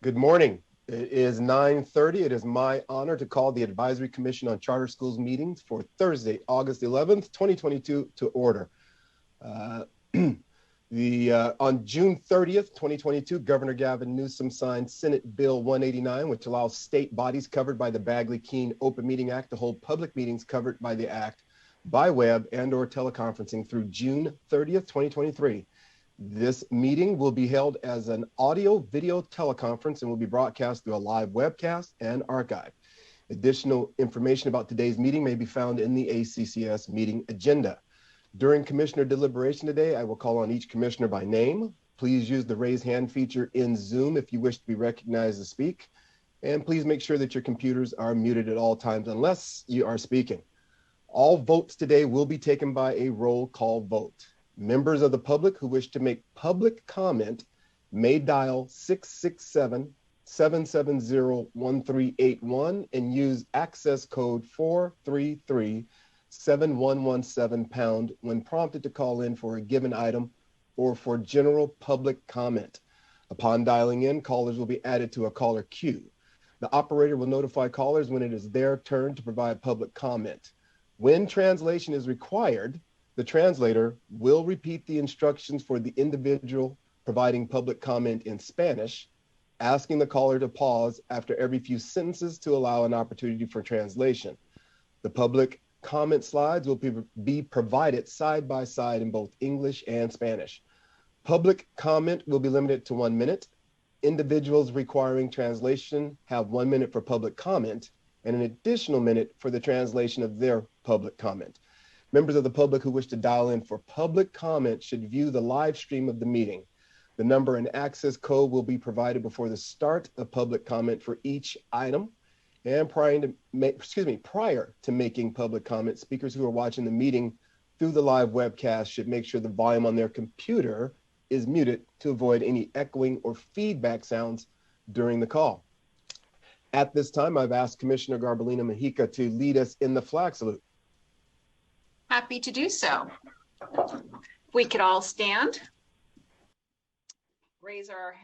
Good morning. It is 9:30. It is my honor to call the Advisory Commission on Charter Schools meetings for Thursday, August 11th, 2022 to order. On June 30th, 2022, Governor Gavin Newsom signed Senate Bill 189, which allows state bodies covered by the Bagley-Keene Open Meeting Act to hold public meetings covered by the act by web and/or teleconferencing through June 30th, 2023. This meeting will be held as an audio-video teleconference and will be broadcast through a live webcast and archive. Additional information about today's meeting may be found in the ACCS meeting agenda. During Commissioner deliberation today, I will call on each Commissioner by name. Please use the raise hand feature in Zoom if you wish to be recognized to speak. And please make sure that your computers are muted at all times unless you are speaking. All votes today will be taken by a roll call vote. Members of the public who wish to make public comment may dial 667-770-1381 and use access code 433-7117 when prompted to call in for a given item or for general public comment. Upon dialing in, callers will be added to a caller queue. The operator will notify callers when it is their turn to provide public comment. When translation is required, the translator will repeat the instructions for the individual providing public comment in Spanish, asking the caller to pause after every few sentences to allow an opportunity for translation. The public comment slides will be provided side by side in both English and Spanish. Public comment will be limited to 1 minute. Individuals requiring translation have 1 minute for public comment and an additional minute for the translation of their public comment. Members of the public who wish to dial in for public comment should view the live stream of the meeting. The number and access code will be provided before the start of public comment for each item. And prior to making public comment, speakers who are watching the meeting through the live webcast should make sure the volume on their computer is muted to avoid any echoing or feedback sounds during the call. At this time, I've asked Commissioner Garbelina Majica to lead us in the flag salute. Happy to do so. We could all stand, raise our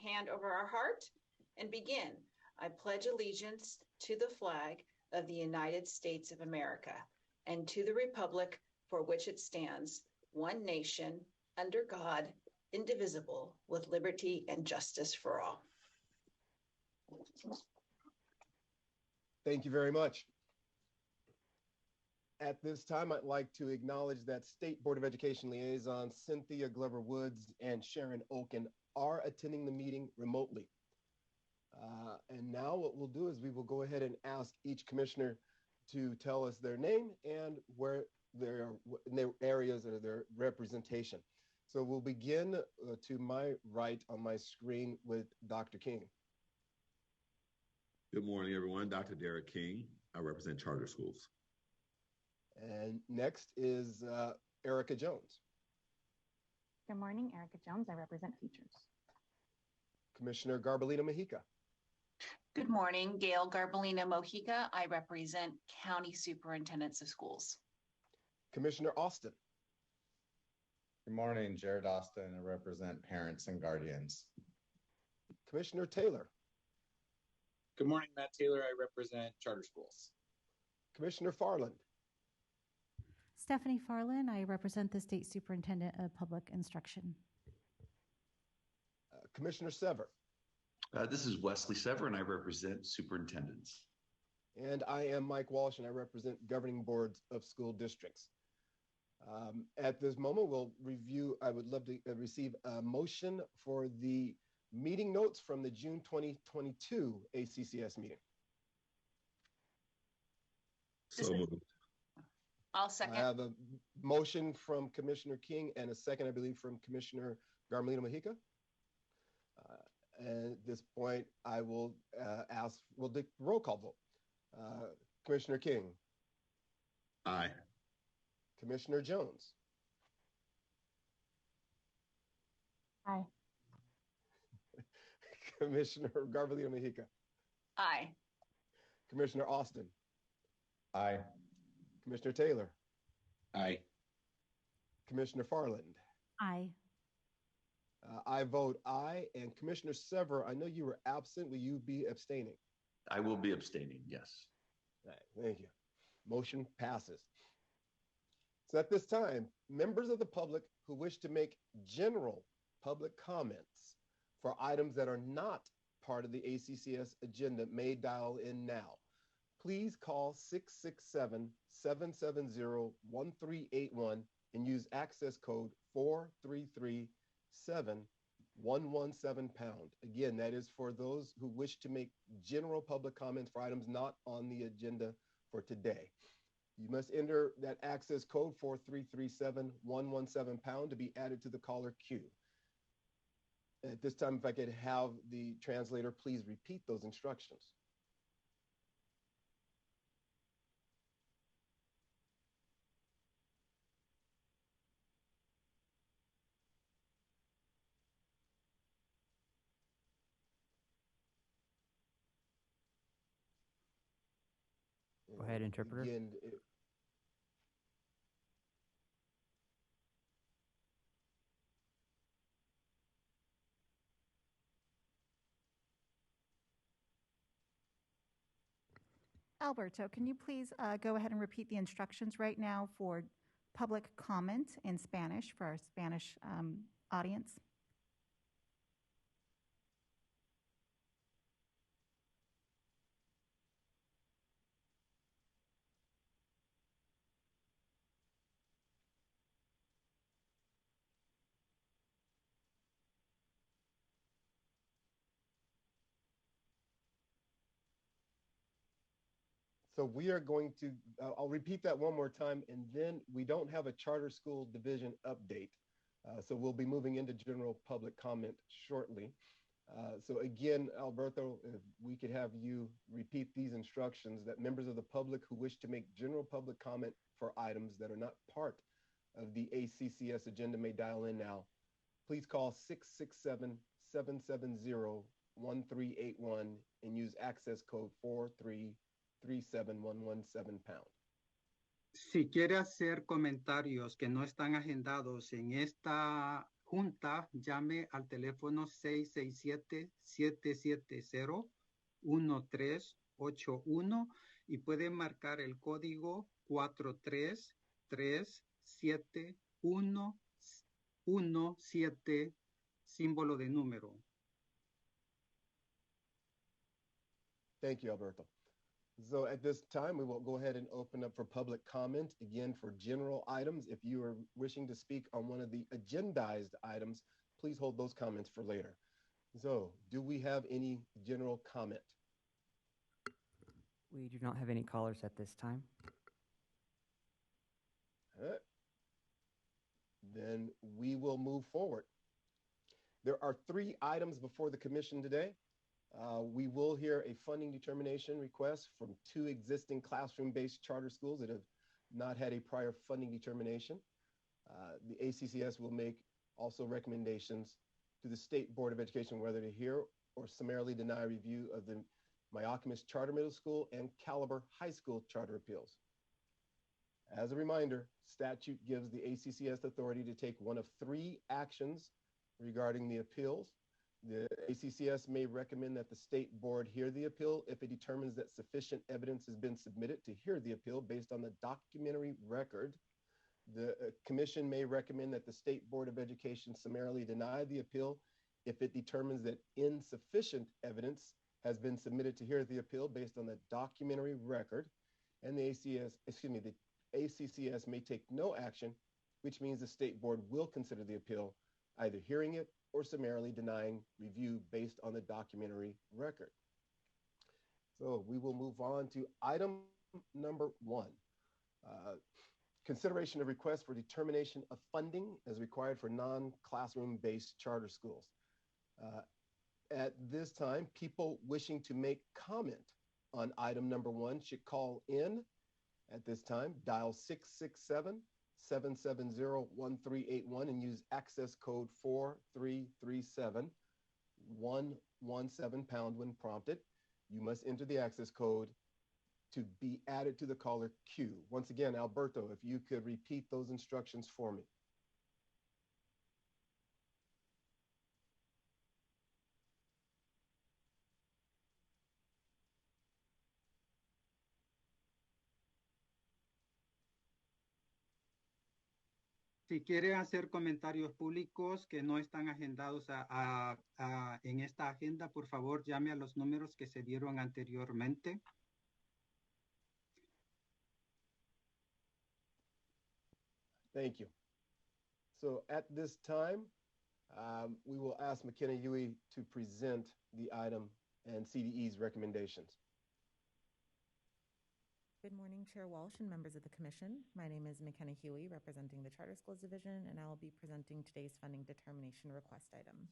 hand over our heart, and begin. I pledge allegiance to the flag of the United States of America and to the republic for which it stands, one nation, under God, indivisible, with liberty and justice for all. Thank you very much. At this time, I'd like to acknowledge that State Board of Education liaisons Cynthia Glover-Woods and Sharon Oken are attending the meeting remotely. And now what we'll do is we will go ahead and ask each commissioner to tell us their name and where their areas or their representation. So we'll begin to my right on my screen with Dr. King. Good morning, everyone. Dr. Derek King. I represent charter schools. And next is Erica Jones. Good morning, Erica Jones. I represent Features. Commissioner Garbelina Majica. Good morning, Gail Garbelina Mojica. I represent County Superintendents of Schools. Commissioner Austin. Good morning, Jared Austin. I represent Parents and Guardians. Commissioner Taylor. Good morning, Matt Taylor. I represent charter schools. Commissioner Farland. Stephanie Farland. I represent the State Superintendent of Public Instruction. Commissioner Sever. This is Wesley Sever, and I represent superintendents. And I am Mike Walsh, and I represent governing boards of school districts. At this moment, we'll review, I would love to receive a motion for the meeting notes from the June 2022 ACCS meeting. So moved. I'll second. I have a motion from Commissioner King and a second, I believe, from Commissioner Garbelina Majica. And at this point, I will we'll do roll call vote. Commissioner King. Aye. Commissioner Jones. Aye. Commissioner Garbelina Majica. Aye. Commissioner Austin. Aye. Commissioner Taylor. Aye. Commissioner Farland. Aye. I vote aye. And Commissioner Sever, I know you were absent. Will you be abstaining? I will be abstaining, yes. All right, thank you. Motion passes. So at this time, members of the public who wish to make general public comments for items that are not part of the ACCS agenda may dial in now. Please call 667-770-1381 and use access code 4337117#. Again, that is for those who wish to make general public comments for items not on the agenda for today. You must enter that access code 4337117# to be added to the caller queue. At this time, if I could have the translator please repeat those instructions. Go ahead, interpreter. Again, Alberto, can you please go ahead and repeat the instructions right now for public comment in Spanish for our Spanish audience? So we are going to, I'll repeat that one more time, and then we don't have a charter school division update. So we'll be moving into general public comment shortly. So again, Alberto, if we could have you repeat these instructions that members of the public who wish to make general public comment for items that are not part of the ACCS agenda may dial in now. Please call 667-770-1381 and use access code 4337117#. Si quiere hacer comentarios que no están agendados en esta junta, llame al teléfono 667-770-1381 y puede marcar el código 4337117, símbolo de número. Thank you, Alberto. So at this time, we will go ahead and open up for public comment. Again, for general items, if you are wishing to speak on one of the agendized items, please hold those comments for later. So do we have any general comment? We do not have any callers at this time. All right. Then we will move forward. There are 3 items before the commission today. We will hear a funding determination request from 2 existing classroom-based charter schools that have not had a prior funding determination. The ACCS will make also recommendations to the State Board of Education whether to hear or summarily deny review of the Mayacamas Charter Middle School and Caliber High School charter appeals. As a reminder, statute gives the ACCS authority to take one of 3 actions regarding the appeals. The ACCS may recommend that the state board hear the appeal if it determines that sufficient evidence has been submitted to hear the appeal based on the documentary record. The commission may recommend that the State Board of Education summarily deny the appeal if it determines that insufficient evidence has been submitted to hear the appeal based on the documentary record. And the ACCS may take no action, which means the state board will consider the appeal, either hearing it or summarily denying review based on the documentary record. So we will move on to item number 1. Consideration of request for determination of funding as required for non-classroom-based charter schools. At this time, people wishing to make comment on item number 1 should call in at this time, dial 667-770-1381 and use access code 4337117# when prompted. You must enter the access code to be added to the caller queue. Once again, Alberto, if you could repeat those instructions for me. Si quiere hacer comentarios públicos que no están agendados en esta agenda, por favor llame a los números que se dieron anteriormente. Thank you. So at this time, we will ask McKenna Huey to present the item and CDE's recommendations. Good morning, Chair Walsh and members of the Commission. My name is McKenna Huey, representing the Charter Schools Division, and I will be presenting today's funding determination request item.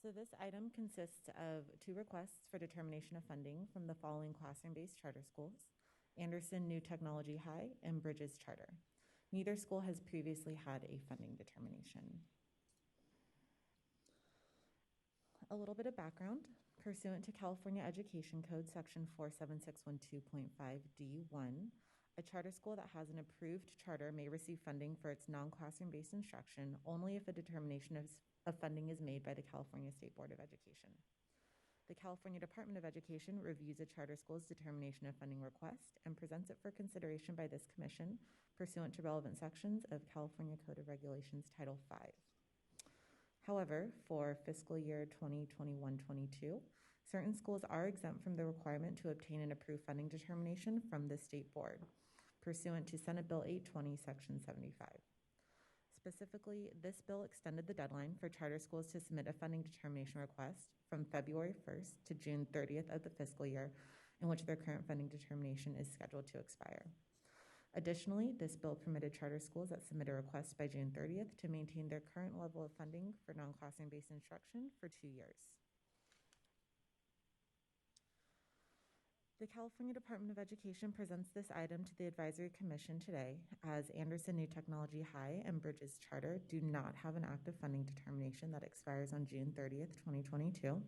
So this item consists of two requests for determination of funding from the following classroom-based charter schools: Anderson New Technology High and Bridges Charter. Neither school has previously had a funding determination. A little bit of background. Pursuant to California Education Code Section 47612.5D1, a charter school that has an approved charter may receive funding for its non-classroom-based instruction only if a determination of funding is made by the California State Board of Education. The California Department of Education reviews a charter school's determination of funding request and presents it for consideration by this commission pursuant to relevant sections of California Code of Regulations Title V. However, for fiscal year 2021-22, certain schools are exempt from the requirement to obtain an approved funding determination from the State Board, pursuant to Senate Bill 820, Section 75. Specifically, this bill extended the deadline for charter schools to submit a funding determination request from February 1st to June 30th of the fiscal year in which their current funding determination is scheduled to expire. Additionally, this bill permitted charter schools that submit a request by June 30th to maintain their current level of funding for non-classroom-based instruction for 2 years. The California Department of Education presents this item to the Advisory Commission today as Anderson New Technology High and Bridges Charter do not have an active funding determination that expires on June 30th, 2022.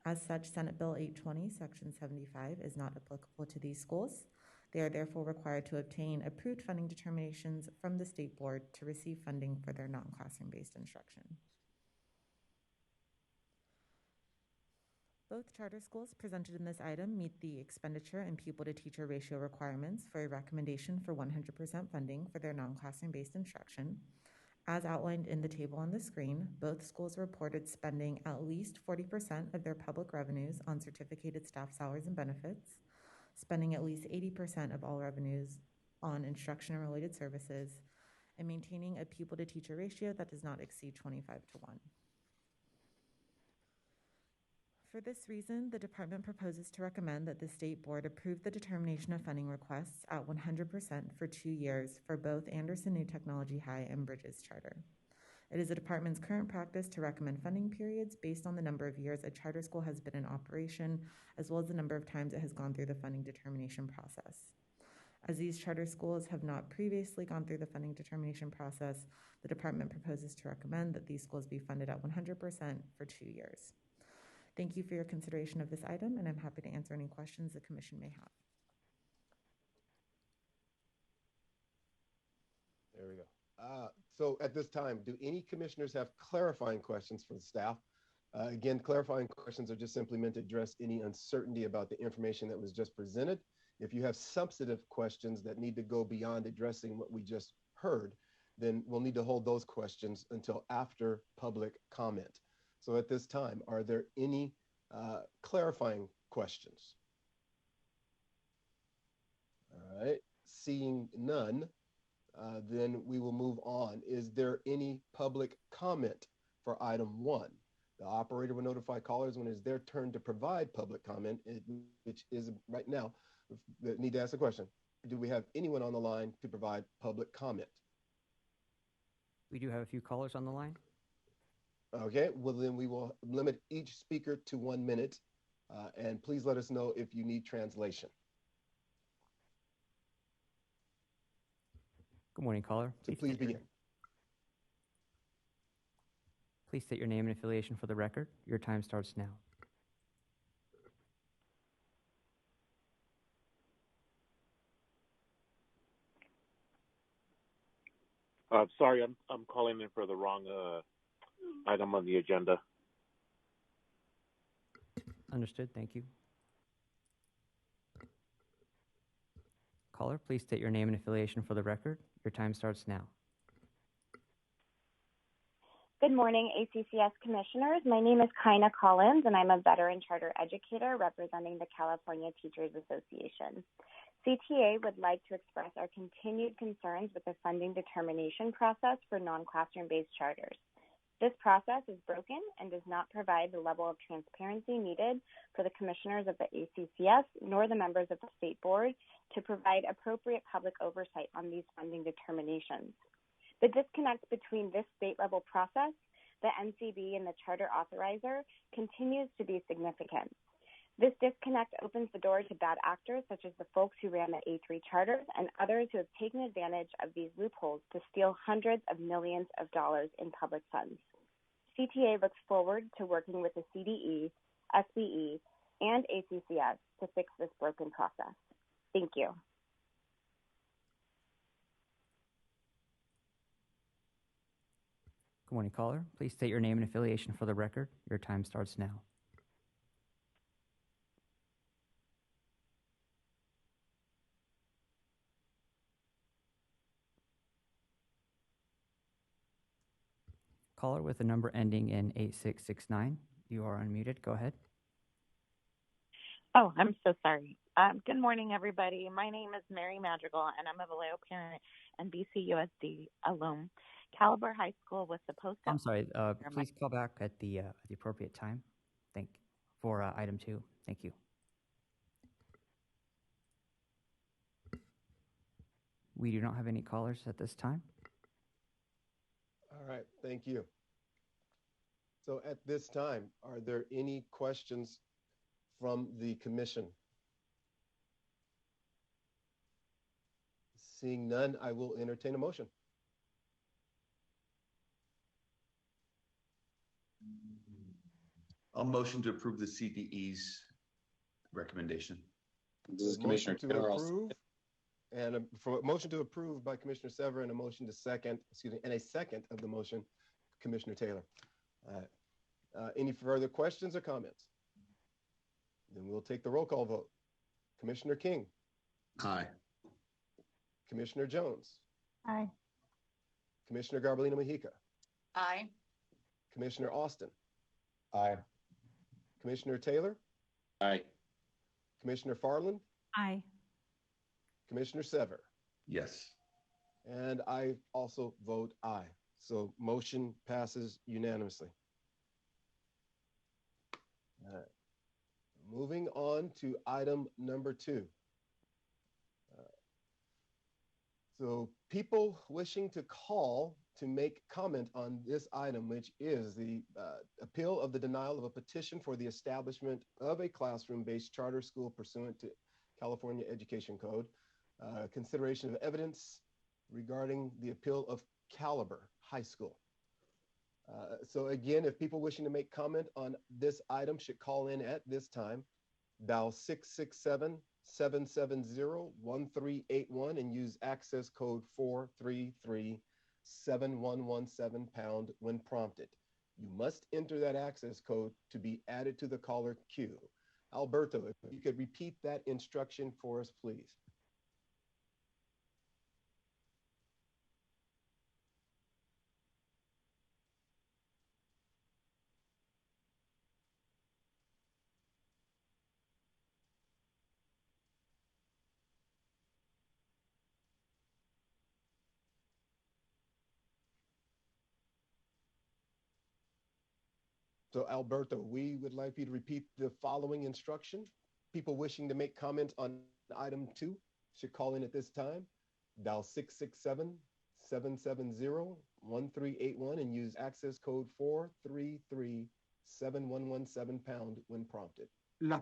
As such, Senate Bill 820, Section 75 is not applicable to these schools. They are therefore required to obtain approved funding determinations from the State Board to receive funding for their non-classroom-based instruction. Both charter schools presented in this item meet the expenditure and pupil-to-teacher ratio requirements for a recommendation for 100% funding for their non-classroom-based instruction. As outlined in the table on the screen, both schools reported spending at least 40% of their public revenues on certificated staff salaries and benefits, spending at least 80% of all revenues on instruction and related services, and maintaining a pupil-to-teacher ratio that does not exceed 25:1. For this reason, the department proposes to recommend that the State Board approve the determination of funding requests at 100% for 2 years for both Anderson New Technology High and Bridges Charter. It is the department's current practice to recommend funding periods based on the number of years a charter school has been in operation, as well as the number of times it has gone through the funding determination process. As these charter schools have not previously gone through the funding determination process, the department proposes to recommend that these schools be funded at 100% for 2 years. Thank you for your consideration of this item, and I'm happy to answer any questions the Commission may have. There we go. So at this time, do any commissioners have clarifying questions for the staff? Again, clarifying questions are just simply meant to address any uncertainty about the information that was just presented. If you have substantive questions that need to go beyond addressing what we just heard, then we'll need to hold those questions until after public comment. So at this time, are there any clarifying questions? All right, seeing none, then we will move on. Is there any public comment for item 1? The operator will notify callers when it's their turn to provide public comment, which is right now. Need to ask a question. Do we have anyone on the line to provide public comment? We do have a few callers on the line. Okay, well then we will limit each speaker to 1 minute, and please let us know if you need translation. Good morning, caller. So please begin. Please state your name and affiliation for the record. Your time starts now. Sorry, I'm calling in for the wrong item on the agenda. Understood. Thank you. Caller, please state your name and affiliation for the record. Your time starts now. Good morning, ACCS Commissioners. My name is Kaina Collins, and I'm a veteran charter educator representing the California Teachers Association. CTA would like to express our continued concerns with the funding determination process for non-classroom-based charters. This process is broken and does not provide the level of transparency needed for the commissioners of the ACCS nor the members of the State Board to provide appropriate public oversight on these funding determinations. The disconnect between this state-level process, the NCB, and the charter authorizer continues to be significant. This disconnect opens the door to bad actors such as the folks who ran the A3 charters and others who have taken advantage of these loopholes to steal hundreds of millions of dollars in public funds. CTA looks forward to working with the CDE, SBE, and ACCS to fix this broken process. Thank you. Good morning, caller. Please state your name and affiliation for the record. Your time starts now. Caller with a number ending in 8669. You are unmuted. Go ahead. Oh, I'm so sorry. Good morning, everybody. My name is Mary Madrigal, and I'm a Vallejo parent and BCUSD alum. Caliber High School was supposed to... I'm sorry. Please call back at the appropriate time. For item 2. Thank you. We do not have any callers at this time. All right, thank you. So at this time, are there any questions from the commission? Seeing none, I will entertain a motion. I'll motion to approve the CDE's recommendation. This is Commissioner Taylor. And for a motion to approve by Commissioner Sever and a motion to second, and a second of the motion, Commissioner Taylor. Any further questions or comments? Then we'll take the roll call vote. Commissioner King. Aye. Commissioner Jones. Aye. Commissioner Garbalino Mejica. Aye. Commissioner Austin. Aye. Commissioner Taylor. Aye. Commissioner Farland. Aye. Commissioner Sever. Yes. And I also vote aye. So motion passes unanimously. Moving on to item number 2. So people wishing to call to make comment on this item, which is the appeal of the denial of a petition for the establishment of a classroom-based charter school pursuant to California Education Code, consideration of evidence regarding the appeal of Caliber High School. So again, if people wishing to make comment on this item should call in at this time, dial 667-770-1381 and use access code 433-7117# when prompted. You must enter that access code to be added to the caller queue. Alberto, if you could repeat that instruction for us, please. So Alberto, we would like you to repeat the following instruction. People wishing to make comments on item 2 should call in at this time. Dial 667-770-1381 and use access code 433-7117# when prompted. Las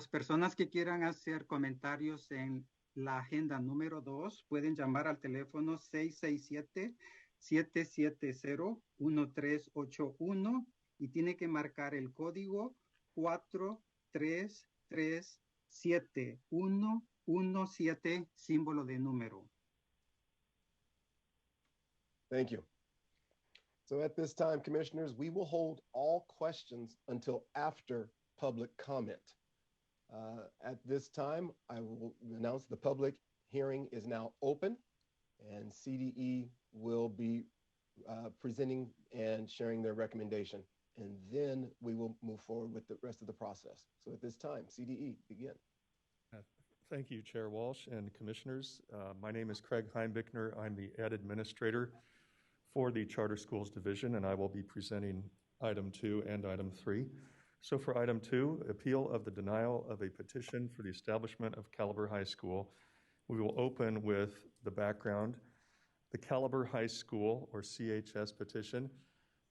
personas que quieran hacer comentarios en la agenda número 2 pueden llamar al teléfono 667-770-1381 y tiene que marcar el código 4337117, símbolo de número. Thank you. So at this time, commissioners, we will hold all questions until after public comment. At this time, I will announce the public hearing is now open, and CDE will be presenting and sharing their recommendation. And then we will move forward with the rest of the process. So at this time, CDE, begin. Thank you, Chair Walsh and Commissioners. My name is Craig Heimbichner. I'm the Ed Administrator for the Charter Schools Division, and I will be presenting Item 2 and Item 3. So for Item 2, appeal of the denial of a petition for the establishment of Caliber High School, we will open with the background. The Caliber High School, or CHS petition,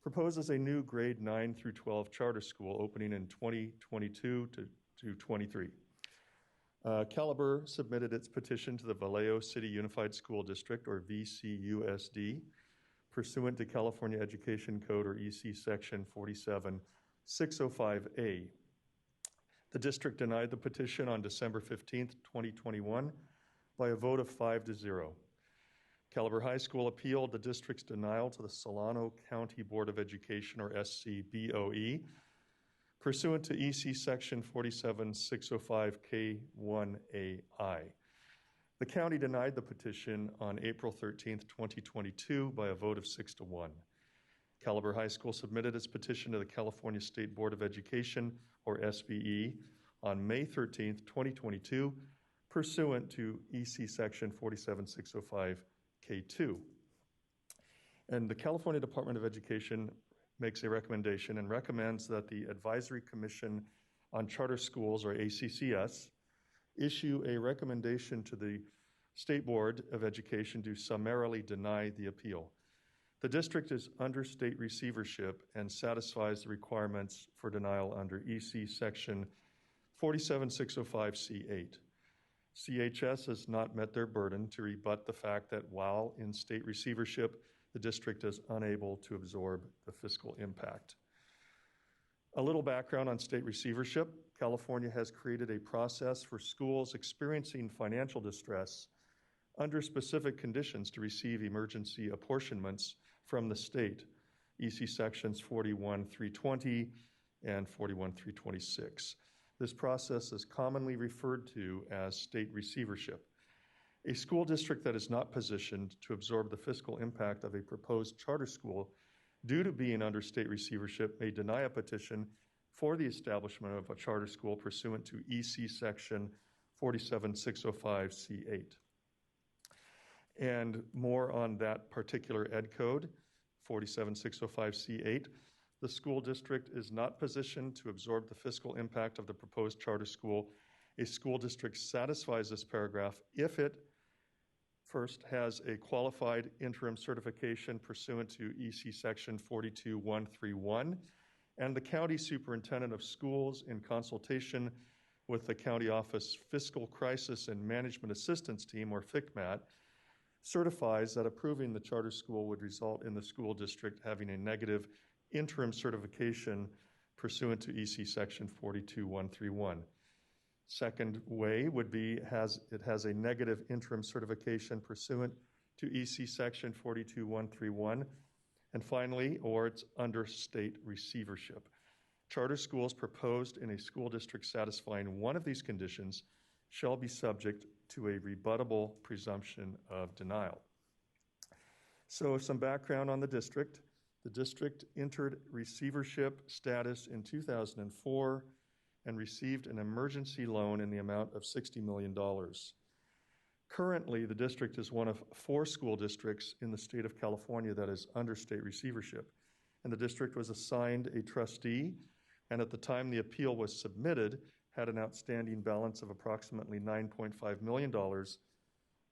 proposes a new grade 9 through 12 charter school opening in 2022 to 23. Caliber submitted its petition to the Vallejo City Unified School District, or VCUSD, pursuant to California Education Code, or EC Section 47605A. The district denied the petition on December 15th, 2021 by a vote of 5-0. Caliber High School appealed the district's denial to the Solano County Board of Education, or SCBOE, pursuant to EC Section 47605K1AI. The county denied the petition on April 13th, 2022 by a vote of 6-1. Caliber High School submitted its petition to the California State Board of Education, or SBE, on May 13th, 2022, pursuant to EC Section 47605K2. And the California Department of Education makes a recommendation and recommends that the Advisory Commission on Charter Schools, or ACCS, issue a recommendation to the State Board of Education to summarily deny the appeal. The district is under state receivership and satisfies the requirements for denial under EC Section 47605C8. CHS has not met their burden to rebut the fact that while in state receivership, the district is unable to absorb the fiscal impact. A little background on state receivership. California has created a process for schools experiencing financial distress under specific conditions to receive emergency apportionments from the state, EC Sections 41320 and 41326. This process is commonly referred to as state receivership. A school district that is not positioned to absorb the fiscal impact of a proposed charter school due to being under state receivership may deny a petition for the establishment of a charter school pursuant to EC Section 47605C8. And more on that particular ed code, 47605C8, the school district is not positioned to absorb the fiscal impact of the proposed charter school. A school district satisfies this paragraph if it first has a qualified interim certification pursuant to EC Section 42131, and the County Superintendent of Schools, in consultation with the County Office Fiscal Crisis and Management Assistance Team, or FICMAT, certifies that approving the charter school would result in the school district having a negative interim certification pursuant to EC Section 42131. Second way would be it has a negative interim certification pursuant to EC Section 42131. And finally, or it's under state receivership. Charter schools proposed in a school district satisfying one of these conditions shall be subject to a rebuttable presumption of denial. So some background on the district. The district entered receivership status in 2004 and received an emergency loan in the amount of $60 million. Currently, the district is one of 4 school districts in the state of California that is under state receivership. And the district was assigned a trustee, and at the time the appeal was submitted, had an outstanding balance of approximately $9.5 million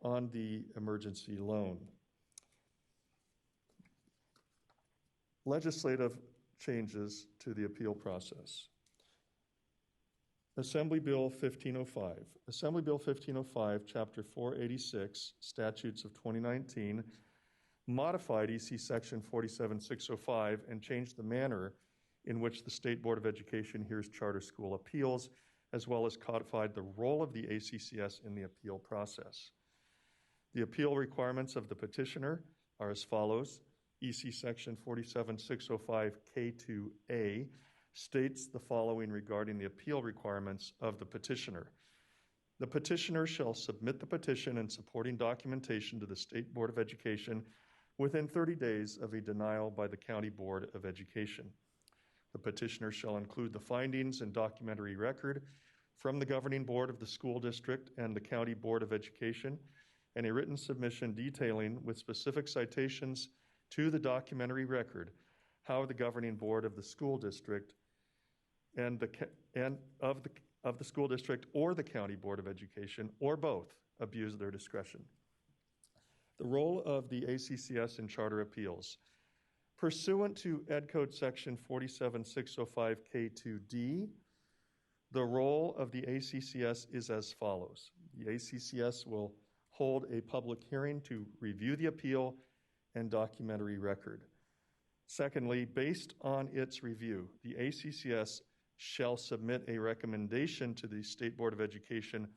on the emergency loan. Legislative changes to the appeal process. Assembly Bill 1505. Assembly Bill 1505, Chapter 486, Statutes of 2019, modified EC Section 47605 and changed the manner in which the State Board of Education hears charter school appeals, as well as codified the role of the ACCS in the appeal process. The appeal requirements of the petitioner are as follows. EC Section 47605K2A states the following regarding the appeal requirements of the petitioner. The petitioner shall submit the petition and supporting documentation to the State Board of Education within 30 days of a denial by the County Board of Education. The petitioner shall include the findings and documentary record from the governing board of the school district and the County Board of Education, and a written submission detailing with specific citations to the documentary record how the governing board of the school district and of the school district or the County Board of Education, or both, abuse their discretion. The role of the ACCS in charter appeals. Pursuant to Ed Code Section 47605K2D, the role of the ACCS is as follows. The ACCS will hold a public hearing to review the appeal and documentary record. Secondly, based on its review, the ACCS shall submit a recommendation to the State Board of Education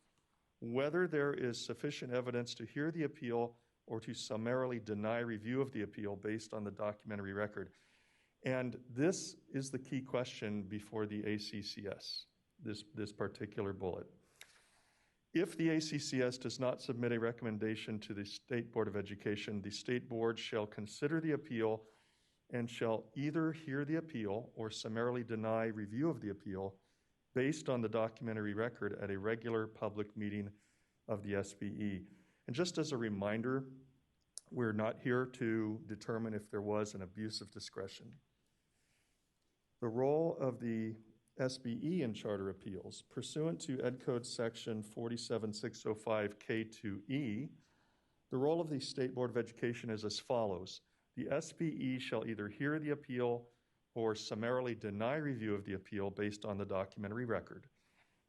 whether there is sufficient evidence to hear the appeal or to summarily deny review of the appeal based on the documentary record. And this is the key question before the ACCS, this particular bullet. If the ACCS does not submit a recommendation to the State Board of Education, the State Board shall consider the appeal and shall either hear the appeal or summarily deny review of the appeal based on the documentary record at a regular public meeting of the SBE. And just as a reminder, we're not here to determine if there was an abuse of discretion. The role of the SBE in charter appeals. Pursuant to Ed Code Section 47605K2E, the role of the State Board of Education is as follows. The SBE shall either hear the appeal or summarily deny review of the appeal based on the documentary record.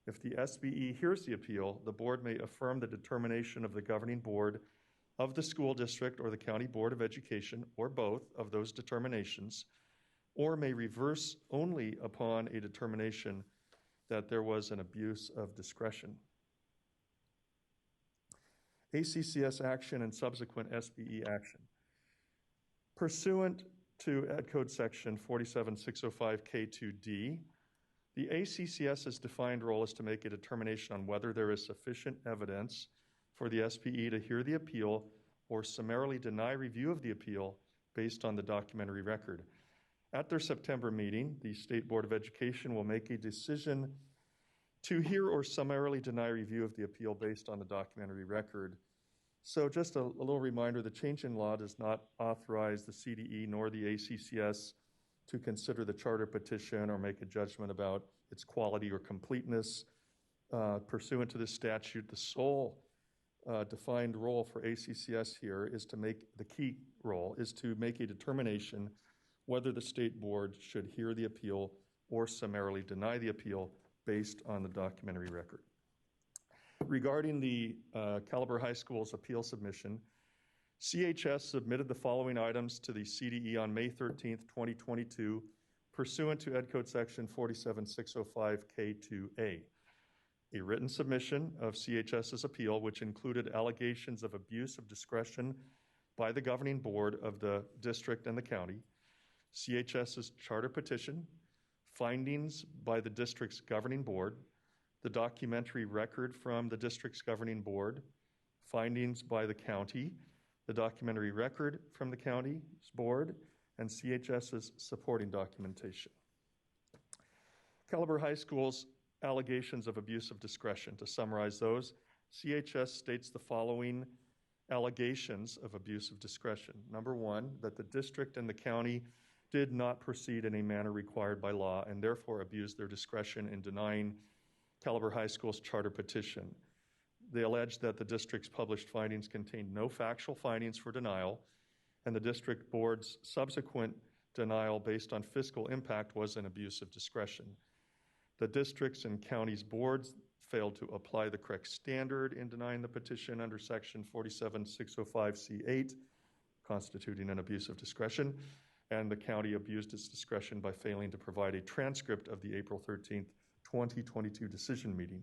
If the SBE hears the appeal, the board may affirm the determination of the governing board of the school district or the County Board of Education, or both of those determinations, or may reverse only upon a determination that there was an abuse of discretion. ACCS action and subsequent SBE action. Pursuant to Ed Code Section 47605K2D, the ACCS's defined role is to make a determination on whether there is sufficient evidence for the SBE to hear the appeal or summarily deny review of the appeal based on the documentary record. At their September meeting, the State Board of Education will make a decision to hear or summarily deny review of the appeal based on the documentary record. So just a little reminder, the change in law does not authorize the CDE nor the ACCS to consider the charter petition or make a judgment about its quality or completeness. Pursuant to this statute, the sole defined role for ACCS here is to make, the key role is to make a determination whether the state board should hear the appeal or summarily deny the appeal based on the documentary record. Regarding the Caliber High School's appeal submission, CHS submitted the following items to the CDE on May 13th, 2022, pursuant to Ed Code Section 47605K2A. A written submission of CHS's appeal, which included allegations of abuse of discretion by the governing board of the district and the county, CHS's charter petition, findings by the district's governing board, the documentary record from the district's governing board, findings by the county, the documentary record from the county's board, and CHS's supporting documentation. Caliber High School's allegations of abuse of discretion. To summarize those, CHS states the following allegations of abuse of discretion. Number one, that the district and the county did not proceed in a manner required by law and therefore abused their discretion in denying Caliber High School's charter petition. They allege that the district's published findings contained no factual findings for denial, and the district board's subsequent denial based on fiscal impact was an abuse of discretion. The districts and counties boards failed to apply the correct standard in denying the petition under Section 47605C8, constituting an abuse of discretion, and the county abused its discretion by failing to provide a transcript of the April 13th, 2022 decision meeting.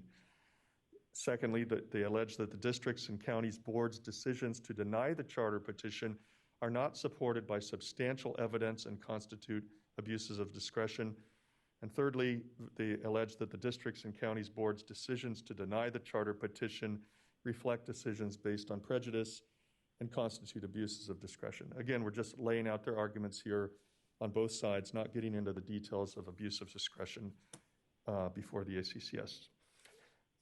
Secondly, they allege that the districts and counties boards' decisions to deny the charter petition are not supported by substantial evidence and constitute abuses of discretion. And thirdly, they allege that the districts and counties boards' decisions to deny the charter petition reflect decisions based on prejudice and constitute abuses of discretion. Again, we're just laying out their arguments here on both sides, not getting into the details of abuse of discretion before the ACCS.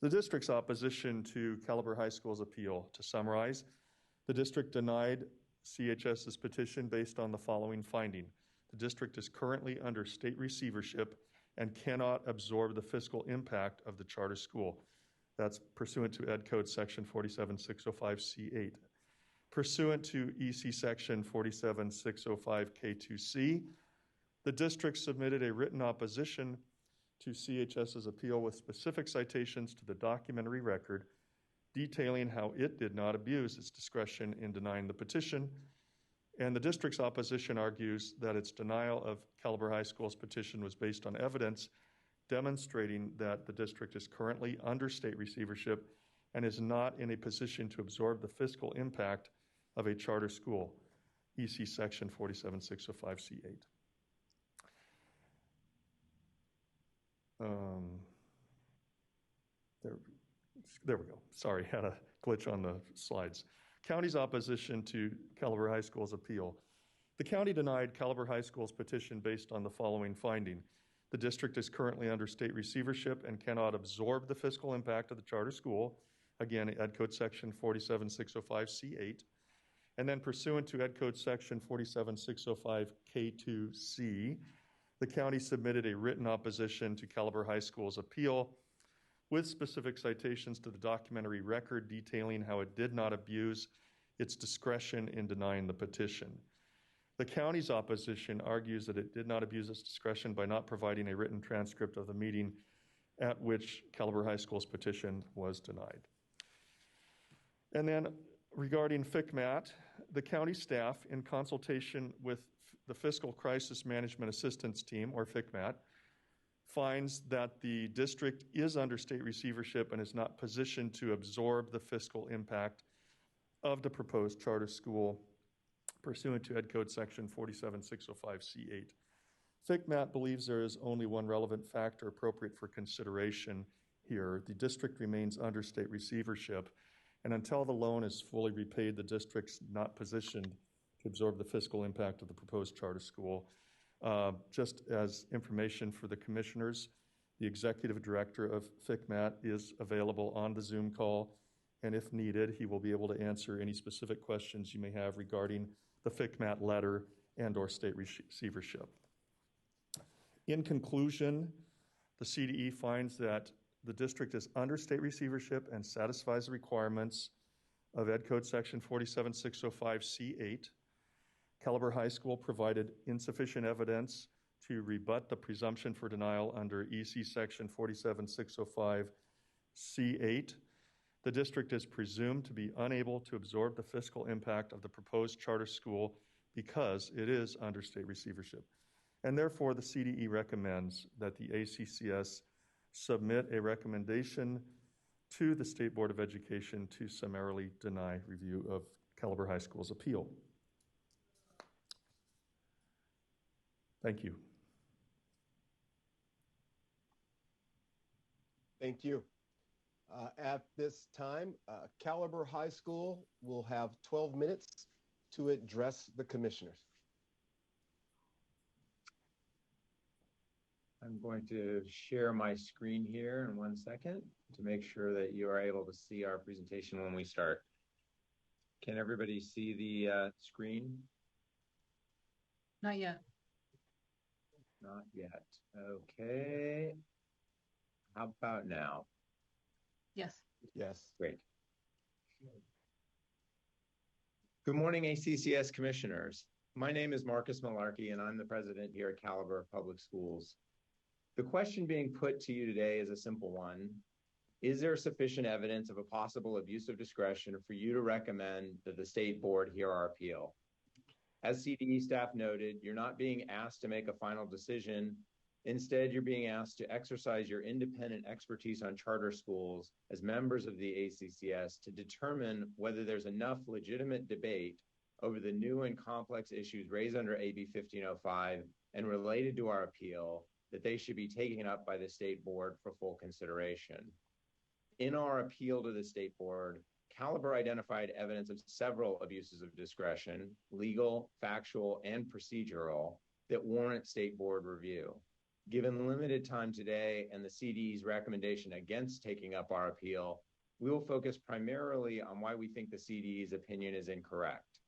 The district's opposition to Caliber High School's appeal. To summarize, the district denied CHS's petition based on the following finding. The district is currently under state receivership and cannot absorb the fiscal impact of the charter school. That's pursuant to Ed Code Section 47605C8. Pursuant to EC Section 47605K2C, the district submitted a written opposition to CHS's appeal with specific citations to the documentary record detailing how it did not abuse its discretion in denying the petition. And the district's opposition argues that its denial of Caliber High School's petition was based on evidence demonstrating that the district is currently under state receivership and is not in a position to absorb the fiscal impact of a charter school, EC Section 47605C8. There we go. Sorry, had a glitch on the slides. County's opposition to Caliber High School's appeal. The county denied Caliber High School's petition based on the following finding. The district is currently under state receivership and cannot absorb the fiscal impact of the charter school. Again, Ed Code Section 47605C8. And then pursuant to Ed Code Section 47605K2C, the county submitted a written opposition to Caliber High School's appeal with specific citations to the documentary record detailing how it did not abuse its discretion in denying the petition. The county's opposition argues that it did not abuse its discretion by not providing a written transcript of the meeting at which Caliber High School's petition was denied. And then regarding FCMAT, the county staff, in consultation with the Fiscal Crisis Management Assistance Team, or FCMAT, finds that the district is under state receivership and is not positioned to absorb the fiscal impact of the proposed charter school pursuant to Ed Code Section 47605C8. FCMAT believes there is only one relevant factor appropriate for consideration here. The district remains under state receivership, and until the loan is fully repaid, the district's not positioned to absorb the fiscal impact of the proposed charter school. Just as information for the commissioners, the executive director of FCMAT is available on the Zoom call, and if needed, he will be able to answer any specific questions you may have regarding the FCMAT letter and or state receivership. In conclusion, the CDE finds that the district is under state receivership and satisfies the requirements of Ed Code Section 47605C8. Caliber High School provided insufficient evidence to rebut the presumption for denial under EC Section 47605C8. The district is presumed to be unable to absorb the fiscal impact of the proposed charter school because it is under state receivership. And therefore, the CDE recommends that the ACCS submit a recommendation to the State Board of Education to summarily deny review of Caliber High School's appeal. Thank you. Thank you. At this time, Caliber High School will have 12 minutes to address the commissioners. I'm going to share my screen here in 1 second to make sure that you are able to see our presentation when we start. Can everybody see the screen? Not yet. Not yet. Okay. How about now? Yes. Yes. Great. Good morning, ACCS commissioners. My name is Marcus Malarkey, and I'm the president here at Caliber Public Schools. The question being put to you today is a simple one. Is there sufficient evidence of a possible abuse of discretion for you to recommend that the state board hear our appeal? As CDE staff noted, you're not being asked to make a final decision. Instead, you're being asked to exercise your independent expertise on charter schools as members of the ACCS to determine whether there's enough legitimate debate over the new and complex issues raised under AB 1505 and related to our appeal that they should be taken up by the state board for full consideration. In our appeal to the state board, Caliber identified evidence of several abuses of discretion, legal, factual, and procedural, that warrant state board review. Given limited time today and the CDE's recommendation against taking up our appeal, we will focus primarily on why we think the CDE's opinion is incorrect.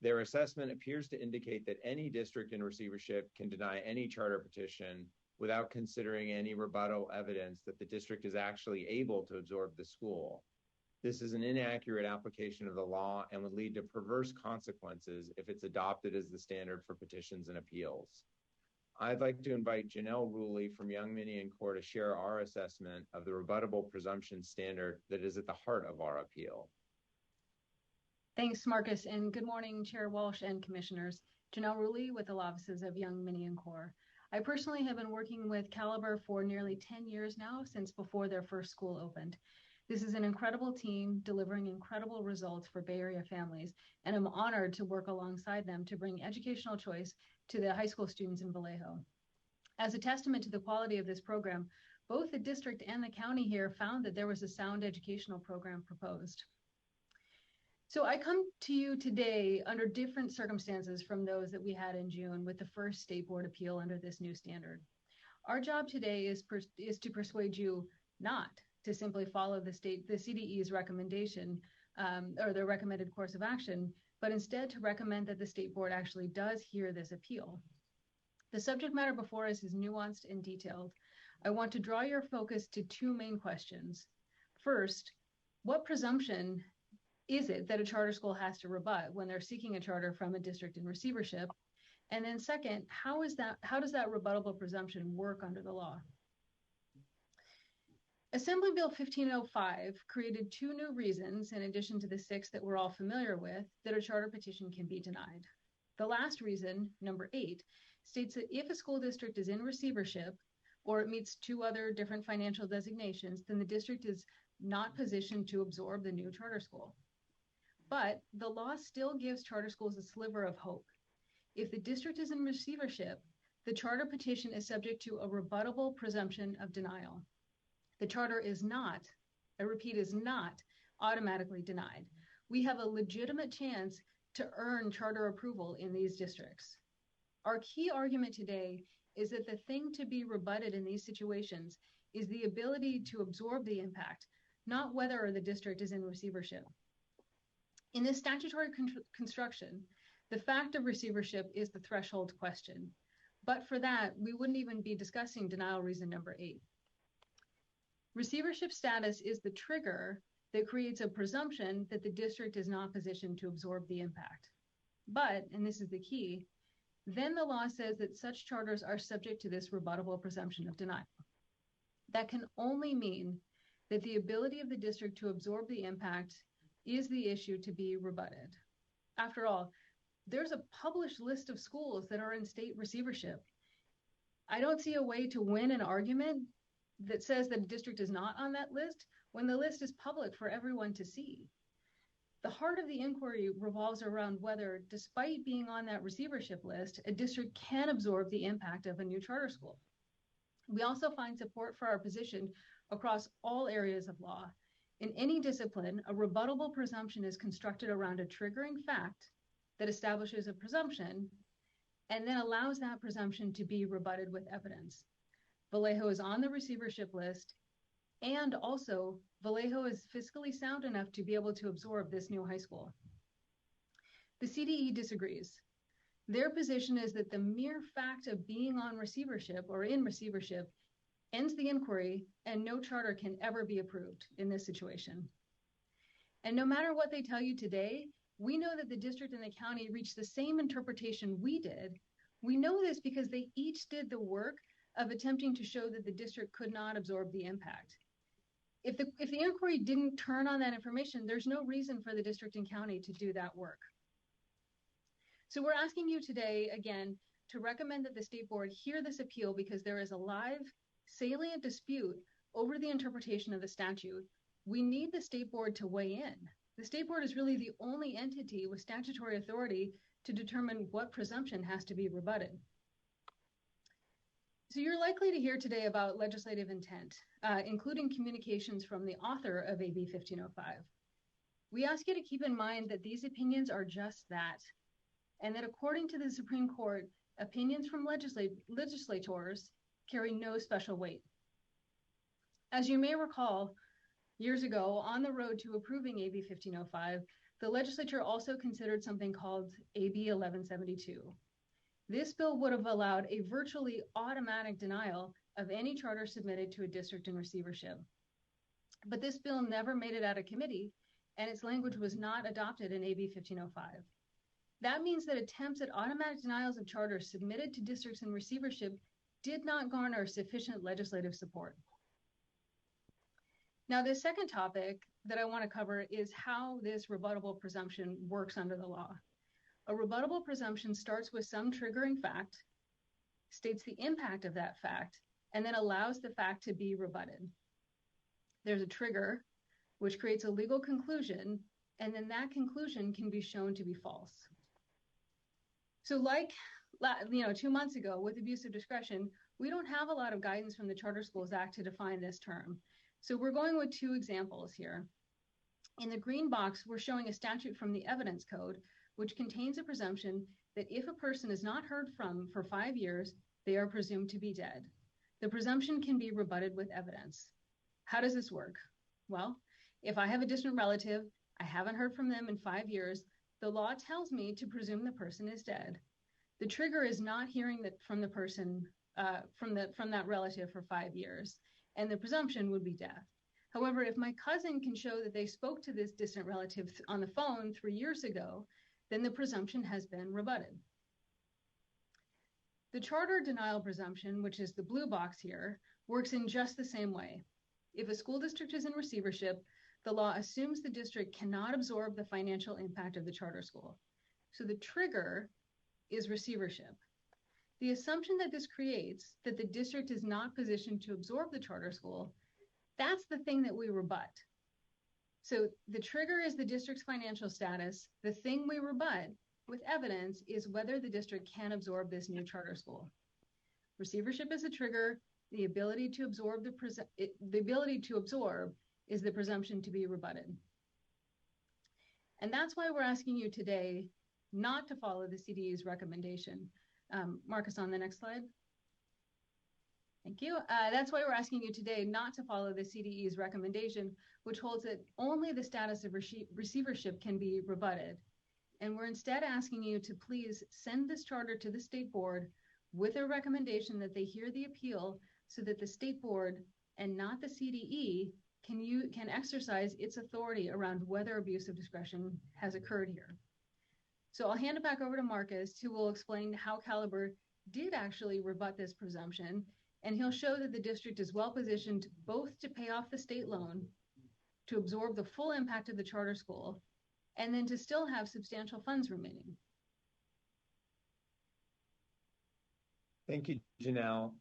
Their assessment appears to indicate that any district in receivership can deny any charter petition without considering any rebuttal evidence that the district is actually able to absorb the school. This is an inaccurate application of the law and would lead to perverse consequences if it's adopted as the standard for petitions and appeals. I'd like to invite Janelle Ruley from Young Minion Corps to share our assessment of the rebuttable presumption standard that is at the heart of our appeal. Thanks, Marcus, and good morning, Chair Walsh and Commissioners. Janelle Ruley with the Law Offices of Young Minion Corps. I personally have been working with Caliber for nearly 10 years now, since before their first school opened. This is an incredible team delivering incredible results for Bay Area families, and I'm honored to work alongside them to bring educational choice to the high school students in Vallejo. As a testament to the quality of this program, both the district and the county here found that there was a sound educational program proposed. So I come to you today under different circumstances from those that we had in June with the first state board appeal under this new standard. Our job today is to persuade you not to simply follow the CDE's recommendation or their recommended course of action, but instead to recommend that the state board actually does hear this appeal. The subject matter before us is nuanced and detailed. I want to draw your focus to two main questions. First, what presumption is it that a charter school has to rebut when they're seeking a charter from a district in receivership? And then second, how does that rebuttable presumption work under the law? Assembly Bill 1505 created two new reasons, in addition to the 6 that we're all familiar with, that a charter petition can be denied. The last reason, number 8, states that if a school district is in receivership or it meets 2 other different financial designations, then the district is not positioned to absorb the new charter school. But the law still gives charter schools a sliver of hope. If the district is in receivership, the charter petition is subject to a rebuttable presumption of denial. The charter is not, I repeat, is not automatically denied. We have a legitimate chance to earn charter approval in these districts. Our key argument today is that the thing to be rebutted in these situations is the ability to absorb the impact, not whether the district is in receivership. In this statutory construction, the fact of receivership is the threshold question. But for that, we wouldn't even be discussing denial reason number 8. Receivership status is the trigger that creates a presumption that the district is not positioned to absorb the impact. But, and this is the key, then the law says that such charters are subject to this rebuttable presumption of denial. That can only mean that the ability of the district to absorb the impact is the issue to be rebutted. After all, there's a published list of schools that are in state receivership. I don't see a way to win an argument that says that a district is not on that list when the list is public for everyone to see. The heart of the inquiry revolves around whether, despite being on that receivership list, a district can absorb the impact of a new charter school. We also find support for our position across all areas of law. In any discipline, a rebuttable presumption is constructed around a triggering fact that establishes a presumption and then allows that presumption to be rebutted with evidence. Vallejo is on the receivership list, and also Vallejo is fiscally sound enough to be able to absorb this new high school. The CDE disagrees. Their position is that the mere fact of being on receivership or in receivership ends the inquiry, and no charter can ever be approved in this situation. And no matter what they tell you today, we know that the district and the county reached the same interpretation we did. We know this because they each did the work of attempting to show that the district could not absorb the impact. If the inquiry didn't turn on that information, there's no reason for the district and county to do that work. So we're asking you today, again, to recommend that the state board hear this appeal because there is a live, salient dispute over the interpretation of the statute. We need the state board to weigh in. The state board is really the only entity with statutory authority to determine what presumption has to be rebutted. So you're likely to hear today about legislative intent, including communications from the author of AB 1505. We ask you to keep in mind that these opinions are just that, and that according to the Supreme Court, opinions from legislators carry no special weight. As you may recall, years ago, on the road to approving AB 1505, the legislature also considered something called AB 1172. This bill would have allowed a virtually automatic denial of any charter submitted to a district in receivership. But this bill never made it out of committee, and its language was not adopted in AB 1505. That means that attempts at automatic denials of charters submitted to districts in receivership did not garner sufficient legislative support. Now, the second topic that I want to cover is how this rebuttable presumption works under the law. A rebuttable presumption starts with some triggering fact, states the impact of that fact, and then allows the fact to be rebutted. There's a trigger, which creates a legal conclusion, and then that conclusion can be shown to be false. So like 2 months ago with abuse of discretion, we don't have a lot of guidance from the Charter Schools Act to define this term. So we're going with two examples here. In the green box, we're showing a statute from the Evidence Code, which contains a presumption that if a person is not heard from for 5 years, they are presumed to be dead. The presumption can be rebutted with evidence. How does this work? Well, if I have a distant relative, I haven't heard from them in 5 years, the law tells me to presume the person is dead. The trigger is not hearing that from the person, from that relative for 5 years, and the presumption would be death. However, if my cousin can show that they spoke to this distant relative on the phone 3 years ago, then the presumption has been rebutted. The charter denial presumption, which is the blue box here, works in just the same way. If a school district is in receivership, the law assumes the district cannot absorb the financial impact of the charter school. So the trigger is receivership. The assumption that this creates, that the district is not positioned to absorb the charter school, that's the thing that we rebut. So the trigger is the district's financial status. The thing we rebut with evidence is whether the district can absorb this new charter school. Receivership is a trigger. The ability to absorb is the presumption to be rebutted. And that's why we're asking you today not to follow the CDE's recommendation. Marcus, on the next slide. Thank you. That's why we're asking you today not to follow the CDE's recommendation, which holds that only the status of receivership can be rebutted. And we're instead asking you to please send this charter to the state board with a recommendation that they hear the appeal so that the state board and not the CDE can exercise its authority around whether abuse of discretion has occurred here. So I'll hand it back over to Marcus, who will explain how Caliber did actually rebut this presumption, and he'll show that the district is well positioned both to pay off the state loan, to absorb the full impact of the charter school, and then to still have substantial funds remaining. Thank you, Janelle.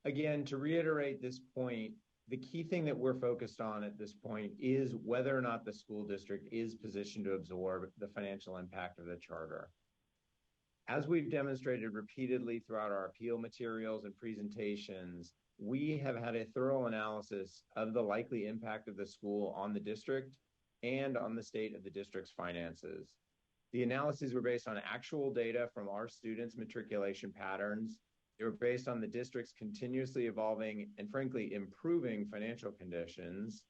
Again, to reiterate this point, the key thing that we're focused on at this point is whether or not the school district is positioned to absorb the financial impact of the charter. As we've demonstrated repeatedly throughout our appeal materials and presentations, we have had a thorough analysis of the likely impact of the school on the district and on the state of the district's finances. The analyses were based on actual data from our students' matriculation patterns. They were based on the district's continuously evolving and frankly improving financial conditions.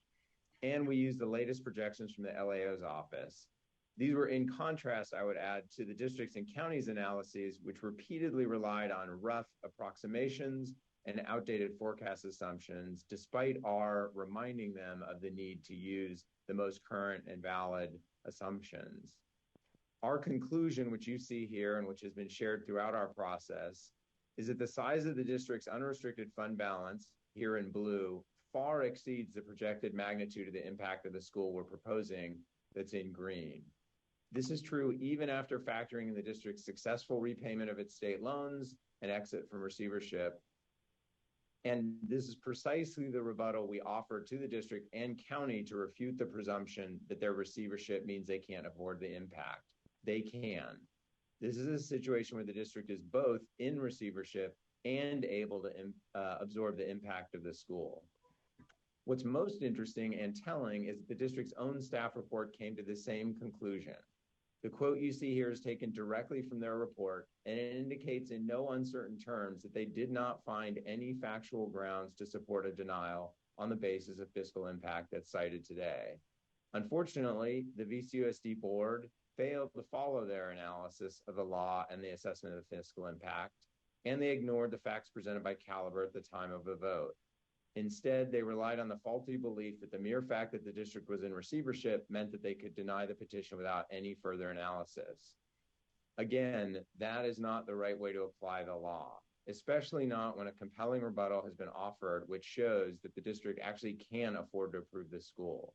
And we used the latest projections from the LAO's office. These were in contrast, I would add, to the districts and counties analyses, which repeatedly relied on rough approximations and outdated forecast assumptions, despite our reminding them of the need to use the most current and valid assumptions. Our conclusion, which you see here and which has been shared throughout our process, is that the size of the district's unrestricted fund balance, here in blue, far exceeds the projected magnitude of the impact of the school we're proposing that's in green. This is true even after factoring in the district's successful repayment of its state loans and exit from receivership. And this is precisely the rebuttal we offer to the district and county to refute the presumption that their receivership means they can't afford the impact. They can. This is a situation where the district is both in receivership and able to absorb the impact of the school. What's most interesting and telling is that the district's own staff report came to the same conclusion. The quote you see here is taken directly from their report, and it indicates in no uncertain terms that they did not find any factual grounds to support a denial on the basis of fiscal impact that's cited today. Unfortunately, the VCUSD board failed to follow their analysis of the law and the assessment of the fiscal impact, and they ignored the facts presented by Caliber at the time of the vote. Instead, they relied on the faulty belief that the mere fact that the district was in receivership meant that they could deny the petition without any further analysis. Again, that is not the right way to apply the law, especially not when a compelling rebuttal has been offered, which shows that the district actually can afford to approve the school.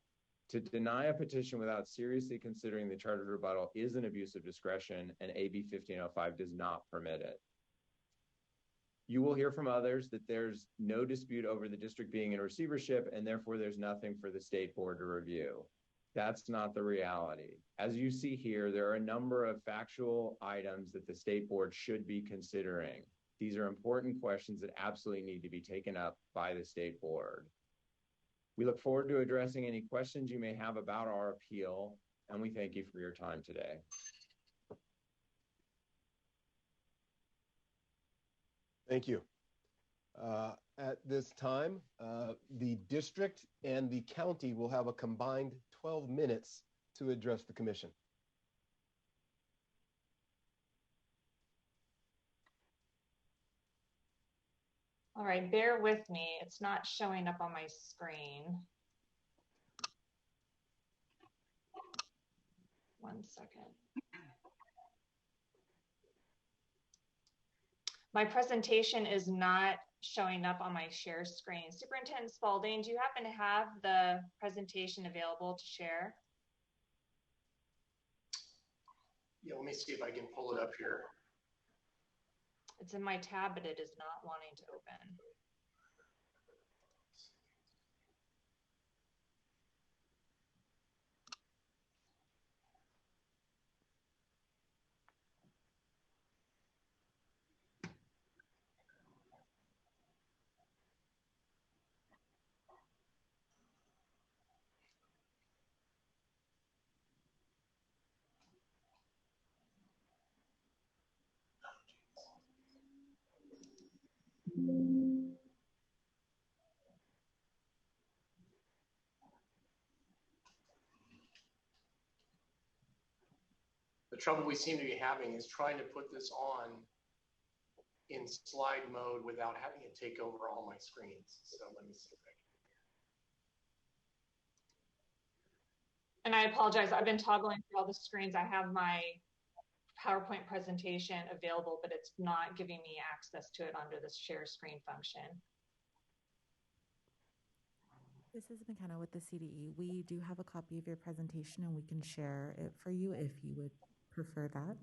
To deny a petition without seriously considering the chartered rebuttal is an abuse of discretion, and AB 1505 does not permit it. You will hear from others that there's no dispute over the district being in receivership, and therefore there's nothing for the state board to review. That's not the reality. As you see here, there are a number of factual items that the state board should be considering. These are important questions that absolutely need to be taken up by the state board. We look forward to addressing any questions you may have about our appeal, and we thank you for your time today. Thank you. At this time, the district and the county will have a combined 12 minutes to address the commission. All right, bear with me. It's not showing up on my screen. 1 second. My presentation is not showing up on my share screen. Superintendent Spalding, do you happen to have the presentation available to share? Yeah, let me see if I can pull it up here. It's in my tab, but it is not wanting to open. The trouble we seem to be having is trying to put this on in slide mode without having it take over all my screens. So let me see if I And I apologize, I've been toggling through all the screens. I have my PowerPoint presentation available, but it's not giving me access to it under this share screen function. This is McKenna with the CDE. We do have a copy of your presentation and we can share it for you if you would prefer that.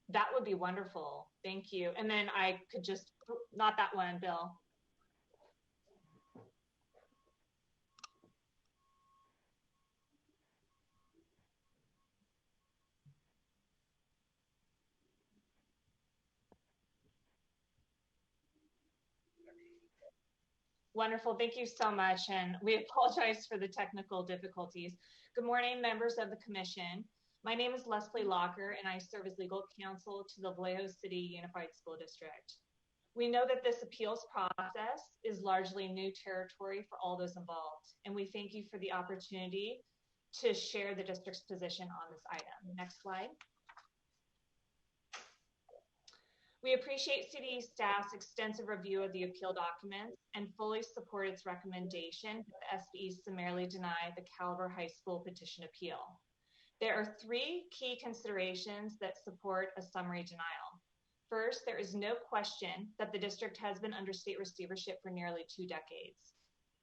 That would be wonderful. Thank you. And then I could just, not that one, Bill. Wonderful. Thank you so much. And we apologize for the technical difficulties. Good morning, members of the commission. My name is Leslie Locker, and I serve as legal counsel to the Vallejo City Unified School District. We know that this appeals process is largely new territory for all those involved, and we thank you for the opportunity to share the district's position on this item. Next slide. We appreciate city staff's extensive review of the appeal documents and fully support its recommendation that the SBE summarily deny the Caliber High School petition appeal. There are 3 key considerations that support a summary denial. First, there is no question that the district has been under state receivership for nearly 2 decades.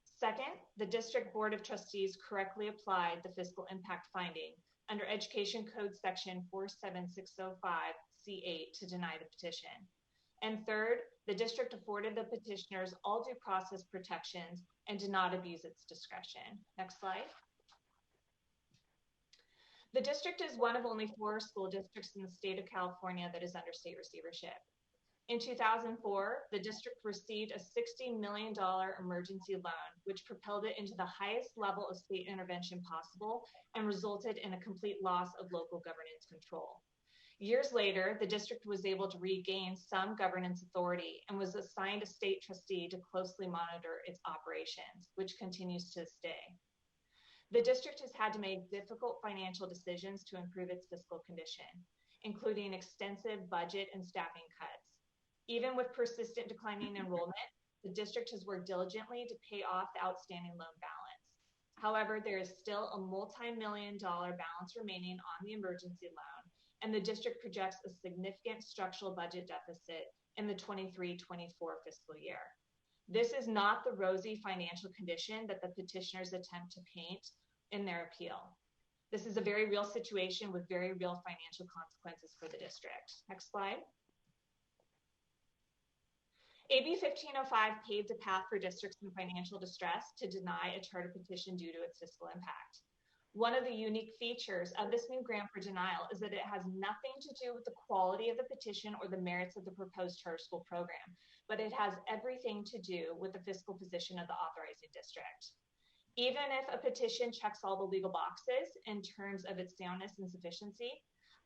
Second, the District Board of Trustees correctly applied the fiscal impact finding under Education Code Section 47605C8 to deny the petition. And third, the district afforded the petitioners all due process protections and did not abuse its discretion. Next slide. The district is one of only 4 school districts in the state of California that is under state receivership. In 2004, the district received a $60 million emergency loan, which propelled it into the highest level of state intervention possible and resulted in a complete loss of local governance control. Years later, the district was able to regain some governance authority and was assigned a state trustee to closely monitor its operations, which continues to this day. The district has had to make difficult financial decisions to improve its fiscal condition, including extensive budget and staffing cuts. Even with persistent declining enrollment, the district has worked diligently to pay off the outstanding loan balance. However, there is still a multi-million-dollar balance remaining on the emergency loan, and the district projects a significant structural budget deficit in the 23-24 fiscal year. This is not the rosy financial condition that the petitioners attempt to paint in their appeal. This is a very real situation with very real financial consequences for the district. Next slide. AB 1505 paved a path for districts in financial distress to deny a charter petition due to its fiscal impact. One of the unique features of this new grant for denial is that it has nothing to do with the quality of the petition or the merits of the proposed charter school program, but it has everything to do with the fiscal position of the authorizing district. Even if a petition checks all the legal boxes in terms of its soundness and sufficiency,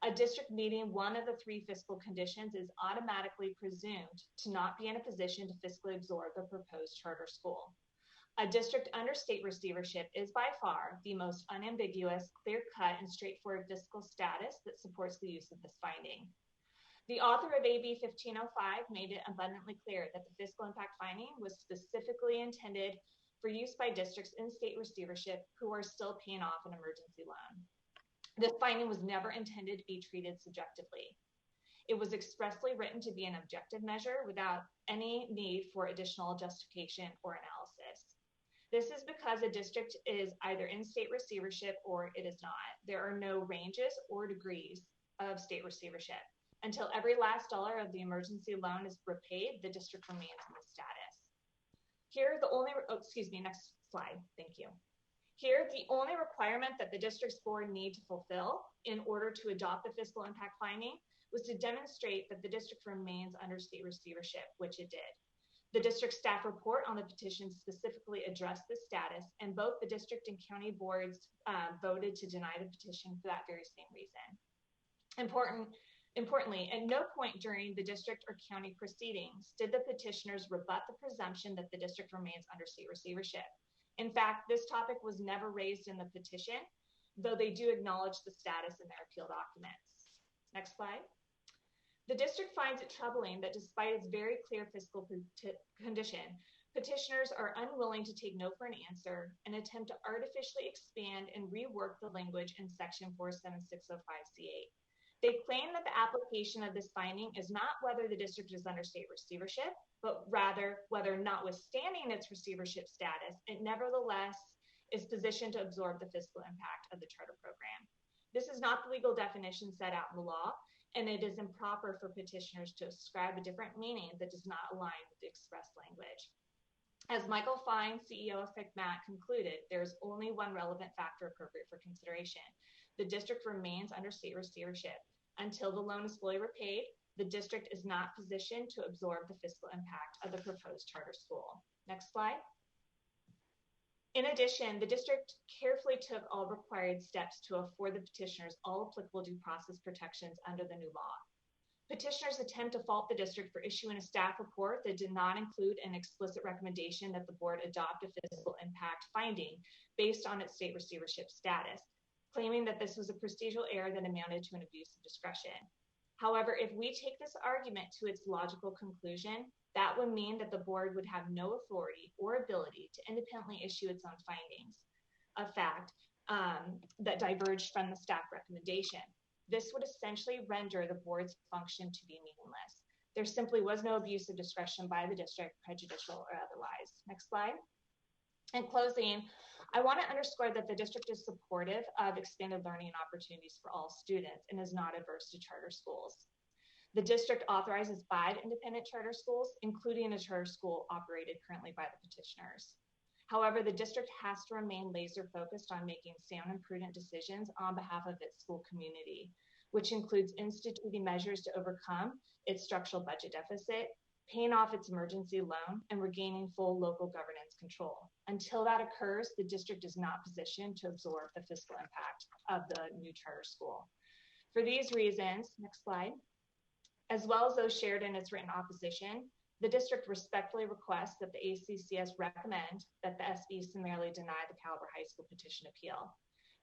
a district meeting one of the 3 fiscal conditions is automatically presumed to not be in a position to fiscally absorb the proposed charter school. A district under state receivership is by far the most unambiguous, clear-cut, and straightforward fiscal status that supports the use of this finding. The author of AB 1505 made it abundantly clear that the fiscal impact finding was specifically intended for use by districts in state receivership who are still paying off an emergency loan. This finding was never intended to be treated subjectively. It was expressly written to be an objective measure without any need for additional justification or analysis. This is because a district is either in state receivership or it is not. There are no ranges or degrees of state receivership. Until every last dollar of the emergency loan is repaid, the district remains in this status. Here, the only, next slide, thank you. Here, the only requirement that the district's board need to fulfill in order to adopt the fiscal impact finding was to demonstrate that the district remains under state receivership, which it did. The district staff report on the petition specifically addressed this status, and both the district and county boards voted to deny the petition for that very same reason. Importantly, at no point during the district or county proceedings did the petitioners rebut the presumption that the district remains under state receivership. In fact, this topic was never raised in the petition, though they do acknowledge the status in their appeal documents. Next slide. The district finds it troubling that despite its very clear fiscal condition, petitioners are unwilling to take no for an answer and attempt to artificially expand and rework the language in section 47605C8. They claim that the application of this finding is not whether the district is under state receivership, but rather whether, notwithstanding its receivership status, it nevertheless is positioned to absorb the fiscal impact of the charter program. This is not the legal definition set out in the law, and it is improper for petitioners to ascribe a different meaning that does not align with the express language. As Michael Fine, CEO of FICMAT, concluded, there is only one relevant factor appropriate for consideration. The district remains under state receivership. Until the loan is fully repaid, the district is not positioned to absorb the fiscal impact of the proposed charter school. Next slide. In addition, the district carefully took all required steps to afford the petitioners all applicable due process protections under the new law. Petitioners attempt to fault the district for issuing a staff report that did not include an explicit recommendation that the board adopt a fiscal impact finding based on its state receivership status, claiming that this was a procedural error that amounted to an abuse of discretion. However, if we take this argument to its logical conclusion, that would mean that the board would have no authority or ability to independently issue its own findings, a fact that diverged from the staff recommendation. This would essentially render the board's function to be meaningless. There simply was no abuse of discretion by the district, prejudicial or otherwise. Next slide. In closing, I want to underscore that the district is supportive of expanded learning opportunities for all students and is not adverse to charter schools. The district authorizes 5 independent charter schools, including a charter school operated currently by the petitioners. However, the district has to remain laser focused on making sound and prudent decisions on behalf of its school community, which includes instituting measures to overcome its structural budget deficit, paying off its emergency loan, and regaining full local governance control. Until that occurs, the district is not positioned to absorb the fiscal impact of the new charter school. For these reasons, next slide, as well as those shared in its written opposition, the district respectfully requests that the ACCS recommend that the SB summarily deny the Calabar High School petition appeal.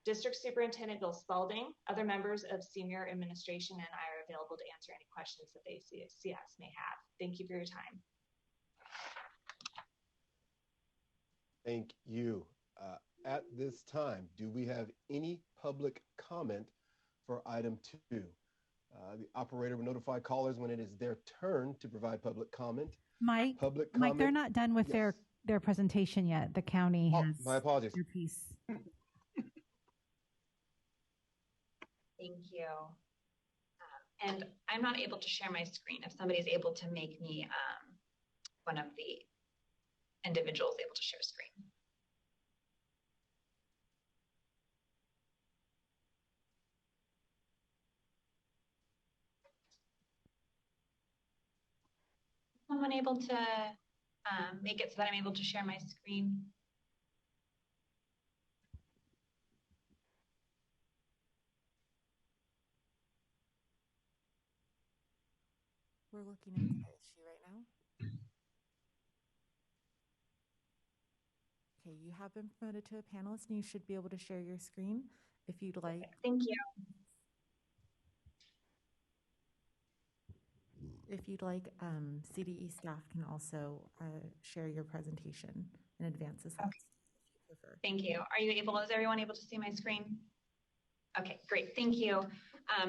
District Superintendent Bill Spalding, other members of senior administration, and I are available to answer any questions that the ACCS may have. Thank you for your time. Thank you. At this time, do we have any public comment for item 2? The operator will notify callers when it is their turn to provide public comment. Mike, they're not done with their presentation yet. The county has my apologies. Their piece. Thank you. And I'm not able to share my screen. If somebody's able to make me one of the individuals able to share screen. Someone able to make it so that I'm able to share my screen? We're looking into the issue right now. Okay, you have been promoted to a panelist and you should be able to share your screen if you'd like. Thank you. If you'd like, CDE staff can also share your presentation in advance as well. Okay. Thank you. Is everyone able to see my screen? Okay, great. Thank you.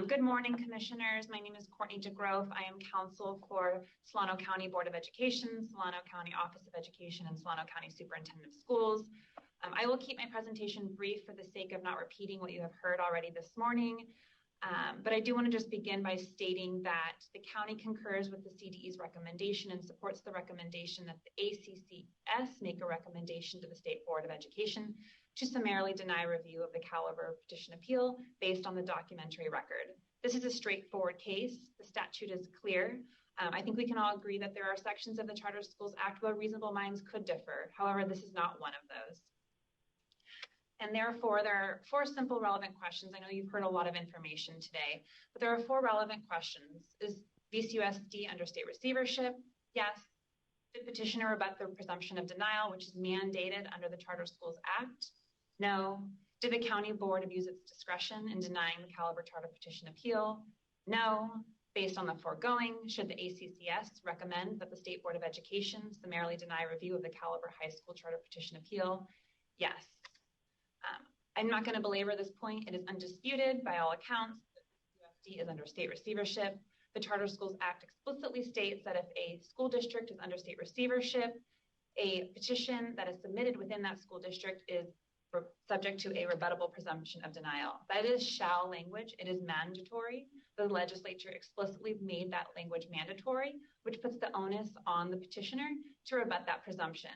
Good morning, commissioners. My name is Courtney DeGrove. I am counsel for Solano County Board of Education, Solano County Office of Education, and Solano County Superintendent of Schools. I will keep my presentation brief for the sake of not repeating what you have heard already this morning. But I do want to just begin by stating that the county concurs with the CDE's recommendation and supports the recommendation that the ACCS make a recommendation to the State Board of Education to summarily deny review of the Calabar petition appeal based on the documentary record. This is a straightforward case. The statute is clear. I think we can all agree that there are sections of the Charter Schools Act where reasonable minds could differ. However, this is not one of those. And therefore, there are 4 simple relevant questions. I know you've heard a lot of information today, but there are 4 relevant questions. Is VCUSD under state receivership? Yes. Did petitioner rebut the presumption of denial, which is mandated under the Charter Schools Act? No. Did the county board abuse its discretion in denying the Calabar Charter petition appeal? No. Based on the foregoing, should the ACCS recommend that the State Board of Education summarily deny review of the Calabar High School Charter petition appeal? Yes. I'm not going to belabor this point. It is undisputed by all accounts that the USD is under state receivership. The Charter Schools Act explicitly states that if a school district is under state receivership, a petition that is submitted within that school district is subject to a rebuttable presumption of denial. That is shall language. It is mandatory. The legislature explicitly made that language mandatory, which puts the onus on the petitioner to rebut that presumption.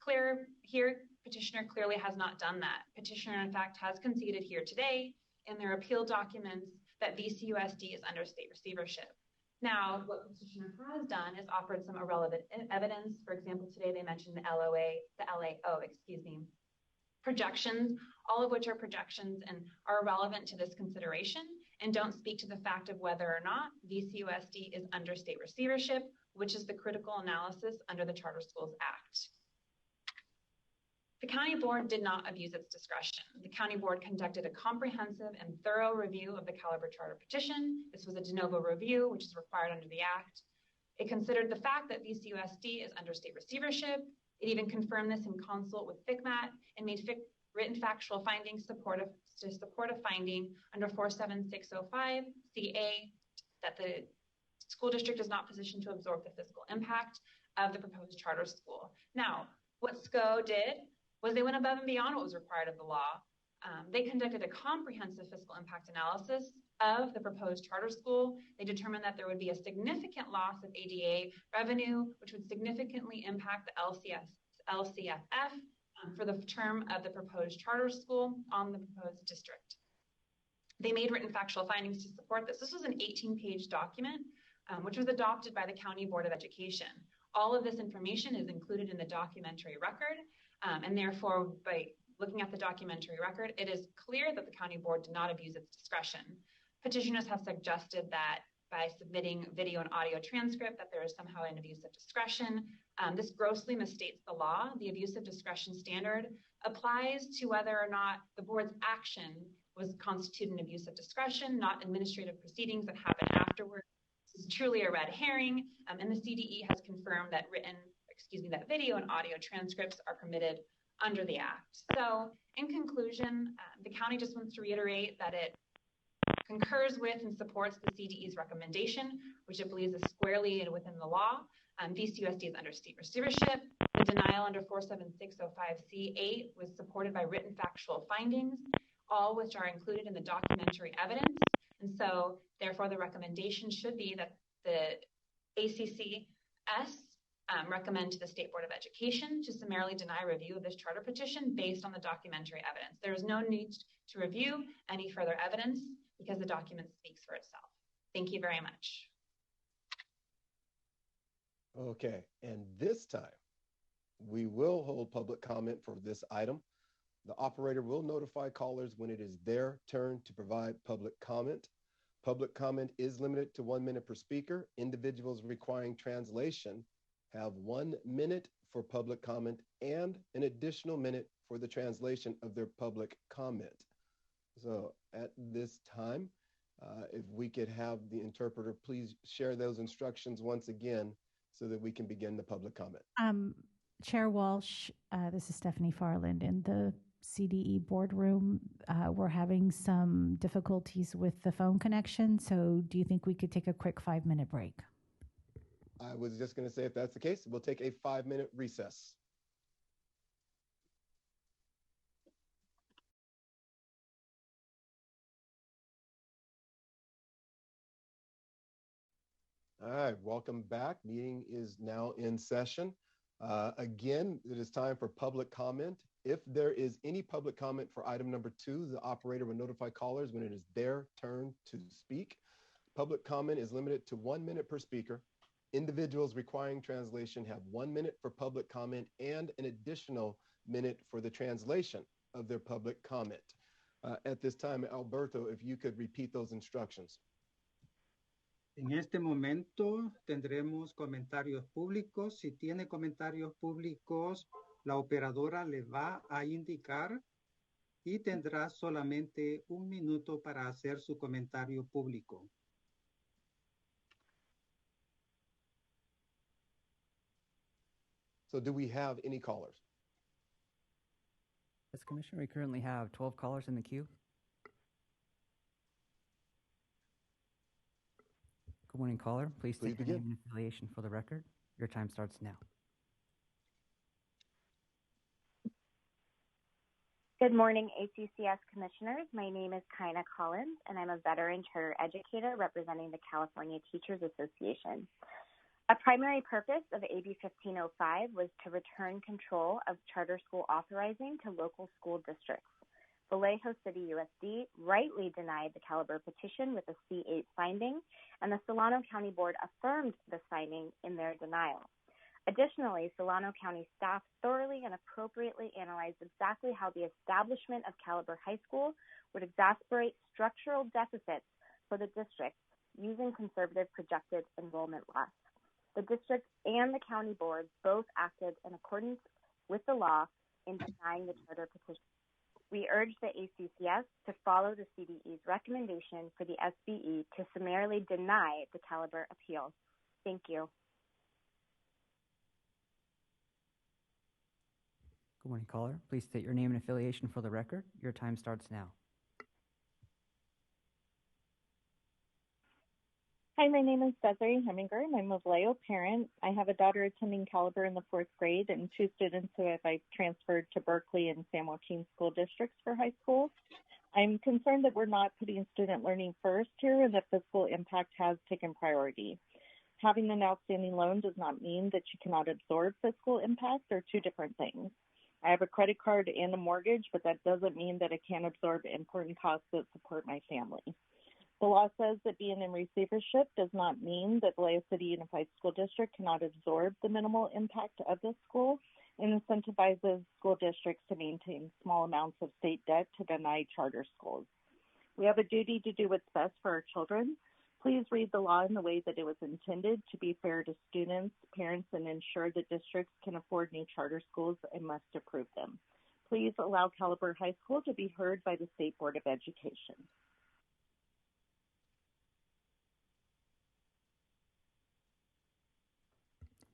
Clear here, petitioner clearly has not done that. Petitioner, in fact, has conceded here today in their appeal documents that VCUSD is under state receivership. Now, what petitioner has done is offered some irrelevant evidence. For example, today they mentioned the LAO, projections, all of which are projections and are relevant to this consideration and don't speak to the fact of whether or not VCUSD is under state receivership, which is the critical analysis under the Charter Schools Act. The county board did not abuse its discretion. The county board conducted a comprehensive and thorough review of the Calabar Charter petition. This was a de novo review, which is required under the Act. It considered the fact that VCUSD is under state receivership. It even confirmed this in consult with FCMAT and made written factual findings to support a finding under 47605 CA that the school district is not positioned to absorb the fiscal impact of the proposed charter school. Now, what SCO did was they went above and beyond what was required of the law. They conducted a comprehensive fiscal impact analysis of the proposed charter school. They determined that there would be a significant loss of ADA revenue, which would significantly impact the LCFF, for the term of the proposed charter school on the proposed district. They made written factual findings to support this. This was an 18-page document, which was adopted by the County Board of Education. All of this information is included in the documentary record, and therefore, by looking at the documentary record, it is clear that the County Board did not abuse its discretion. Petitioners have suggested that by submitting video and audio transcript that there is somehow an abuse of discretion. This grossly misstates the law. The abuse of discretion standard applies to whether or not the board's action was constitute an abuse of discretion, not administrative proceedings that happen afterward. This is truly a red herring, and the CDE has confirmed that that video and audio transcripts are permitted under the Act. So in conclusion, the county just wants to reiterate that it concurs with and supports the CDE's recommendation, which it believes is squarely within the law. VCUSD is under state receivership. The denial under 47605C8 was supported by written factual findings, all which are included in the documentary evidence. And so, therefore, the recommendation should be that the ACCS recommend to the State Board of Education to summarily deny review of this charter petition based on the documentary evidence. There is no need to review any further evidence because the document speaks for itself. Thank you very much. Okay, and this time we will hold public comment for this item. The operator will notify callers when it is their turn to provide public comment. Public comment is limited to 1 minute per speaker. Individuals requiring translation have 1 minute for public comment and an additional minute for the translation of their public comment. So at this time, if we could have the interpreter please share those instructions once again so that we can begin the public comment. Chair Walsh, this is Stephanie Farland. In the CDE boardroom, we're having some difficulties with the phone connection. So do you think we could take a quick 5-minute break? I was just going to say, if that's the case, we'll take a 5-minute recess. All right, welcome back. Meeting is now in session. Again, it is time for public comment. If there is any public comment for item number 2, the operator will notify callers when it is their turn to speak. Public comment is limited to 1 minute per speaker. Individuals requiring translation have 1 minute for public comment and an additional minute for the translation of their public comment. At this time, Alberto, if you could repeat those instructions. En este momento tendremos comentarios públicos. Si tiene comentarios públicos, la operadora le va a indicar y tendrá solamente 1 minuto para hacer su comentario público. So do we have any callers? Yes, Commissioner, we currently have 12 callers in the queue. Good morning, caller. Please state your name and affiliation for the record. Your time starts now. Good morning, ACCS Commissioners. My name is Kaina Collins, and I'm a veteran charter educator representing the California Teachers Association. A primary purpose of AB 1505 was to return control of charter school authorizing to local school districts. Vallejo City USD rightly denied the Caliber petition with a C8 finding, and the Solano County Board affirmed this finding in their denial. Additionally, Solano County staff thoroughly and appropriately analyzed exactly how the establishment of Caliber High School would exacerbate structural deficits for the district using conservative projected enrollment loss. The district and the county board both acted in accordance with the law in denying the charter petition. We urge the ACCS to follow the CDE's recommendation for the SBE to summarily deny the Caliber appeal. Thank you. Good morning, caller. Please state your name and affiliation for the record. Your time starts now. Hi, my name is Desiree Heminger, and I'm a Vallejo parent. I have a daughter attending Caliber in the 4th grade and 2 students who I've transferred to Berkeley and San Joaquin school districts for high school. I'm concerned that we're not putting student learning first here and that fiscal impact has taken priority. Having an outstanding loan does not mean that you cannot absorb fiscal impact. They're 2 different things. I have a credit card and a mortgage, but that doesn't mean that I can't absorb important costs that support my family. The law says that being in receivership does not mean that Vallejo City Unified School District cannot absorb the minimal impact of the school and incentivizes school districts to maintain small amounts of state debt to deny charter schools. We have a duty to do what's best for our children. Please read the law in the way that it was intended to be fair to students, parents, and ensure that districts can afford new charter schools and must approve them. Please allow Caliber High School to be heard by the State Board of Education.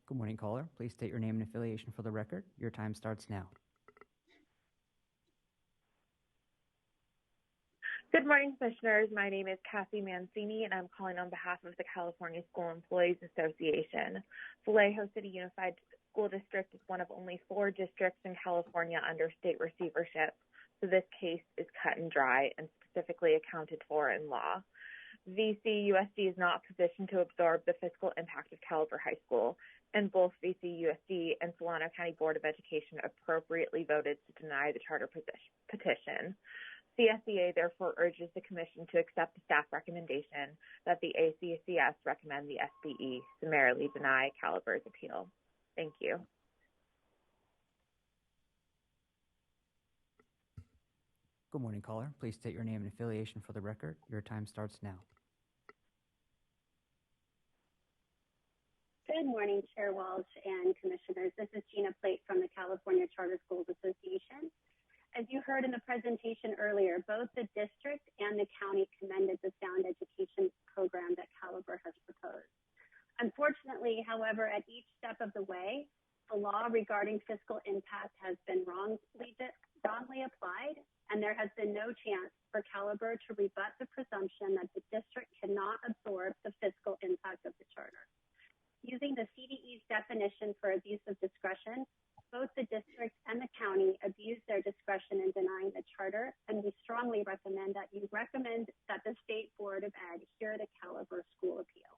Good morning, caller. Please state your name and affiliation for the record. Your time starts now. Good morning, Commissioners. My name is Kathy Mancini, and I'm calling on behalf of the California School Employees Association. Vallejo City Unified School District is one of only 4 districts in California under state receivership, so this case is cut and dry and specifically accounted for in law. VCUSD is not positioned to absorb the fiscal impact of Caliber High School, and both VCUSD and Solano County Board of Education appropriately voted to deny the charter petition. CSEA therefore urges the Commission to accept the staff recommendation that the ACCS recommend the SBE summarily deny Caliber's appeal. Thank you. Good morning, caller. Please state your name and affiliation for the record. Your time starts now. Good morning, Chair Walsh and Commissioners. This is Gina Plate from the California Charter Schools Association. As you heard in the presentation earlier, both the district and the county commended the sound education program that Caliber has proposed. Unfortunately, however, at each step of the way, the law regarding fiscal impact has been wrongly applied, and there has been no chance for Caliber to rebut the presumption that the district cannot absorb the fiscal impact of the charter. Using the CDE's definition for abuse of discretion, both the district and the county abused their discretion in denying the charter, and we strongly recommend that you recommend that the State Board of Ed hear the Caliber School appeal.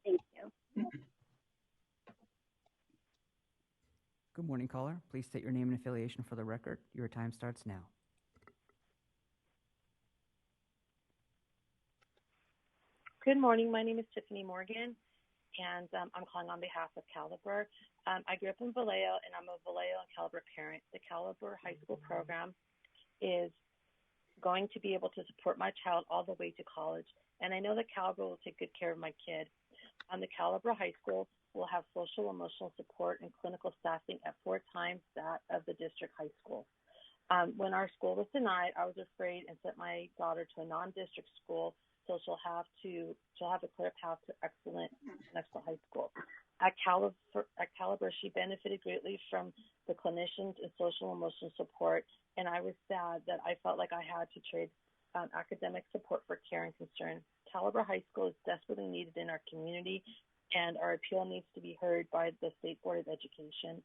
Thank you. Good morning, caller. Please state your name and affiliation for the record. Your time starts now. Good morning. My name is Tiffany Morgan, and I'm calling on behalf of Caliber. I grew up in Vallejo, and I'm a Vallejo and Caliber parent. The Caliber High School program is going to be able to support my child all the way to college, and I know that Caliber will take good care of my kid. The Caliber High School will have social emotional support and clinical staffing at 4 times that of the district high school. When our school was denied, I was afraid and sent my daughter to a non-district school so she'll have a clear path to excellent high school. At Caliber, she benefited greatly from the clinicians and social emotional support, and I was sad that I felt like I had to trade academic support for care and concern. Caliber High School is desperately needed in our community, and our appeal needs to be heard by the State Board of Education.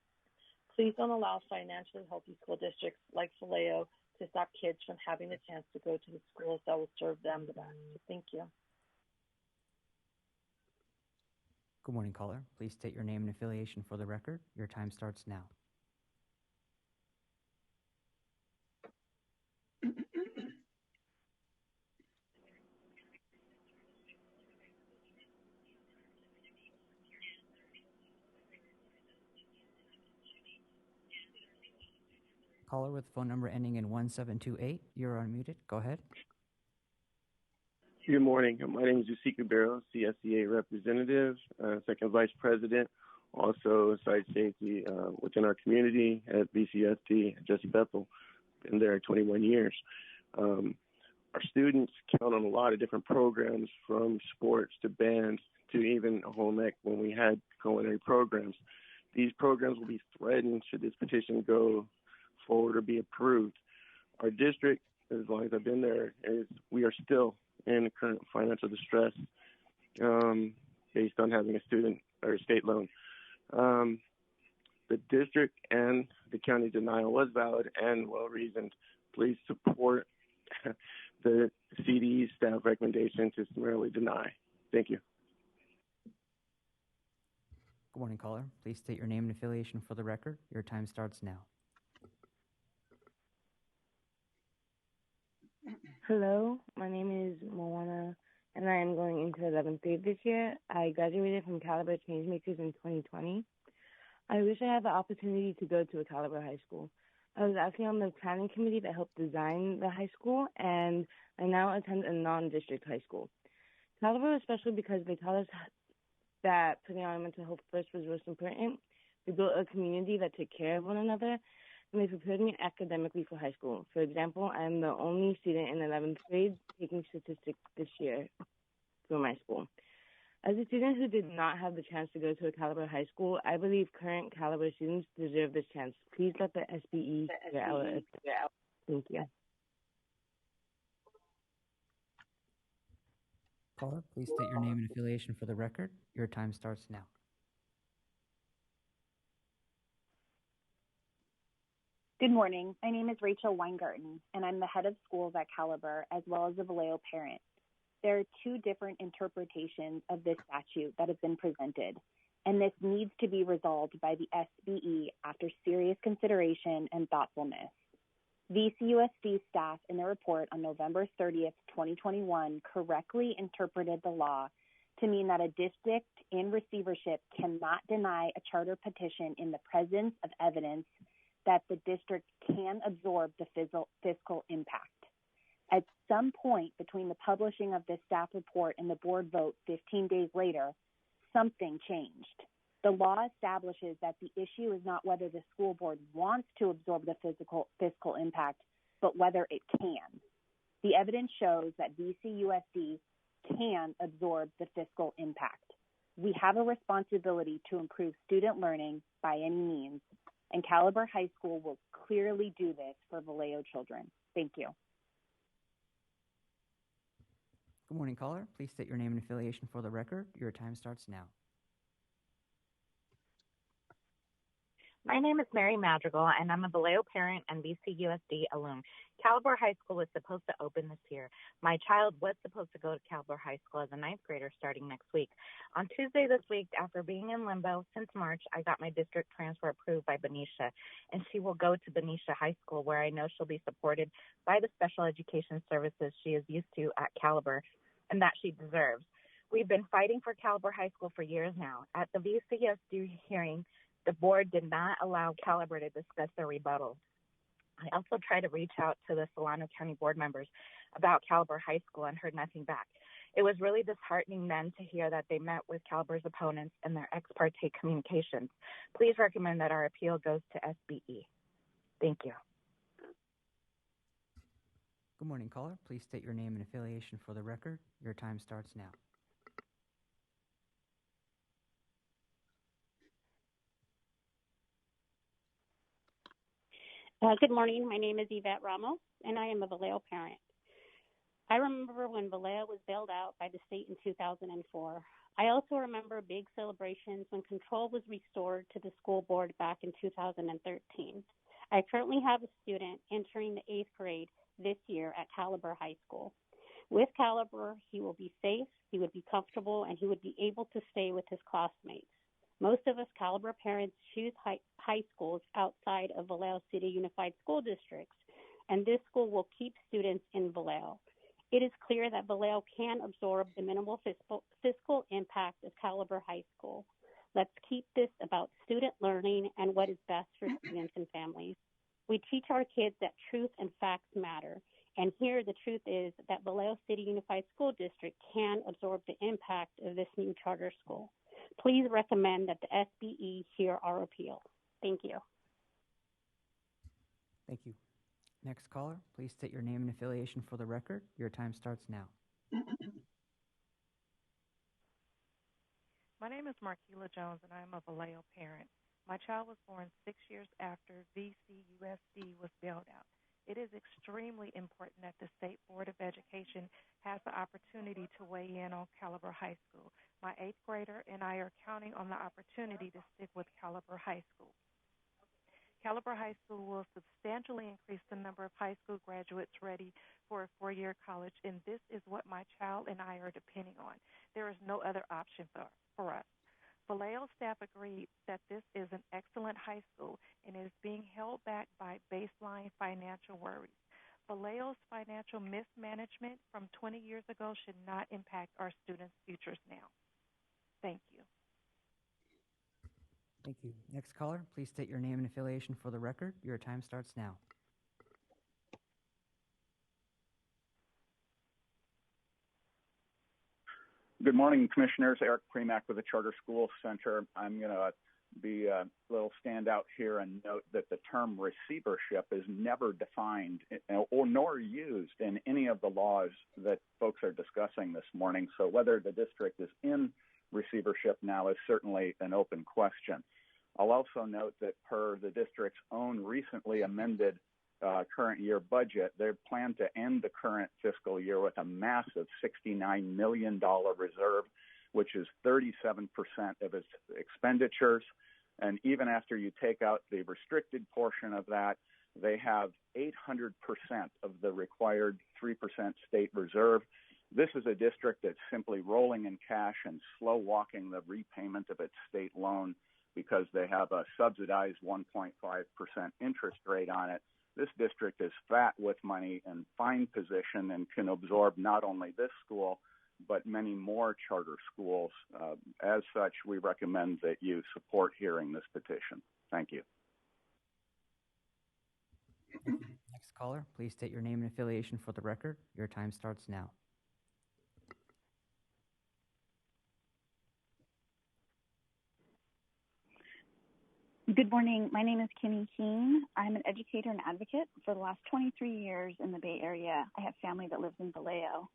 Please don't allow financially healthy school districts like Vallejo to stop kids from having the chance to go to the schools that will serve them the best. Thank you. Good morning, caller. Please state your name and affiliation for the record. Your time starts now. Caller with phone number ending in 1728. You're unmuted. Go ahead. Good morning. My name is Jessica Barrow, CSEA representative, second vice president, also site safety within our community at VCSD, Jesse Bethel. Been there 21 years. Our students count on a lot of different programs, from sports to bands to even home ec when we had culinary programs. These programs will be threatened should this petition go forward or be approved. Our district, as long as I've been there, we are still in current financial distress based on having a student or a state loan. The district and the county denial was valid and well-reasoned. Please support the CDE staff recommendation to summarily deny. Thank you. Good morning, caller. Please state your name and affiliation for the record. Your time starts now. Hello, my name is Moana, and I am going into 11th grade this year. I graduated from Caliber Changemakers in 2020. I wish I had the opportunity to go to a Caliber high school. I was actually on the planning committee that helped design the high school, and I now attend a non-district high school. Caliber was special because they taught us that putting our mental health first was most important. We built a community that took care of one another, and they prepared me academically for high school. For example, I am the only student in 11th grade taking statistics this year for my school. As a student who did not have the chance to go to a Caliber high school, I believe current Caliber students deserve this chance. Please let the SBE hear out. Thank you. Caller, please state your name and affiliation for the record. Your time starts now. Good morning. My name is Rachel Weingarten, and I'm the head of schools at Caliber as well as a Vallejo parent. There are two different interpretations of this statute that have been presented, and this needs to be resolved by the SBE after serious consideration and thoughtfulness. VCUSD staff in their report on November 30th, 2021 correctly interpreted the law to mean that a district in receivership cannot deny a charter petition in the presence of evidence that the district can absorb the fiscal impact. At some point between the publishing of this staff report and the board vote 15 days later, something changed. The law establishes that the issue is not whether the school board wants to absorb the fiscal impact, but whether it can. The evidence shows that VCUSD can absorb the fiscal impact. We have a responsibility to improve student learning by any means, and Caliber High School will clearly do this for Vallejo children. Thank you. Good morning, caller. Please state your name and affiliation for the record. Your time starts now. My name is Mary Madrigal, and I'm a Vallejo parent and VCUSD alum. Caliber High School was supposed to open this year. My child was supposed to go to Caliber High School as a ninth grader starting next week. On Tuesday this week, after being in limbo since March, I got my district transfer approved by Benicia, and she will go to Benicia High School, where I know she'll be supported by the special education services she is used to at Caliber and that she deserves. We've been fighting for Caliber High School for years now. At the VCSD hearing, the board did not allow Caliber to discuss their rebuttal. I also tried to reach out to the Solano County board members about Caliber High School and heard nothing back. It was really disheartening then to hear that they met with Caliber's opponents in their ex parte communications. Please recommend that our appeal goes to SBE. Thank you. Good morning, caller. Please state your name and affiliation for the record. Your time starts now. Good morning. My name is Yvette Ramos, and I am a Vallejo parent. I remember when Vallejo was bailed out by the state in 2004. I also remember big celebrations when control was restored to the school board back in 2013. I currently have a student entering the 8th grade this year at Caliber High School. With Caliber, he will be safe, he would be comfortable, and he would be able to stay with his classmates. Most of us Caliber parents choose high schools outside of Vallejo City Unified School Districts, and this school will keep students in Vallejo. It is clear that Vallejo can absorb the minimal fiscal impact of Caliber High School. Let's keep this about student learning and what is best for students and families. We teach our kids that truth and facts matter, and here the truth is that Vallejo City Unified School District can absorb the impact of this new charter school. Please recommend that the SBE hear our appeal. Thank you. Thank you. Next caller, please state your name and affiliation for the record. Your time starts now. My name is Marquila Jones, and I am a Vallejo parent. My child was born 6 years after VCUSD was bailed out. It is extremely important that the State Board of Education has the opportunity to weigh in on Caliber High School. My 8th grader and I are counting on the opportunity to stick with Caliber High School. Caliber High School will substantially increase the number of high school graduates ready for a four-year college, and this is what my child and I are depending on. There is no other option for us. Vallejo staff agreed that this is an excellent high school and is being held back by baseline financial worries. Vallejo's financial mismanagement from 20 years ago should not impact our students' futures now. Thank you. Thank you. Next caller, please state your name and affiliation for the record. Your time starts now. Good morning, Commissioners. Eric Premack with the Charter School Center. I'm going to be a little standout here and note that the term receivership is never defined or nor used in any of the laws that folks are discussing this morning. So whether the district is in receivership now is certainly an open question. I'll also note that per the district's own recently amended current year budget, they plan to end the current fiscal year with a massive $69 million reserve, which is 37% of its expenditures. And even after you take out the restricted portion of that, they have 800% of the required 3% state reserve. This is a district that's simply rolling in cash and slow walking the repayment of its state loan because they have a subsidized 1.5% interest rate on it. This district is fat with money and fine position and can absorb not only this school, but many more charter schools. As such, we recommend that you support hearing this petition. Thank you. Next caller, please state your name and affiliation for the record. Your time starts now. Good morning. My name is Kimmy Keene. I'm an educator and advocate for the last 23 years in the Bay Area. I have family that lives in Vallejo.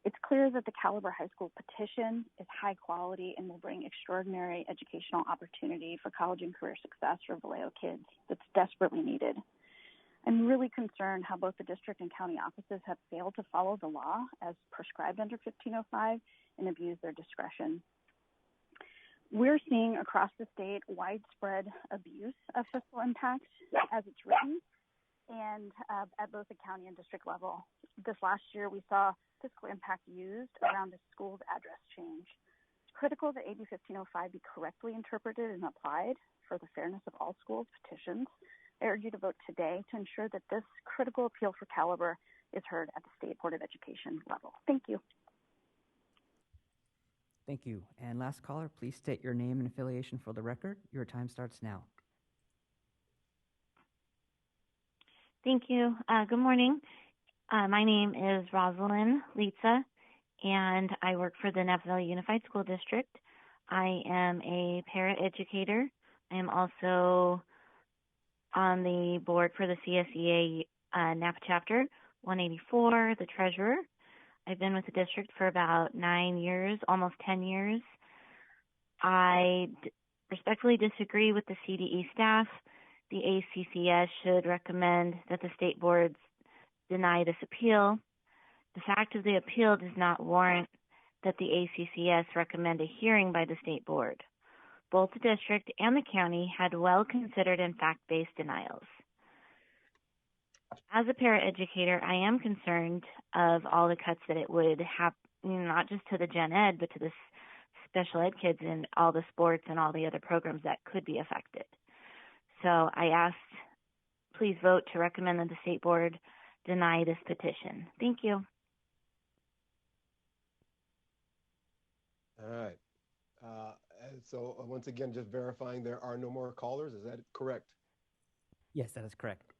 It's clear that the Caliber High School petition is high quality and will bring extraordinary educational opportunity for college and career success for Vallejo kids that's desperately needed. I'm really concerned how both the district and county offices have failed to follow the law as prescribed under 1505 and abuse their discretion. We're seeing across the state widespread abuse of fiscal impact as it's written and at both the county and district level. This last year, we saw fiscal impact used around the school's address change. It's critical that AB 1505 be correctly interpreted and applied for the fairness of all schools' petitions. I urge you to vote today to ensure that this critical appeal for Caliber is heard at the State Board of Education level. Thank you. Thank you. And last caller, please state your name and affiliation for the record. Your time starts now. Thank you. Good morning. My name is Rosalind Litza, and I work for the Napa Valley Unified School District. I am a paraeducator. I am also on the board for the CSEA Napa Chapter 184, the treasurer. I've been with the district for about 9 years, almost 10 years. I respectfully disagree with the CDE staff. The ACCS should recommend that the state boards deny this appeal. The fact of the appeal does not warrant that the ACCS recommend a hearing by the state board. Both the district and the county had well-considered and fact-based denials. As a paraeducator, I am concerned of all the cuts that it would have, not just to the gen ed, but to the special ed kids and all the sports and all the other programs that could be affected. So I asked, please vote to recommend that the state board deny this petition. Thank you. All right. So once again, just verifying there are no more callers. Is that correct? Yes, that is correct.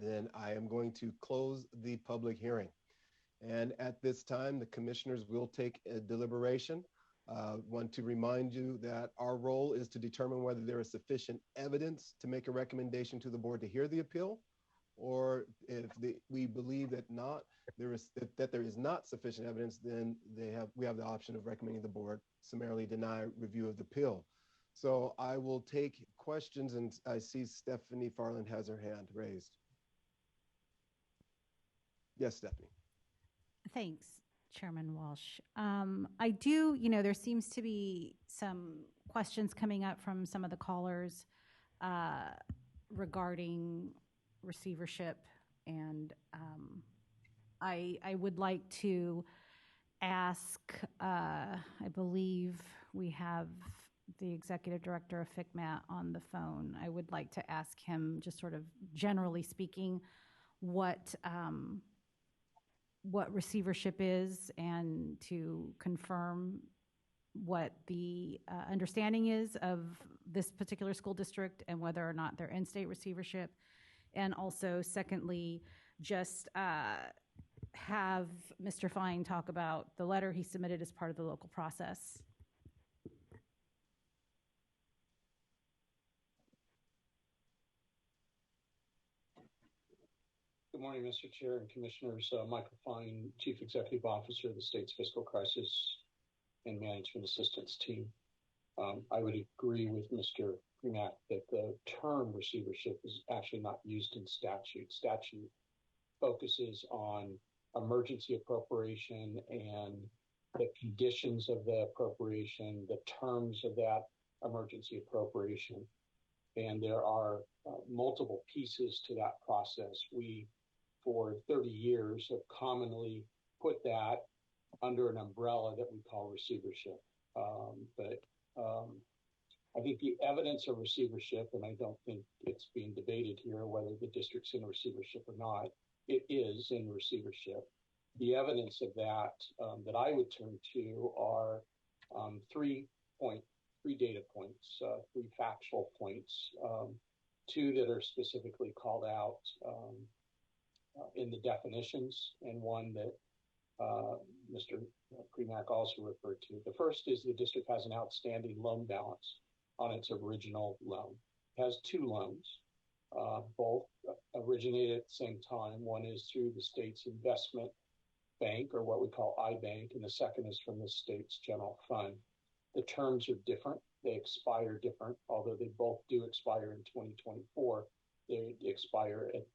Then I am going to close the public hearing. And at this time, the commissioners will take a deliberation. Want to remind you that our role is to determine whether there is sufficient evidence to make a recommendation to the board to hear the appeal, or if we believe that there is not sufficient evidence, then we have the option of recommending the board summarily deny review of the appeal. So I will take questions, and I see Stephanie Farland has her hand raised. Yes, Stephanie. Thanks, Chairman Walsh. I do, there seems to be some questions coming up from some of the callers regarding receivership, and I would like to ask, I believe we have the executive director of FCMAT on the phone. I would like to ask him, just sort of generally speaking, what receivership is and to confirm what the understanding is of this particular school district and whether or not they're in state receivership. And also, secondly, just have Mr. Fine talk about the letter he submitted as part of the local process. Good morning, Mr. Chair and Commissioners. Michael Fine, Chief Executive Officer of the state's Fiscal Crisis and Management Assistance Team. I would agree with Mr. Primack that the term receivership is actually not used in statute. Statute focuses on emergency appropriation and the conditions of the appropriation, the terms of that emergency appropriation. And there are multiple pieces to that process. We, for 30 years, have commonly put that under an umbrella that we call receivership. But I think the evidence of receivership, and I don't think it's being debated here whether the district's in receivership or not, it is in receivership. The evidence of that that I would turn to are three data points, three factual points, two that are specifically called out in the definitions, and one that Mr. Primack also referred to. The first is the district has an outstanding loan balance on its original loan. It has two loans, both originated at the same time. One is through the state's investment bank, or what we call iBank, and the second is from the state's general fund. The terms are different. They expire different, although they both do expire in 2024. They expire at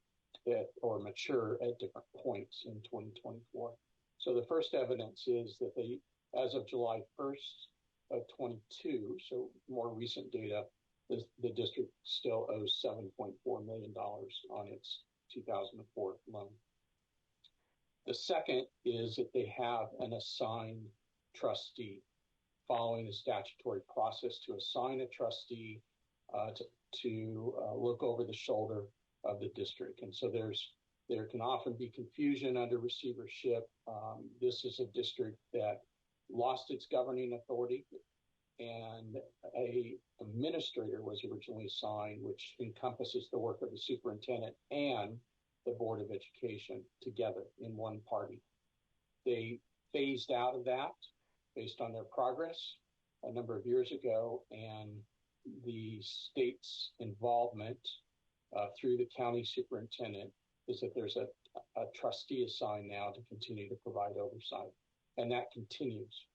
or mature at different points in 2024. So the first evidence is that they, as of July 1st of 22, so more recent data, the district still owes $7.4 million on its 2004 loan. The second is that they have an assigned trustee, following the statutory process to assign a trustee to look over the shoulder of the district. And so there can often be confusion under receivership. This is a district that lost its governing authority, and a administrator was originally assigned, which encompasses the work of the superintendent and the Board of Education together in one party. They phased out of that based on their progress a number of years ago, and the state's involvement through the county superintendent is that there's a trustee assigned now to continue to provide oversight, and that continues.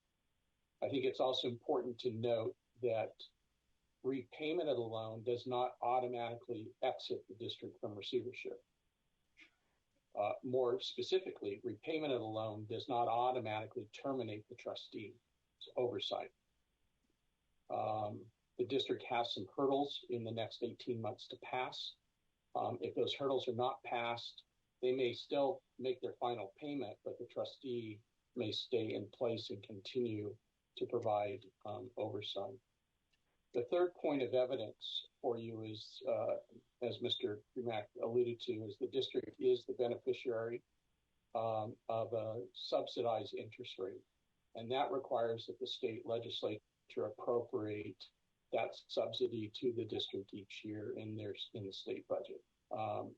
I think it's also important to note that repayment of the loan does not automatically exit the district from receivership. More specifically, repayment of the loan does not automatically terminate the trustee's oversight. The district has some hurdles in the next 18 months to pass. If those hurdles are not passed, they may still make their final payment, but the trustee may stay in place and continue to provide oversight. The third point of evidence for you is, as Mr. Primack alluded to, is the district is the beneficiary of a subsidized interest rate. And that requires that the state legislature appropriate that subsidy to the district each year in the state budget.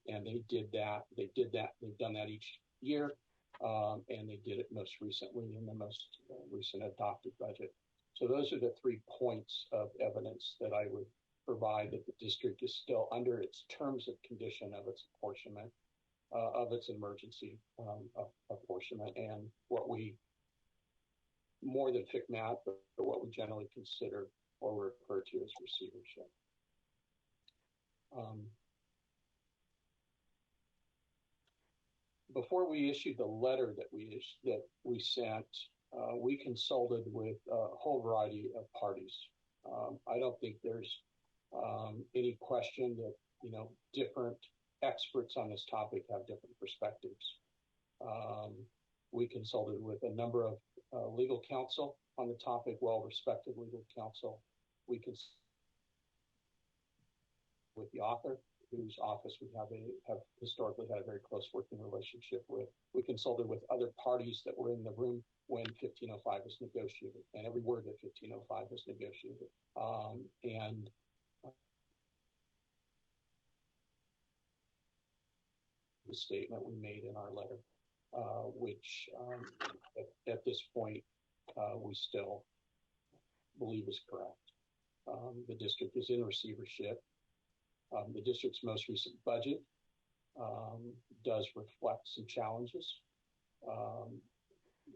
And they did that. They've done that each year. And they did it most recently in the most recent adopted budget. So those are the 3 points of evidence that I would provide that the district is still under its terms of condition of its apportionment, of its emergency apportionment, and what we, more than FICMAT, but what we generally consider or refer to as receivership. Before we issued the letter that we sent, we consulted with a whole variety of parties. I don't think there's any question that different experts on this topic have different perspectives. We consulted with a number of legal counsel on the topic, well-respected legal counsel. We consulted with the author whose office we have historically had a very close working relationship with. We consulted with other parties that were in the room when 1505 was negotiated, and every word that 1505 was negotiated. And the statement we made in our letter, which at this point we still believe is correct. The district is in receivership. The district's most recent budget does reflect some challenges.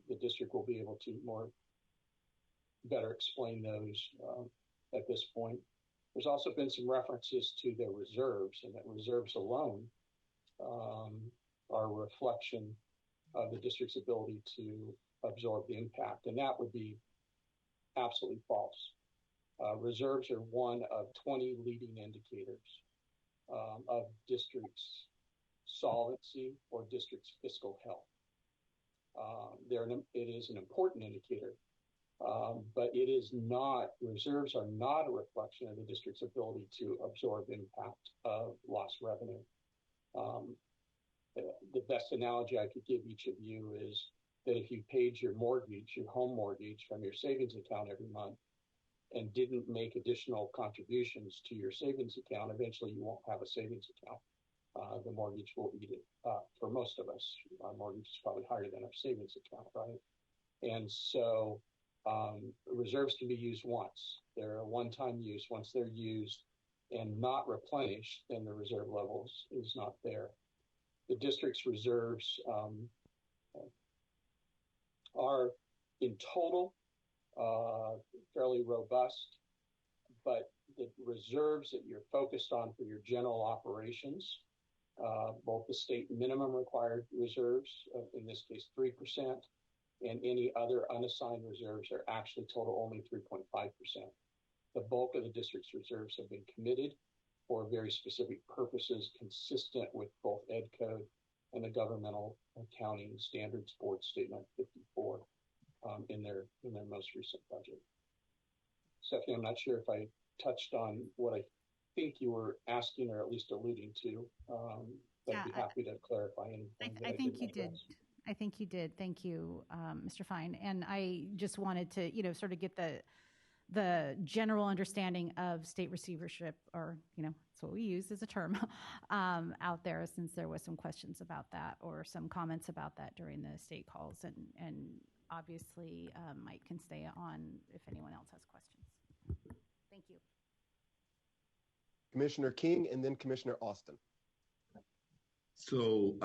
The district will be able to better explain those at this point. There's also been some references to the reserves, and that reserves alone are a reflection of the district's ability to absorb the impact, and that would be absolutely false. Reserves are one of 20 leading indicators of district's solvency or district's fiscal health. It is an important indicator, but reserves are not a reflection of the district's ability to absorb impact of lost revenue. The best analogy I could give each of you is that if you paid your home mortgage from your savings account every month and didn't make additional contributions to your savings account, eventually you won't have a savings account. The mortgage will eat it. For most of us, our mortgage is probably higher than our savings account, right? And so reserves can be used once. They're a one-time use. Once they're used and not replenished, then the reserve levels is not there. The district's reserves are in total fairly robust, but the reserves that you're focused on for your general operations, both the state minimum required reserves, in this case 3%, and any other unassigned reserves are actually total only 3.5%. The bulk of the district's reserves have been committed for very specific purposes consistent with both Ed Code and the Governmental Accounting Standards Board Statement 54 in their most recent budget. Stephanie, I'm not sure if I touched on what I think you were asking or at least alluding to. But I'd be happy to clarify anything. I think you did. I think you did. Thank you, Mr. Fine. And I just wanted to, sort of get the general understanding of state receivership, or, that's what we use as a term out there, since there was some questions about that or some comments about that during the state calls. And obviously, Mike can stay on if anyone else has questions. Thank you. Commissioner King and then Commissioner Austin. So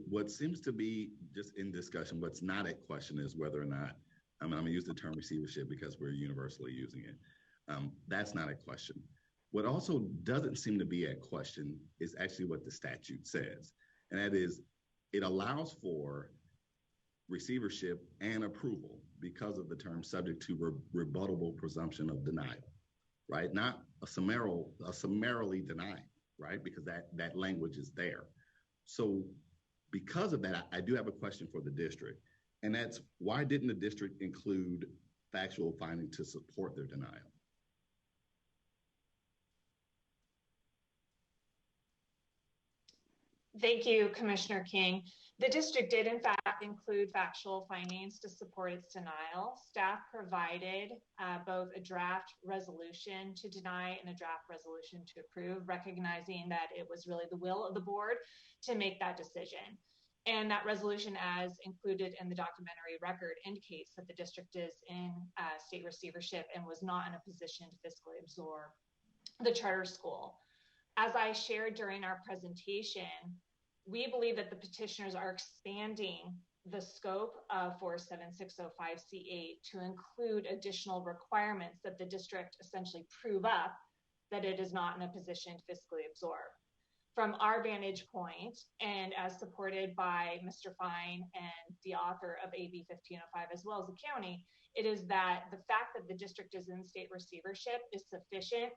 what seems to be just in discussion, what's not at question is whether or not, I'm going to use the term receivership because we're universally using it. That's not a question. What also doesn't seem to be at question is actually what the statute says. And that is, it allows for receivership and approval because of the term subject to rebuttable presumption of denial, right? Not a summarily denied, right? Because that language is there. So because of that, I do have a question for the district. And that's, why didn't the district include factual finding to support their denial? Thank you, Commissioner King. The district did, in fact, include factual findings to support its denial. Staff provided both a draft resolution to deny and a draft resolution to approve, recognizing that it was really the will of the board to make that decision. And that resolution, as included in the documentary record, indicates that the district is in state receivership and was not in a position to fiscally absorb the charter school. As I shared during our presentation, we believe that the petitioners are expanding the scope of 47605C8 to include additional requirements that the district essentially prove up that it is not in a position to fiscally absorb. From our vantage point, and as supported by Mr. Fine and the author of AB 1505, as well as the county, it is that the fact that the district is in state receivership is sufficient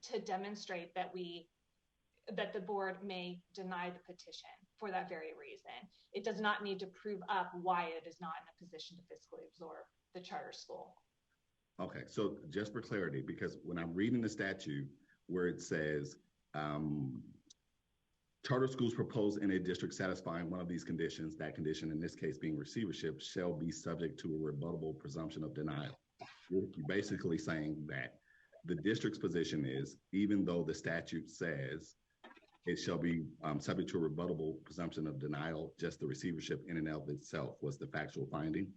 to demonstrate that the board may deny the petition for that very reason. It does not need to prove up why it is not in a position to fiscally absorb the charter school. Okay, so just for clarity, because when I'm reading the statute where it says charter schools proposed in a district satisfying one of these conditions, that condition in this case being receivership, shall be subject to a rebuttable presumption of denial. You're basically saying that the district's position is, even though the statute says it shall be subject to a rebuttable presumption of denial, just the receivership in and of itself was the factual finding?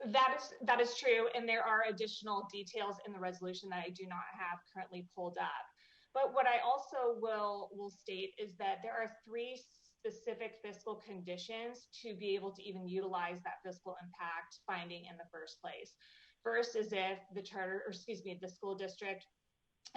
That is true, and there are additional details in the resolution that I do not have currently pulled up. But what I also will state is that there are 3 specific fiscal conditions to be able to even utilize that fiscal impact finding in the first place. First is if the the school district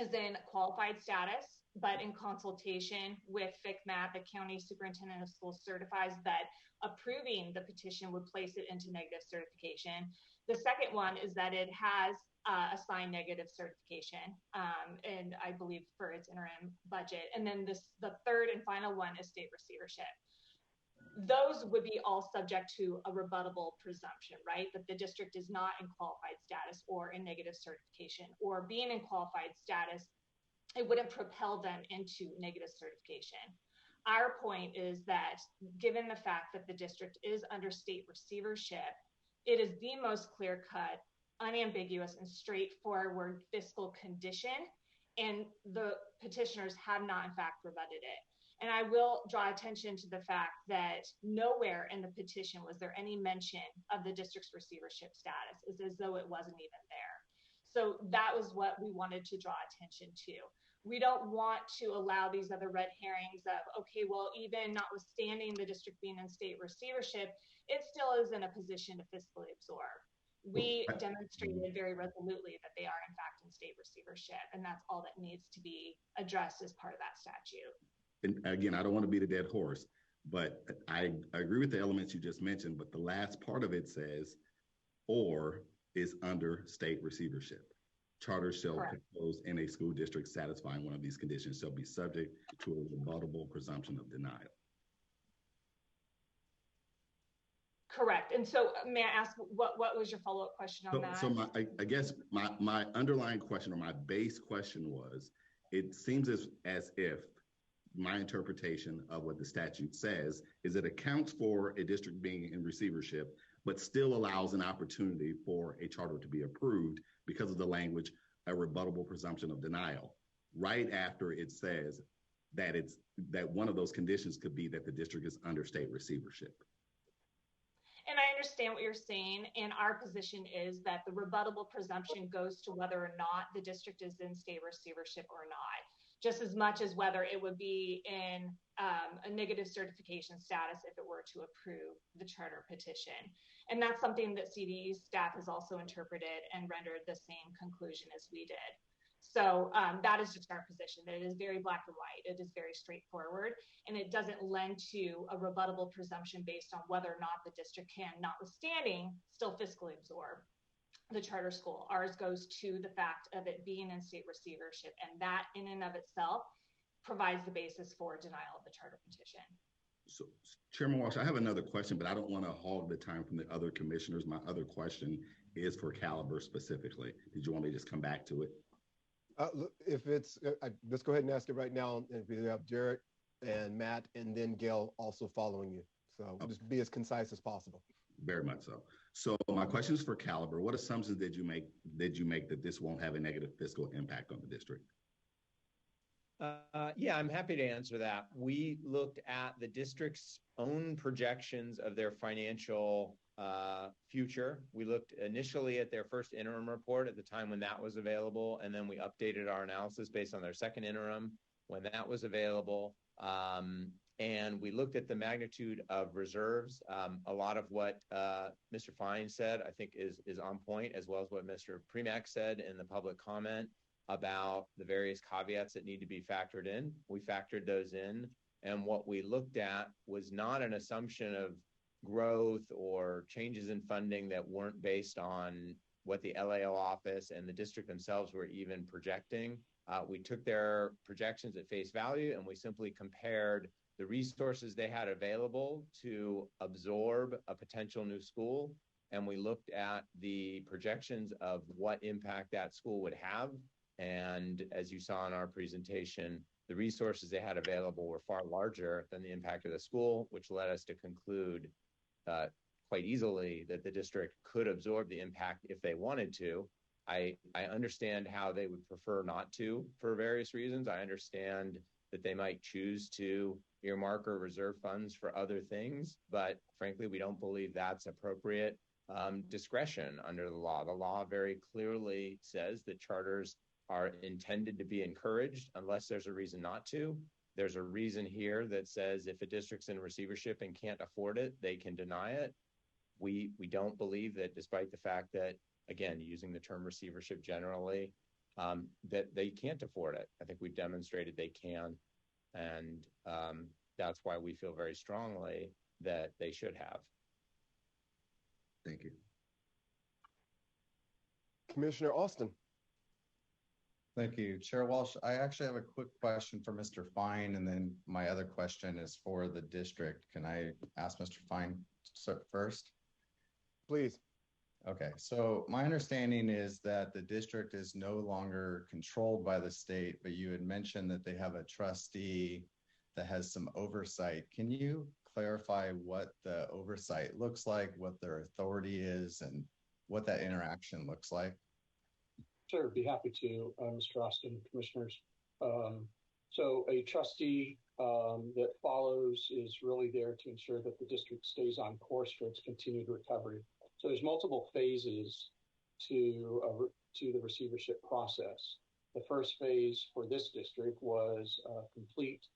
is in qualified status, but in consultation with FCMAT, the County Superintendent of Schools certifies that approving the petition would place it into negative certification. The second one is that it has assigned negative certification, and I believe for its interim budget. And then the third and final one is state receivership. Those would be all subject to a rebuttable presumption, right? That the district is not in qualified status or in negative certification, or being in qualified status, it wouldn't propel them into negative certification. Our point is that given the fact that the district is under state receivership, it is the most clear-cut, unambiguous, and straightforward fiscal condition, and the petitioners have not, in fact, rebutted it. And I will draw attention to the fact that nowhere in the petition was there any mention of the district's receivership status. It's as though it wasn't even there. So that was what we wanted to draw attention to. We don't want to allow these other red herrings of, okay, well, even notwithstanding the district being in state receivership, it still is in a position to fiscally absorb. We demonstrated very resolutely that they are, in fact, in state receivership, and that's all that needs to be addressed as part of that statute. And again, I don't want to beat a dead horse, but I agree with the elements you just mentioned, but the last part of it says, or is under state receivership. Charters shall propose in a school district satisfying one of these conditions shall be subject to a rebuttable presumption of denial. Correct. And so may I ask, what was your follow-up question on that? So I guess my underlying question, or my base question was, it seems as if my interpretation of what the statute says is it accounts for a district being in receivership, but still allows an opportunity for a charter to be approved because of the language, a rebuttable presumption of denial, right after it says that that one of those conditions could be that the district is under state receivership. And I understand what you're saying, and our position is that the rebuttable presumption goes to whether or not the district is in state receivership or not, just as much as whether it would be in a negative certification status if it were to approve the charter petition. And that's something that CDE staff has also interpreted and rendered the same conclusion as we did. So that is just our position, that it is very black and white. It is very straightforward, and it doesn't lend to a rebuttable presumption based on whether or not the district can, notwithstanding, still fiscally absorb the charter school. Ours goes to the fact of it being in state receivership, and that in and of itself provides the basis for denial of the charter petition. So, Chairman Walsh, I have another question, but I don't want to hog the time from the other commissioners. My other question is for Caliber specifically. Did you want me to just come back to it? If it's, let's go ahead and ask it right now. And we have Jared and Matt, and then Gail also following you. So just be as concise as possible. Very much so. So my question is for Caliber. What assumptions did you make that this won't have a negative fiscal impact on the district? Yeah, I'm happy to answer that. We looked at the district's own projections of their financial future. We looked initially at their first interim report at the time when that was available, and then we updated our analysis based on their second interim when that was available. And we looked at the magnitude of reserves. A lot of what Mr. Fine said, I think, is on point, as well as what Mr. Premack said in the public comment about the various caveats that need to be factored in. We factored those in. And what we looked at was not an assumption of growth or changes in funding that weren't based on what the LAO office and the district themselves were even projecting. We took their projections at face value, and we simply compared the resources they had available to absorb a potential new school. And we looked at the projections of what impact that school would have And as you saw in our presentation, the resources they had available were far larger than the impact of the school, which led us to conclude quite easily that the district could absorb the impact if they wanted to. I understand how they would prefer not to for various reasons. I understand that they might choose to earmark or reserve funds for other things, but frankly, we don't believe that's appropriate discretion under the law. The law very clearly says that charters are intended to be encouraged unless there's a reason not to. There's a reason here that says if a district's in receivership and can't afford it, they can deny it. We don't believe that, despite the fact that, again, using the term receivership generally, that they can't afford it. I think we've demonstrated they can, and that's why we feel very strongly that they should have. Thank you. Commissioner Austin. Thank you, Chair Walsh. I actually have a quick question for Mr. Fine, and then my other question is for the district. Can I ask Mr. Fine first? Please. Okay, so my understanding is that the district is no longer controlled by the state, but you had mentioned that they have a trustee that has some oversight. Can you clarify what the oversight looks like, what their authority is, and what that interaction looks like? Sure, be happy to, Mr. Austin, commissioners. So a trustee that follows is really there to ensure that the district stays on course for its continued recovery. So there's multiple phases to the receivership process. The first phase for this district was complete.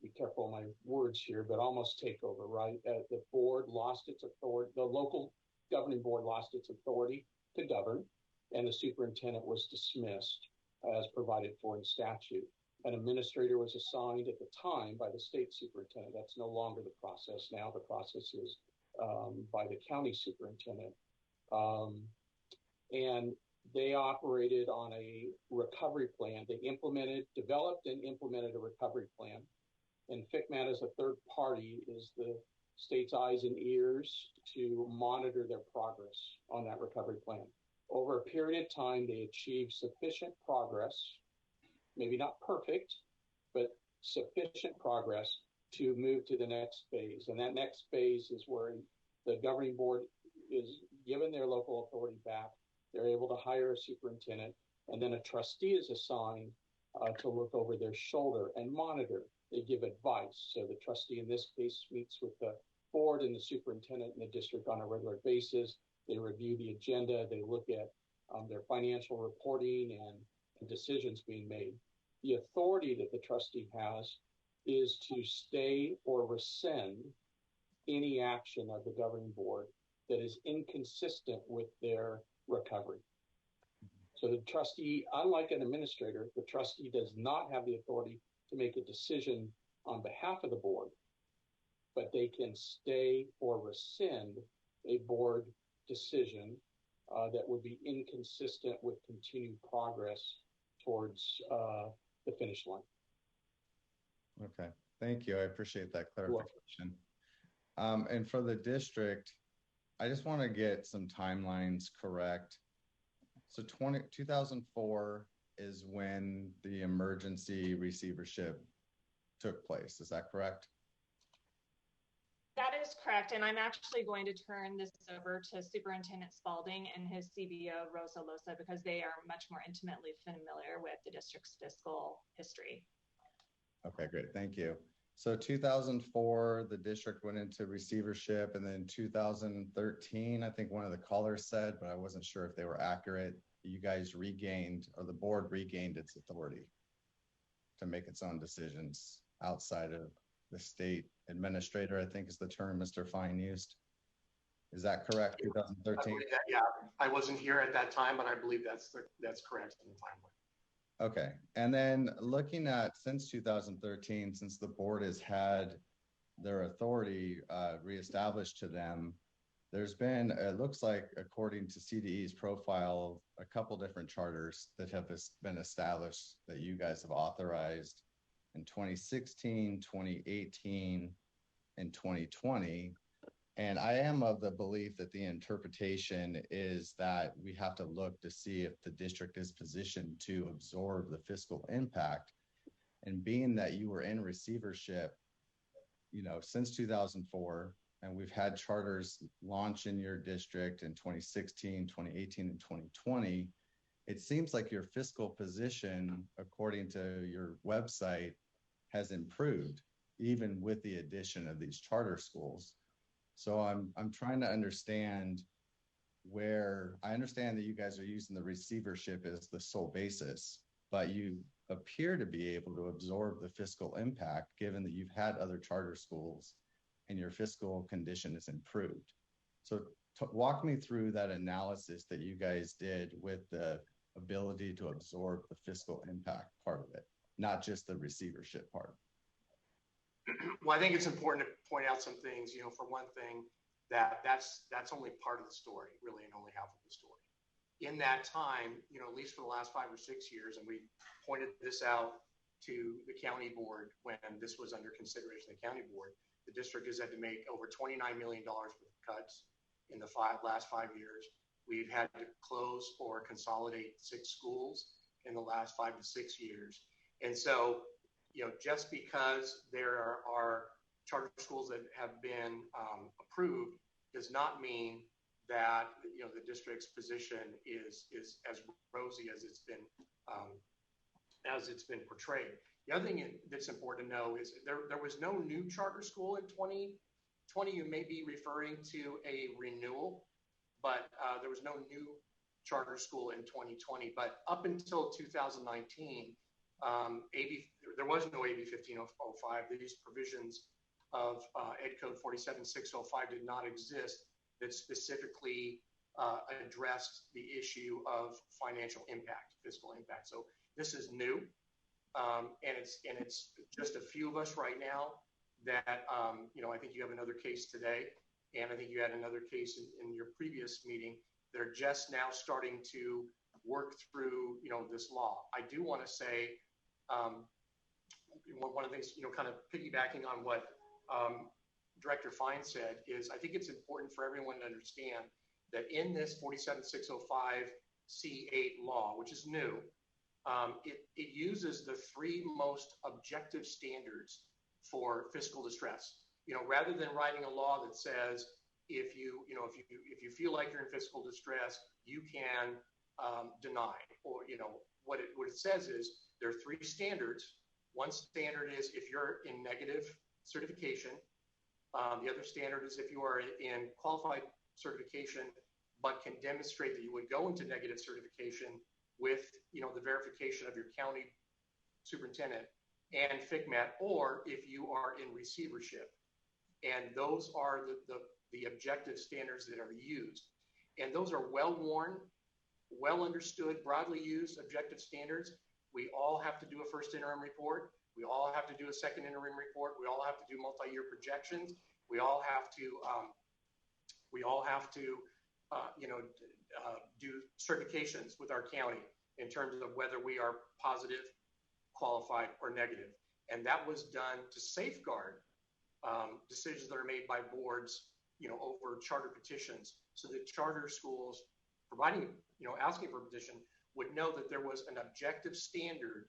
Be careful of my words here, but almost takeover, right? The board lost its authority. The local governing board lost its authority to govern, and the superintendent was dismissed as provided for in statute. An administrator was assigned at the time by the state superintendent. That's no longer the process. Now the process is by the county superintendent. And they operated on a recovery plan. They developed and implemented a recovery plan. And FCMAT as a third party is the state's eyes and ears to monitor their progress on that recovery plan. Over a period of time, they achieved sufficient progress, maybe not perfect, but sufficient progress to move to the next phase. And that next phase is where the governing board is given their local authority back. They're able to hire a superintendent, and then a trustee is assigned to look over their shoulder and monitor. They give advice. So the trustee in this case meets with the board and the superintendent in the district on a regular basis. They review the agenda. They look at their financial reporting and decisions being made. The authority that the trustee has is to stay or rescind any action of the governing board that is inconsistent with their recovery. So the trustee, unlike an administrator, the trustee does not have the authority to make a decision on behalf of the board, but they can stay or rescind a board decision that would be inconsistent with continued progress towards the finish line. Okay, thank you. I appreciate that clarification. And for the district, I just want to get some timelines correct. So 2004 is when the emergency receivership took place. Is that correct? That is correct. And I'm actually going to turn this over to Superintendent Spalding and his CBO, Rosa Losa, because they are much more intimately familiar with the district's fiscal history. Okay, great. Thank you. So 2004, the district went into receivership, and then 2013, I think one of the callers said, but I wasn't sure if they were accurate, you guys regained, or the board regained its authority to make its own decisions outside of the state administrator, I think is the term Mr. Fine used. Is that correct, 2013? Yeah, I wasn't here at that time, but I believe that's correct in the timeline. Okay, and then looking at since 2013, since the board has had their authority reestablished to them, there's been, it looks like, according to CDE's profile, a couple different charters that have been established that you guys have authorized in 2016, 2018, and 2020. And I am of the belief that the interpretation is that we have to look to see if the district is positioned to absorb the fiscal impact. And being that you were in receivership, since 2004, and we've had charters launch in your district in 2016, 2018, and 2020, it seems like your fiscal position, according to your website, has improved, even with the addition of these charter schools. So I'm trying to understand where I understand that you guys are using the receivership as the sole basis, but you appear to be able to absorb the fiscal impact given that you've had other charter schools and your fiscal condition is improved. So walk me through that analysis that you guys did with the ability to absorb the fiscal impact part of it, not just the receivership part. Well, I think it's important to point out some things. For one thing, that's only part of the story, really, and only half of the story. In that time, at least for the last 5 or 6 years, and we pointed this out to the county board when this was under consideration, the county board, the district has had to make over $29 million worth of cuts in the last 5 years. We've had to close or consolidate 6 schools in the last 5 to 6 years. And so, just because there are charter schools that have been approved does not mean that the district's position is as rosy as it's been portrayed. The other thing that's important to know is there was no new charter school in 2020. You may be referring to a renewal, but there was no new charter school in 2020. But up until 2019, there was no AB 1505. These provisions of Ed Code 47605 did not exist that specifically addressed the issue of financial impact, fiscal impact. So this is new, and it's just a few of us right now that I think you have another case today, and I think you had another case in your previous meeting. They're just now starting to work through this law. I do want to say one of the things kind of piggybacking on what Director Fine said is I think it's important for everyone to understand that in this 47605 C8 law, which is new, it uses the 3 most objective standards for fiscal distress. Rather than writing a law that says if you feel like you're in fiscal distress, you can deny, or what it says is there are 3 standards. One standard is if you're in negative certification. The other standard is if you are in qualified certification, but can demonstrate that you would go into negative certification with the verification of your county superintendent and FCMAT, or if you are in receivership. And those are the objective standards that are used. And those are well-worn, well understood, broadly used objective standards. We all have to do a first interim report. We all have to do a second interim report. We all have to do multi-year projections. We all have to do certifications with our county in terms of whether we are positive, qualified, or negative. And that was done to safeguard decisions that are made by boards, over charter petitions, so that charter schools asking for a petition would know that there was an objective standard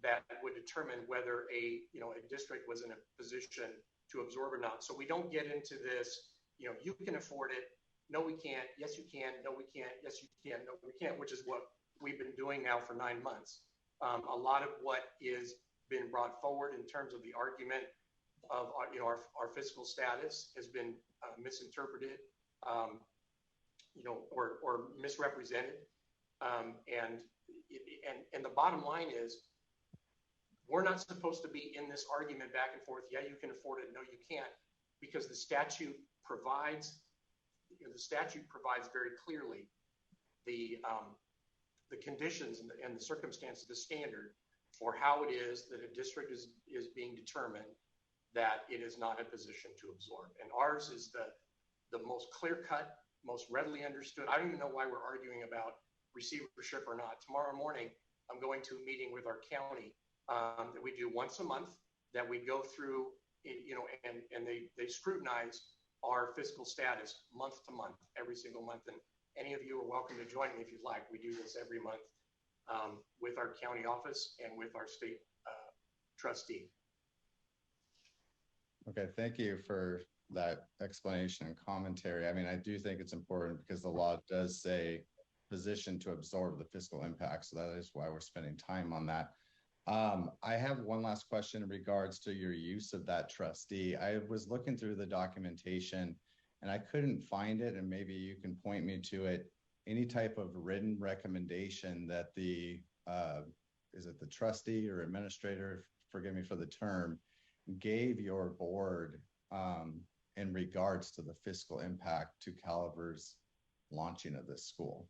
that would determine whether a district was in a position to absorb or not. So we don't get into this, you can afford it. No, we can't. Yes, you can. No, we can't. Yes, you can. No, we can't, which is what we've been doing now for 9 months. A lot of what is been brought forward in terms of the argument of our fiscal status has been misinterpreted, or misrepresented. And the bottom line is, we're not supposed to be in this argument back and forth. Yeah, you can afford it. No, you can't, because the statute provides very clearly the conditions and the circumstances, the standard for how it is that a district is being determined that it is not in a position to absorb. And ours is the most clear-cut, most readily understood. I don't even know why we're arguing about receivership or not. Tomorrow morning, I'm going to a meeting with our county that we do once a month, that we go through, and they scrutinize our fiscal status month to month, every single month. And any of you are welcome to join me if you'd like. We do this every month with our county office and with our state trustee. Okay, thank you for that explanation and commentary. I mean, I do think it's important because the law does say position to absorb the fiscal impact. So that is why we're spending time on that. I have one last question in regards to your use of that trustee. I was looking through the documentation and I couldn't find it, and maybe you can point me to it, any type of written recommendation that the, is it the trustee or administrator, forgive me for the term, gave your board in regards to the fiscal impact to Caliber's launching of this school.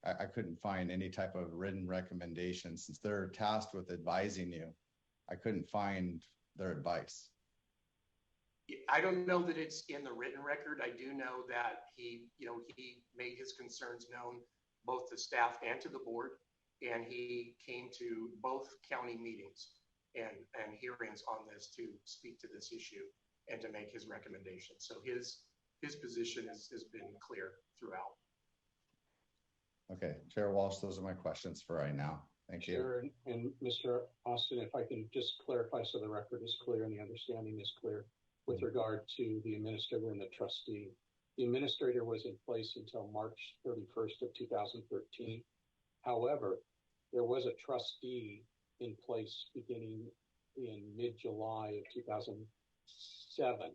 I couldn't find any type of written recommendation since they're tasked with advising you. I couldn't find their advice. I don't know that it's in the written record. I do know that he made his concerns known both to staff and to the board, and he came to both county meetings and hearings on this to speak to this issue and to make his recommendations. So his position has been clear throughout. Okay, Chair Walsh, those are my questions for right now. Thank you. Chair and Mr. Austin, if I can just clarify so the record is clear and the understanding is clear with regard to the administrator and the trustee. The administrator was in place until March 31st of 2013. However, there was a trustee in place beginning in mid-July of 2007.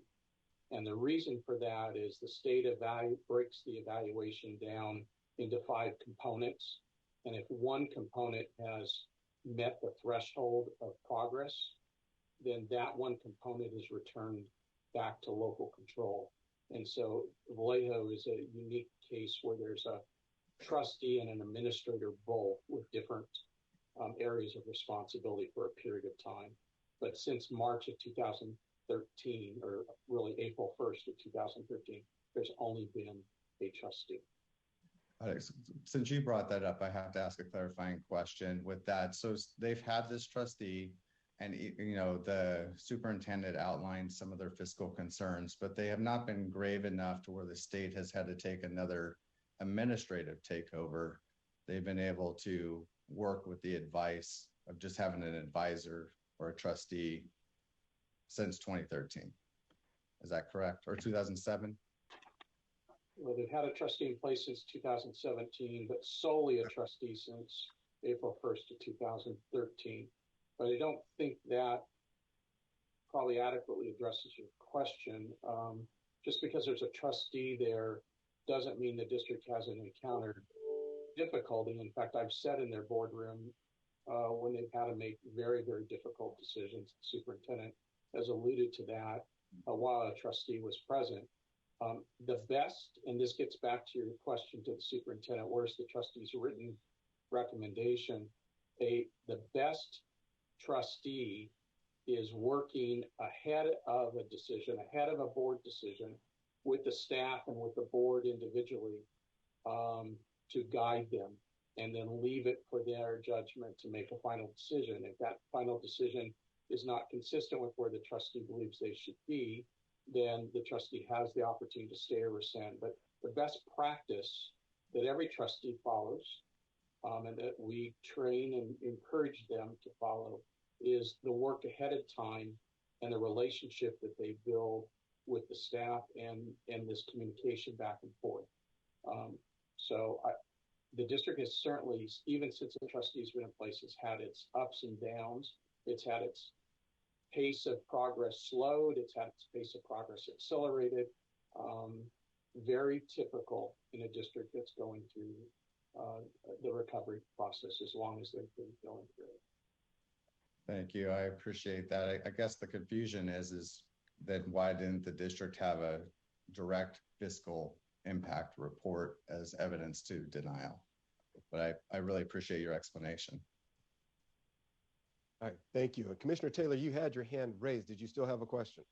And the reason for that is the state breaks the evaluation down into 5 components. And if one component has met the threshold of progress, then that one component is returned back to local control. And so Vallejo is a unique case where there's a trustee and an administrator both with different areas of responsibility for a period of time. But since March of 2013, or really April 1st of 2013, there's only been a trustee. Since you brought that up, I have to ask a clarifying question with that. So they've had this trustee, and the superintendent outlined some of their fiscal concerns, but they have not been grave enough to where the state has had to take another administrative takeover. They've been able to work with the advice of just having an advisor or a trustee since 2013. Is that correct? Or 2007? Well, they've had a trustee in place since 2017, but solely a trustee since April 1st of 2013. But I don't think that probably adequately addresses your question. Just because there's a trustee there doesn't mean the district hasn't encountered difficulty. In fact, I've sat in their boardroom when they've had to make very, very difficult decisions. The superintendent has alluded to that while a trustee was present. The best, and this gets back to your question to the superintendent, where's the trustee's written recommendation? The best trustee is working ahead of a decision, ahead of a board decision with the staff and with the board individually to guide them, and then leave it for their judgment to make a final decision. If that final decision is not consistent with where the trustee believes they should be, then the trustee has the opportunity to stay or rescind. But the best practice that every trustee follows and that we train and encourage them to follow is the work ahead of time and the relationship that they build with the staff and this communication back and forth. The district has certainly, even since the trustee's been in place, has had its ups and downs. It's had its pace of progress slowed. It's had its pace of progress accelerated. Very typical in a district that's going through the recovery process as long as they've been going through it. Thank you. I appreciate that. I guess the confusion is that why didn't the district have a direct fiscal impact report as evidence to denial? But I really appreciate your explanation. All right, thank you. Commissioner Taylor, you had your hand raised. Did you still have a question?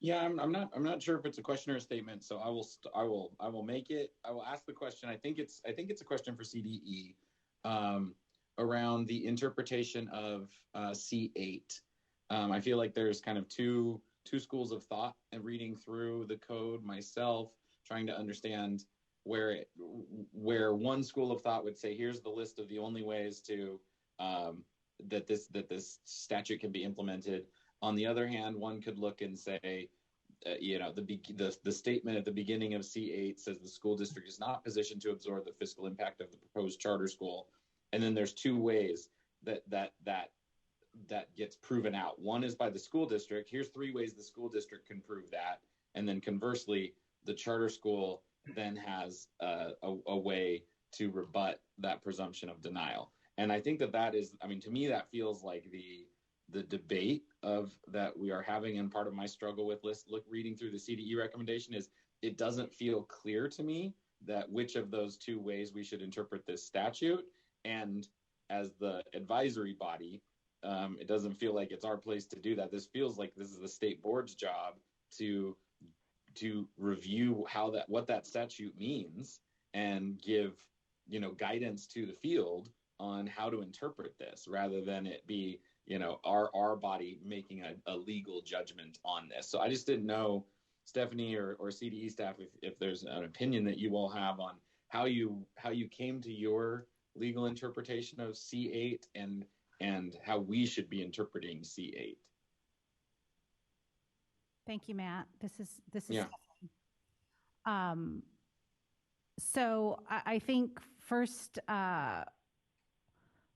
Yeah, I'm not sure if it's a question or a statement, so I will make it. I will ask the question. I think it's a question for CDE around the interpretation of C8. I feel like there's kind of two two schools of thought and reading through the code myself, trying to understand where one school of thought would say, here's the list of the only ways to that this statute can be implemented. On the other hand, one could look and say, the statement at the beginning of C8 says the school district is not positioned to absorb the fiscal impact of the proposed charter school. And then there's two ways that gets proven out. One is by the school district. Here's three ways the school district can prove that. And then conversely, the charter school then has a way to rebut that presumption of denial. And I think that is, to me, that feels like the debate of that we are having. And part of my struggle with reading through the CDE recommendation is it doesn't feel clear to me that which of those two ways we should interpret this statute. And as the advisory body, it doesn't feel like it's our place to do that. This feels like this is the state board's job to review what that statute means and give guidance to the field on how to interpret this, rather than it be our body making a legal judgment on this. So I just didn't know, Stephanie or CDE staff, if there's an opinion that you all have on how you came to your legal interpretation of C8 and how we should be interpreting C8. Thank you, Matt. This is Yeah. So I think first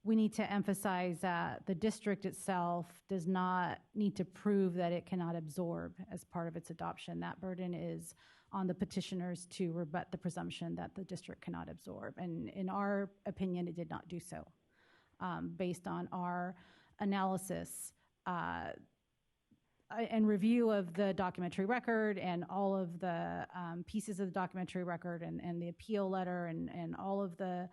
we need to emphasize that the district itself does not need to prove that it cannot absorb as part of its adoption. That burden is on the petitioners to rebut the presumption that the district cannot absorb. And in our opinion, it did not do so. Based on our analysis and review of the documentary record and all of the pieces of the documentary record and the appeal letter and all of the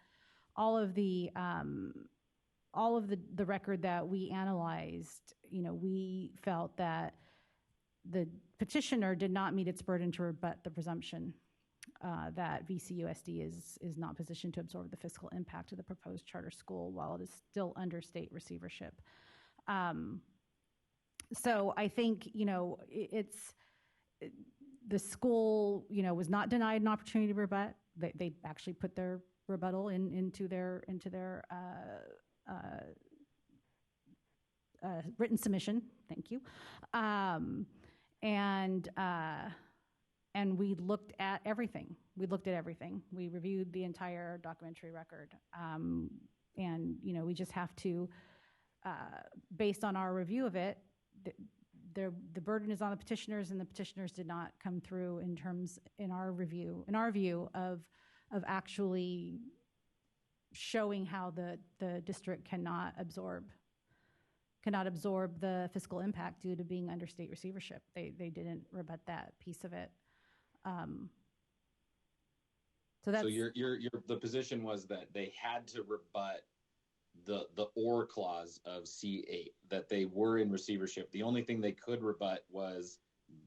record that we analyzed, we felt that the petitioner did not meet its burden to rebut the presumption that VCUSD is not positioned to absorb the fiscal impact of the proposed charter school while it is still under state receivership. So I think, the school, was not denied an opportunity to rebut. They actually put their rebuttal into their written submission. Thank you. And we looked at everything. We reviewed the entire documentary record. And, we just have to, based on our review of it, the burden is on the petitioners, and the petitioners did not come through in our view of actually showing how the district cannot absorb the fiscal impact due to being under state receivership. They didn't rebut that piece of it. So the position was that they had to rebut the or clause of C8, that they were in receivership. The only thing they could rebut was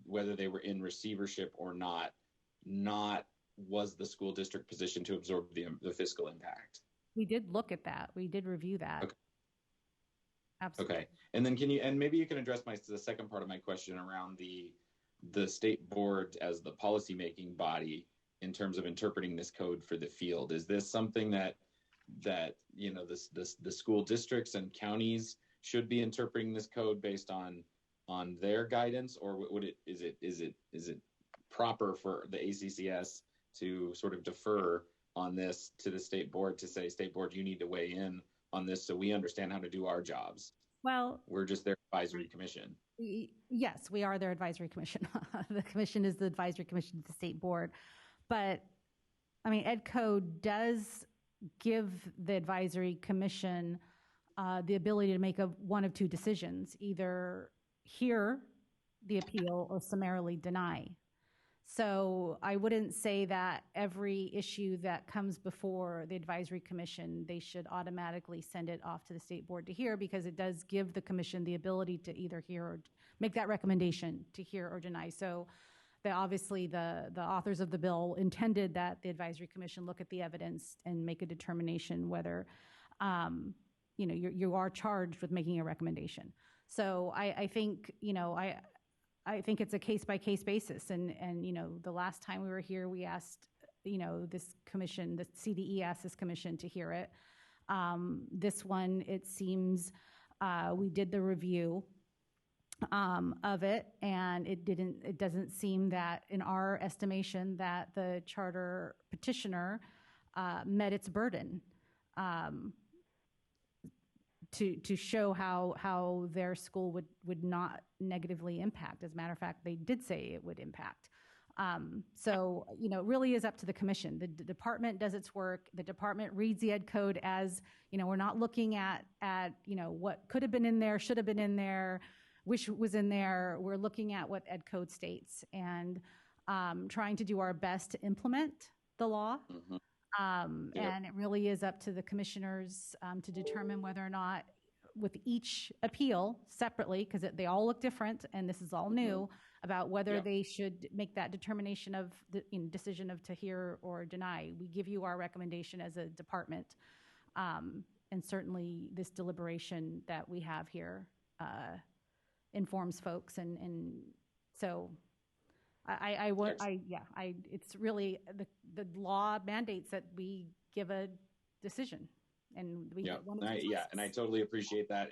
whether they were in receivership or not was the school district position to absorb the fiscal impact. We did look at that. We did review that. Okay. Absolutely. Okay. And then maybe you can address the second part of my question around the state board as the policymaking body in terms of interpreting this code for the field. Is this something that the school districts and counties should be interpreting this code based on their guidance, or is it proper for the ACCS to sort of defer on this to the state board to say, state board, you need to weigh in on this so we understand how to do our jobs? Well, we're just their advisory commission. Yes, we are their advisory commission. The commission is the advisory commission to the state board. But Ed Code does give the advisory commission the ability to make one of two decisions, either hear the appeal or summarily deny. So I wouldn't say that every issue that comes before the advisory commission, they should automatically send it off to the state board to hear, because it does give the commission the ability to either hear or make that recommendation to hear or deny. So obviously the authors of the bill intended that the advisory commission look at the evidence and make a determination whether you are charged with making a recommendation. So I think I think it's a case by case basis. And, you know, the last time we were here, we asked, you know, this commission, the CDE asked this commission to hear it. This one, it seems we did the review of it, and it doesn't seem that, in our estimation, that the charter petitioner met its burden to show how their school would not negatively impact. As a matter of fact, they did say it would impact. So, you know, it really is up to the commission. The department does its work. The department reads the ed code as, you know, we're not looking at you know, what could have been in there, should have been in there, wish was in there. We're looking at what ed code states and trying to do our best to implement the law. Mm-hmm. And it really is up to the commissioners to determine whether or not, with each appeal separately, because they all look different and this is all new, about whether they should make that determination of the decision of to hear or deny. We give you our recommendation as a department. And certainly this deliberation that we have here informs folks. And so it's really the law mandates that we give a decision, and we and I totally appreciate that.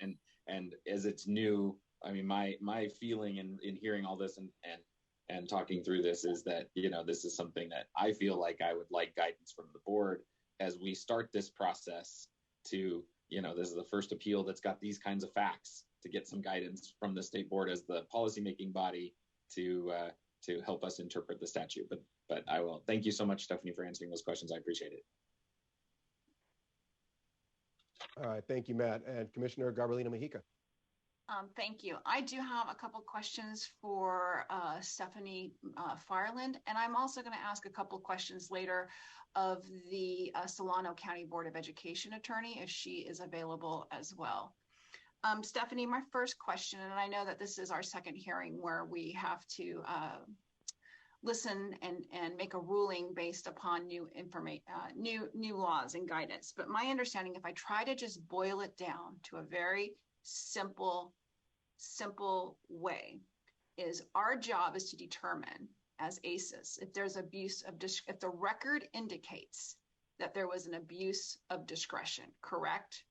And as it's new, I mean, my feeling in hearing all this and talking through this is that, you know, this is something that I feel like I would like guidance from the board as we start this process to, you know, this is the first appeal that's got these kinds of facts, to get some guidance from the state board as the policymaking body to help us interpret the statute. But I will. Thank you so much, Stephanie, for answering those questions. I appreciate it. All right, thank you, Matt. And Commissioner Garbalino Mejica. Thank you. I do have a couple questions for Stephanie Farland, and I'm also going to ask a couple questions later of the Solano County Board of Education attorney, if she is available as well. Stephanie, my first question, and I know that this is our second hearing where we have to listen and make a ruling based upon new information, new laws and guidance. But my understanding, if I try to just boil it down to a very simple way, is our job is to determine as ACCS if there's abuse of if the record indicates that there was an abuse of discretion, correct?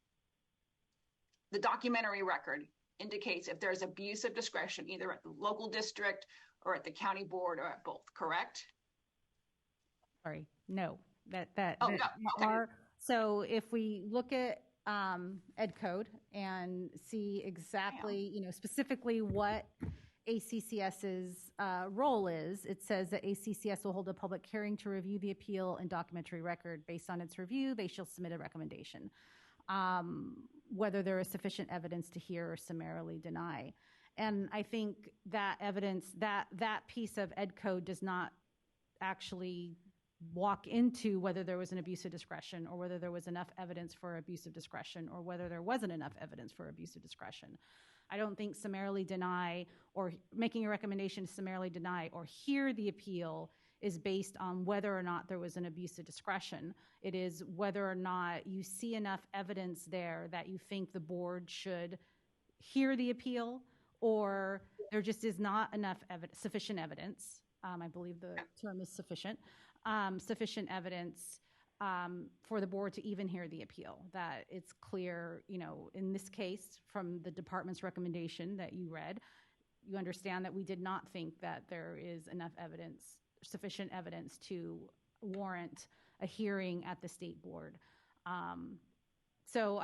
The documentary record indicates if there's abuse of discretion, either at the local district or at the county board or at both, correct? Sorry, no. Okay. So if we look at ed code and see exactly, you know, specifically what ACCS's role is, it says that ACCS will hold a public hearing to review the appeal and documentary record. Based on its review, they shall submit a recommendation, whether there is sufficient evidence to hear or summarily deny. And I think that evidence, that piece of ed code does not actually walk into whether there was an abuse of discretion or whether there was enough evidence for abuse of discretion or whether there wasn't enough evidence for abuse of discretion. I don't think summarily deny or making a recommendation to summarily deny or hear the appeal is based on whether or not there was an abuse of discretion. It is whether or not you see enough evidence there that you think the board should hear the appeal, or there just is not enough sufficient evidence. I believe the term is sufficient evidence for the board to even hear the appeal. That it's clear, you know, in this case, from the department's recommendation that you read, you understand that we did not think that there is enough evidence, sufficient evidence to warrant a hearing at the state board. So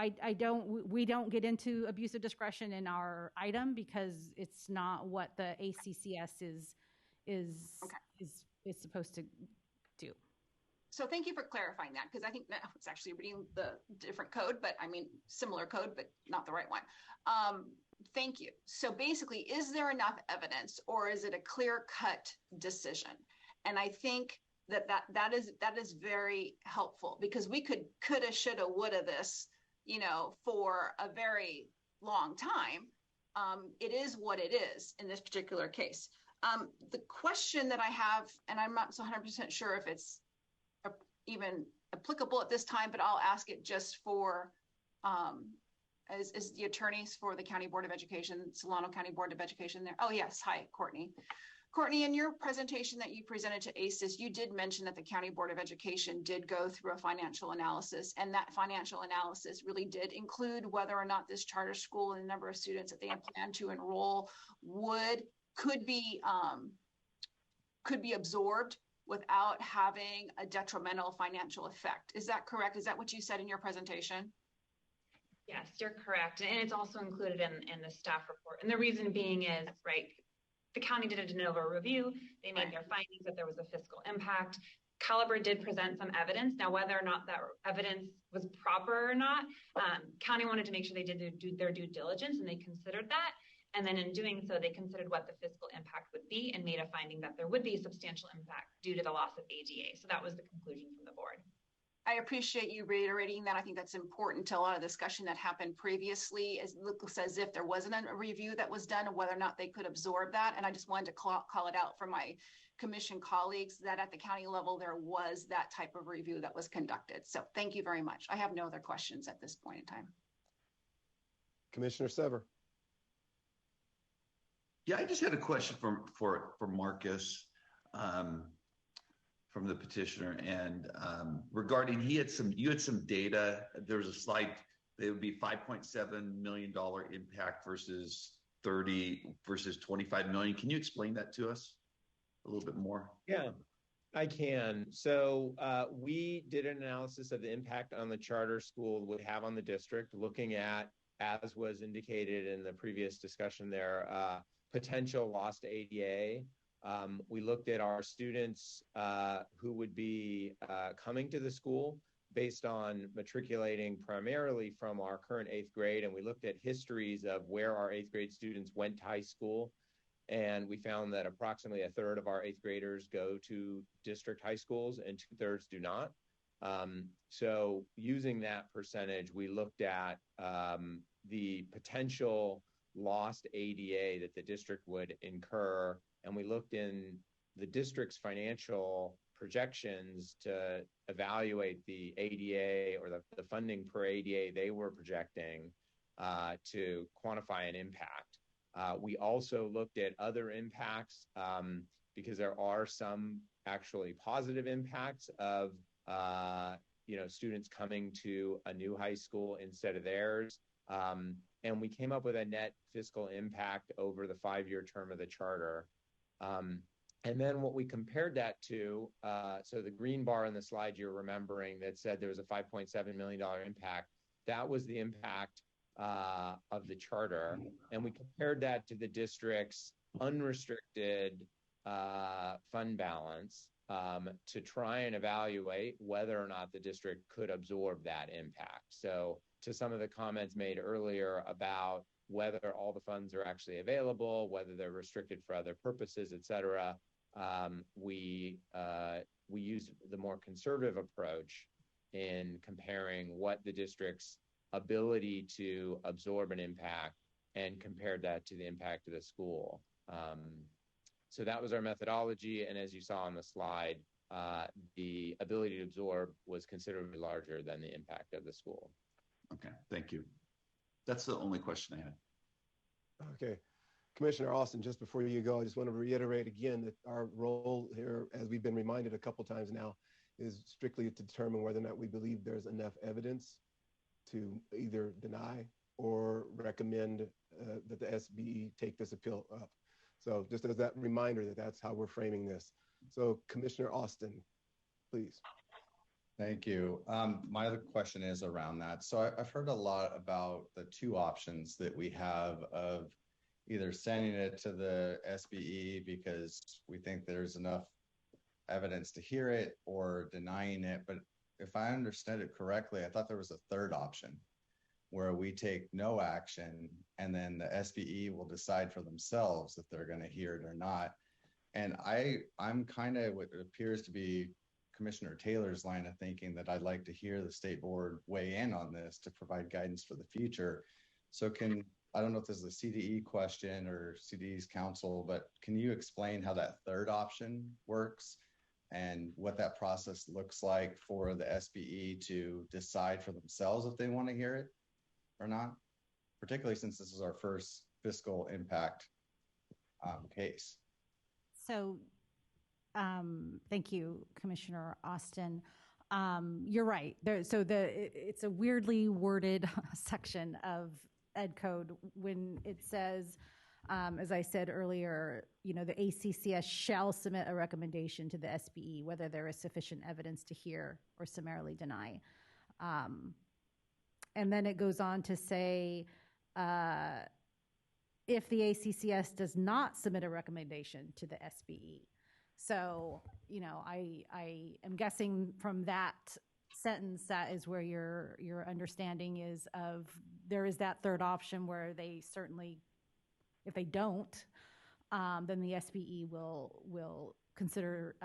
we don't get into abuse of discretion in our item because it's not what the ACCS is supposed to do. So thank you for clarifying that, because I think that it's actually reading the different code, but I mean similar code, but not the right one. Thank you. So basically, is there enough evidence, or is it a clear-cut decision? And I think that is very helpful, because we coulda, shoulda, woulda this, you know, for a very long time. It is what it is in this particular case. The question that I have, and I'm not so 100% sure if it's even applicable at this time, but I'll ask it just for Is the attorneys for the County Board of Education, Solano County Board of Education there? Oh, yes. Hi, Courtney. Courtney, in your presentation that you presented to ACCS, you did mention that the County Board of Education did go through a financial analysis, and that financial analysis really did include whether or not this charter school and the number of students that they had planned to enroll could be absorbed without having a detrimental financial effect. Is that correct? Is that what you said in your presentation? Yes, you're correct. And it's also included in the staff report. And the reason being is, right, the county did a de novo review. They made their findings that there was a fiscal impact. Caliber did present some evidence. Now, whether or not that evidence was proper or not, county wanted to make sure they did their due diligence, and they considered that. And then in doing so, they considered what the fiscal impact would be and made a finding that there would be a substantial impact due to the loss of ADA. So that was the conclusion from the board. I appreciate you reiterating that. I think that's important to a lot of discussion that happened previously. It looks as if there wasn't a review that was done of whether or not they could absorb that. And I just wanted to call it out for my commission colleagues that at the county level, there was that type of review that was conducted. So thank you very much. I have no other questions at this point in time. Commissioner Sever. Yeah, I just had a question for Marcus from the petitioner, and regarding you had some data. There was a slide. It would be $5.7 million impact versus 25 million. Can you explain that to us a little bit more? Yeah, I can. So we did an analysis of the impact on the charter school would have on the district, looking at, as was indicated in the previous discussion there, potential loss to ADA. We looked at our students who would be coming to the school based on matriculating primarily from our current 8th grade. And we looked at histories of where our 8th grade students went to high school. And we found that approximately a third of our 8th graders go to district high schools and 2/3 do not. So using that percentage, we looked at the potential lost ADA that the district would incur. And we looked in the district's financial projections to evaluate the ADA or the funding per ADA they were projecting to quantify an impact. We also looked at other impacts because there are some actually positive impacts of students coming to a new high school instead of theirs. And we came up with a net fiscal impact over the 5-year term of the charter. And then what we compared that to, so the green bar in the slide you're remembering that said there was a $5.7 million impact, that was the impact of the charter. And we compared that to the district's unrestricted fund balance to try and evaluate whether or not the district could absorb that impact. So to some of the comments made earlier about whether all the funds are actually available, whether they're restricted for other purposes, et cetera, we used the more conservative approach in comparing what the district's ability to absorb an impact and compared that to the impact of the school. So that was our methodology. And as you saw on the slide, the ability to absorb was considerably larger than the impact of the school. Okay, thank you. That's the only question I had. Okay. Commissioner Austin, just before you go, I just want to reiterate again that our role here, as we've been reminded a couple times now, is strictly to determine whether or not we believe there's enough evidence to either deny or recommend that the SBE take this appeal up. So just as that reminder that that's how we're framing this. So Commissioner Austin, please. Thank you. My other question is around that. So I've heard a lot about the two options that we have of either sending it to the SBE because we think there's enough evidence to hear it or denying it. But if I understood it correctly, I thought there was a third option where we take no action and then the SBE will decide for themselves if they're going to hear it or not. And I'm kind of what appears to be Commissioner Taylor's line of thinking that I'd like to hear the state board weigh in on this to provide guidance for the future. So I don't know if this is a CDE question or CDE's counsel, but can you explain how that third option works and what that process looks like for the SBE to decide for themselves if they want to hear it or not? particularly since this is our first fiscal impact case. So thank you, Commissioner Austin. You're right. It's a weirdly worded section of Ed Code when it says, as I said earlier, the ACCS shall submit a recommendation to the SBE whether there is sufficient evidence to hear or summarily deny. And then it goes on to say, if the ACCS does not submit a recommendation to the SBE. So, I am guessing from that sentence that is where your understanding is of there is that third option where they certainly, if they don't, then the SBE will consider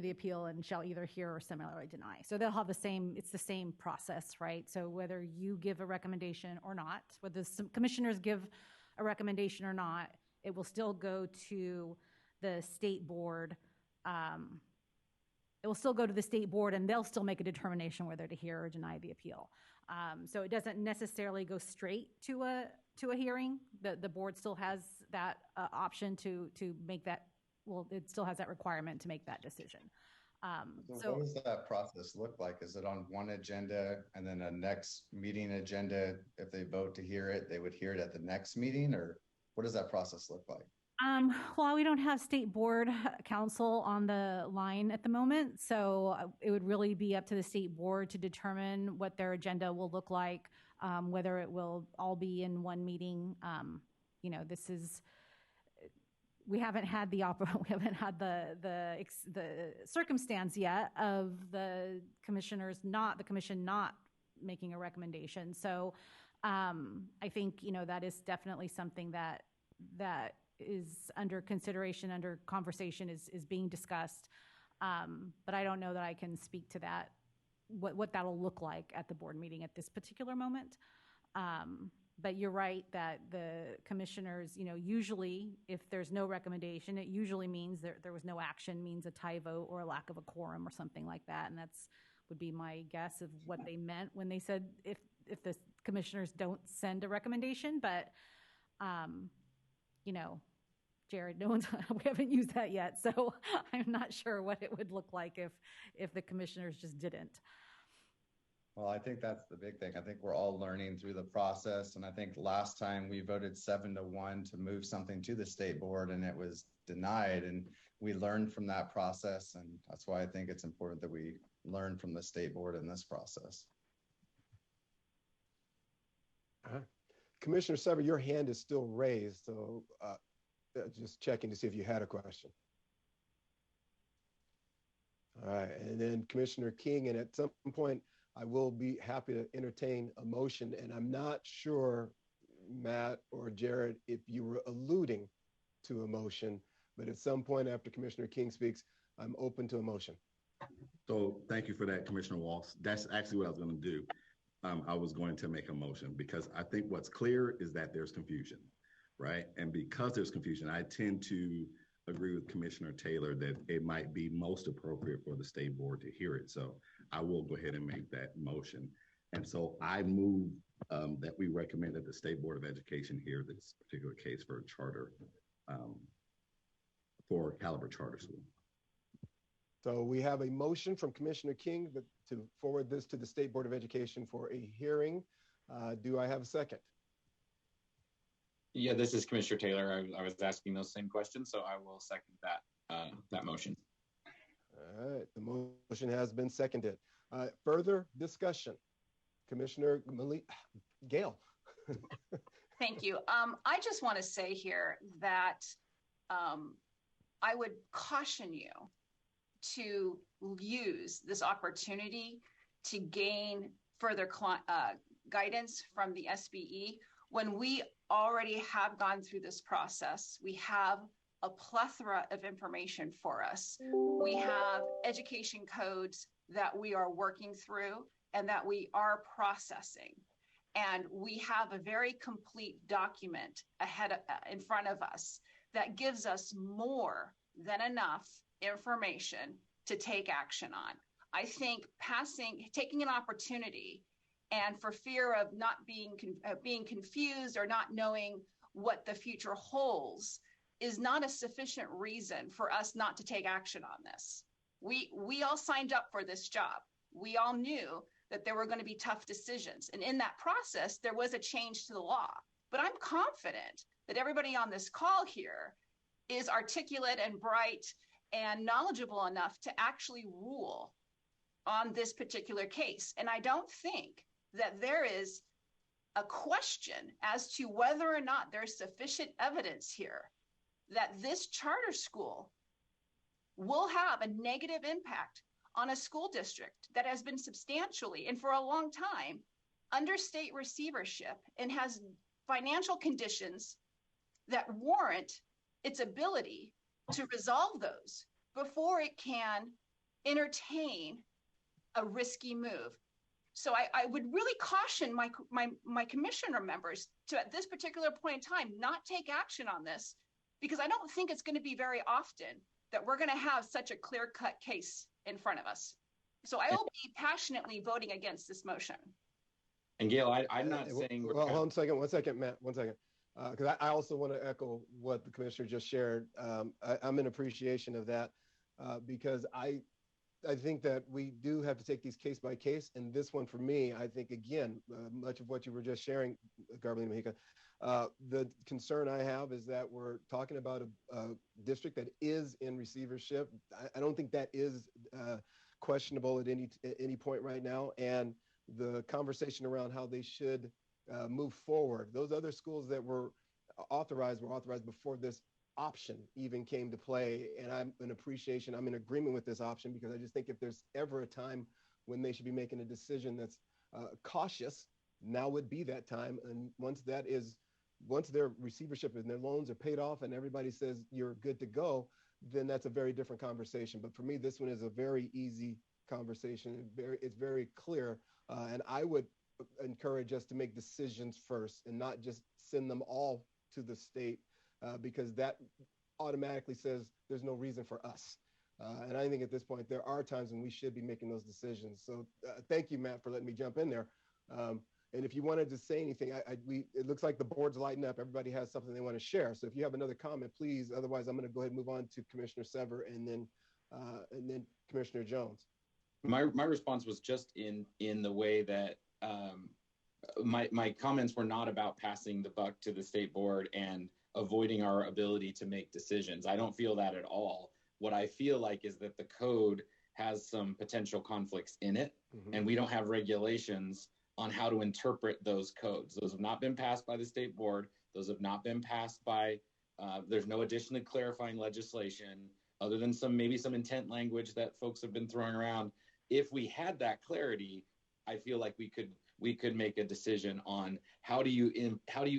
the appeal and shall either hear or summarily deny. So they'll have it's the same process, right? So whether you give a recommendation or not, whether some commissioners give a recommendation or not, it will still go to the state board. It will still go to the state board and they'll still make a determination whether to hear or deny the appeal. So it doesn't necessarily go straight to a hearing. The board still has that option to make that. Well, it still has that requirement to make that decision. So what does that process look like? Is it on one agenda and then a next meeting agenda? If they vote to hear it, they would hear it at the next meeting, or what does that process look like? Well, we don't have state board counsel on the line at the moment, so it would really be up to the state board to determine what their agenda will look like, whether it will all be in one meeting. We haven't had the circumstance yet of the commission not making a recommendation. So I think that is definitely something that is under consideration, under conversation, is being discussed. But I don't know that I can speak to that, what that'll look like at the board meeting at this particular moment. But you're right that the commissioners, usually if there's no recommendation, it usually means there was no action, means a tie vote or a lack of a quorum or something like that. And that's would be my guess of what they meant when they said if the commissioners don't send a recommendation. But, Jared, we haven't used that yet. So I'm not sure what it would look like if the commissioners just didn't. Well, I think that's the big thing. I think we're all learning through the process. And I think last time we voted 7-1 to move something to the state board and it was denied. And we learned from that process. And that's why I think it's important that we learn from the state board in this process. Commissioner Sever, your hand is still raised. So just checking to see if you had a question. All right. And then Commissioner King, and at some point, I will be happy to entertain a motion. And I'm not sure, Matt or Jared, if you were alluding to a motion, but at some point after Commissioner King speaks, I'm open to a motion. So thank you for that, Commissioner Walsh. That's actually what I was going to do. I was going to make a motion because I think what's clear is that there's confusion, right? And because there's confusion, I tend to agree with Commissioner Taylor that it might be most appropriate for the state board to hear it. So I will go ahead and make that motion. And so I move that we recommend that the State Board of Education hear this particular case for a charter, for Caliber Charter School. So we have a motion from Commissioner King to forward this to the State Board of Education for a hearing. Do I have a second? Yeah, this is Commissioner Taylor. I was asking those same questions, so I will second that motion. All right, the motion has been seconded. Further discussion, Commissioner Gail. Thank you. I just want to say here that I would caution you to use this opportunity to gain further guidance from the SBE when we already have gone through this process. We have a plethora of information for us. We have education codes that we are working through and that we are processing. And we have a very complete document in front of us that gives us more than enough information to take action on. I think taking an opportunity and for fear of not being confused or not knowing what the future holds is not a sufficient reason for us not to take action on this. We all signed up for this job. We all knew that there were going to be tough decisions. And in that process, there was a change to the law. But I'm confident that everybody on this call here is articulate and bright and knowledgeable enough to actually rule on this particular case. And I don't think that there is a question as to whether or not there's sufficient evidence here that this charter school will have a negative impact on a school district that has been substantially and for a long time under state receivership and has financial conditions that warrant its ability to resolve those before it can entertain a risky move. So I would really caution my commissioner members to, at this particular point in time, not take action on this, because I don't think it's going to be very often that we're going to have such a clear-cut case in front of us. So I will be passionately voting against this motion. And Gail, I'm not saying... Well, one second, Matt, one second. Because I also want to echo what the commissioner just shared. I'm in appreciation of that because I think that we do have to take these case by case. And this one for me, I think, again, much of what you were just sharing, Garbalina Mejica, the concern I have is that we're talking about a district that is in receivership. I don't think that is questionable at any point right now. And the conversation around how they should move forward. Those other schools that were authorized before this option even came to play. And I'm in agreement with this option, because I just think if there's ever a time when they should be making a decision that's cautious, now would be that time. And once their receivership and their loans are paid off and everybody says you're good to go, then that's a very different conversation. But for me, this one is a very easy conversation. It's very clear. And I would encourage us to make decisions first and not just send them all to the state because that automatically says there's no reason for us. And I think at this point, there are times when we should be making those decisions. So thank you, Matt, for letting me jump in there. And if you wanted to say anything, it looks like the board's lighting up. Everybody has something they want to share. So if you have another comment, please. Otherwise, I'm going to go ahead and move on to Commissioner Sever and then Commissioner Jones. My response was just in the way that my comments were not about passing the buck to the state board and avoiding our ability to make decisions. I don't feel that at all. What I feel like is that the code has some potential conflicts in it, and we don't have regulations on how to interpret those codes. Those have not been passed by the state board. Those have not been passed by, there's no additionally clarifying legislation other than maybe some intent language that folks have been throwing around. If we had that clarity, I feel like we could make a decision on how do you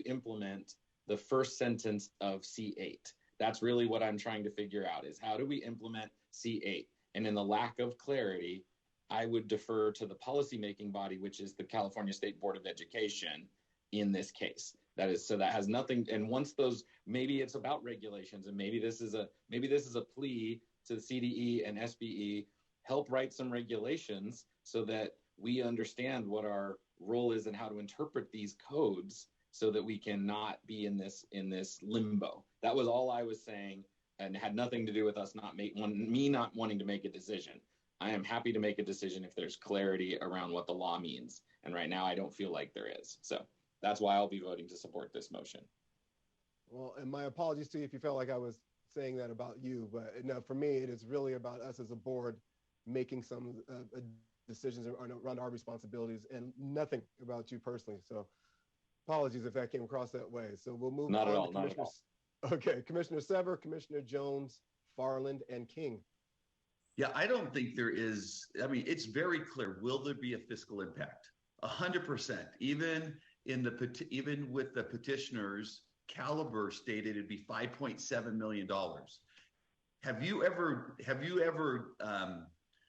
implement the first sentence of C8. That's really what I'm trying to figure out, is how do we implement C8? And in the lack of clarity, I would defer to the policymaking body, which is the California State Board of Education in this case. That has nothing. And once those, maybe it's about regulations, and maybe this is a plea to the CDE and SBE, help write some regulations so that we understand what our role is and how to interpret these codes so that we cannot be in this limbo. That was all I was saying, and had nothing to do with us me not wanting to make a decision. I am happy to make a decision if there's clarity around what the law means. And right now, I don't feel like there is. So that's why I'll be voting to support this motion. Well, and my apologies to you if you felt like I was saying that about you, but no, for me, it is really about us as a board making some decisions around our responsibilities and nothing about you personally. So apologies if that came across that way. So we'll move not on at all, to not at all. Okay, Commissioner Sever, Commissioner Jones, Farland, and King. Yeah, I don't think there is. I mean, it's very clear. Will there be a fiscal impact? 100%. Even with the petitioners, Caliber stated it'd be $5.7 million. Have you ever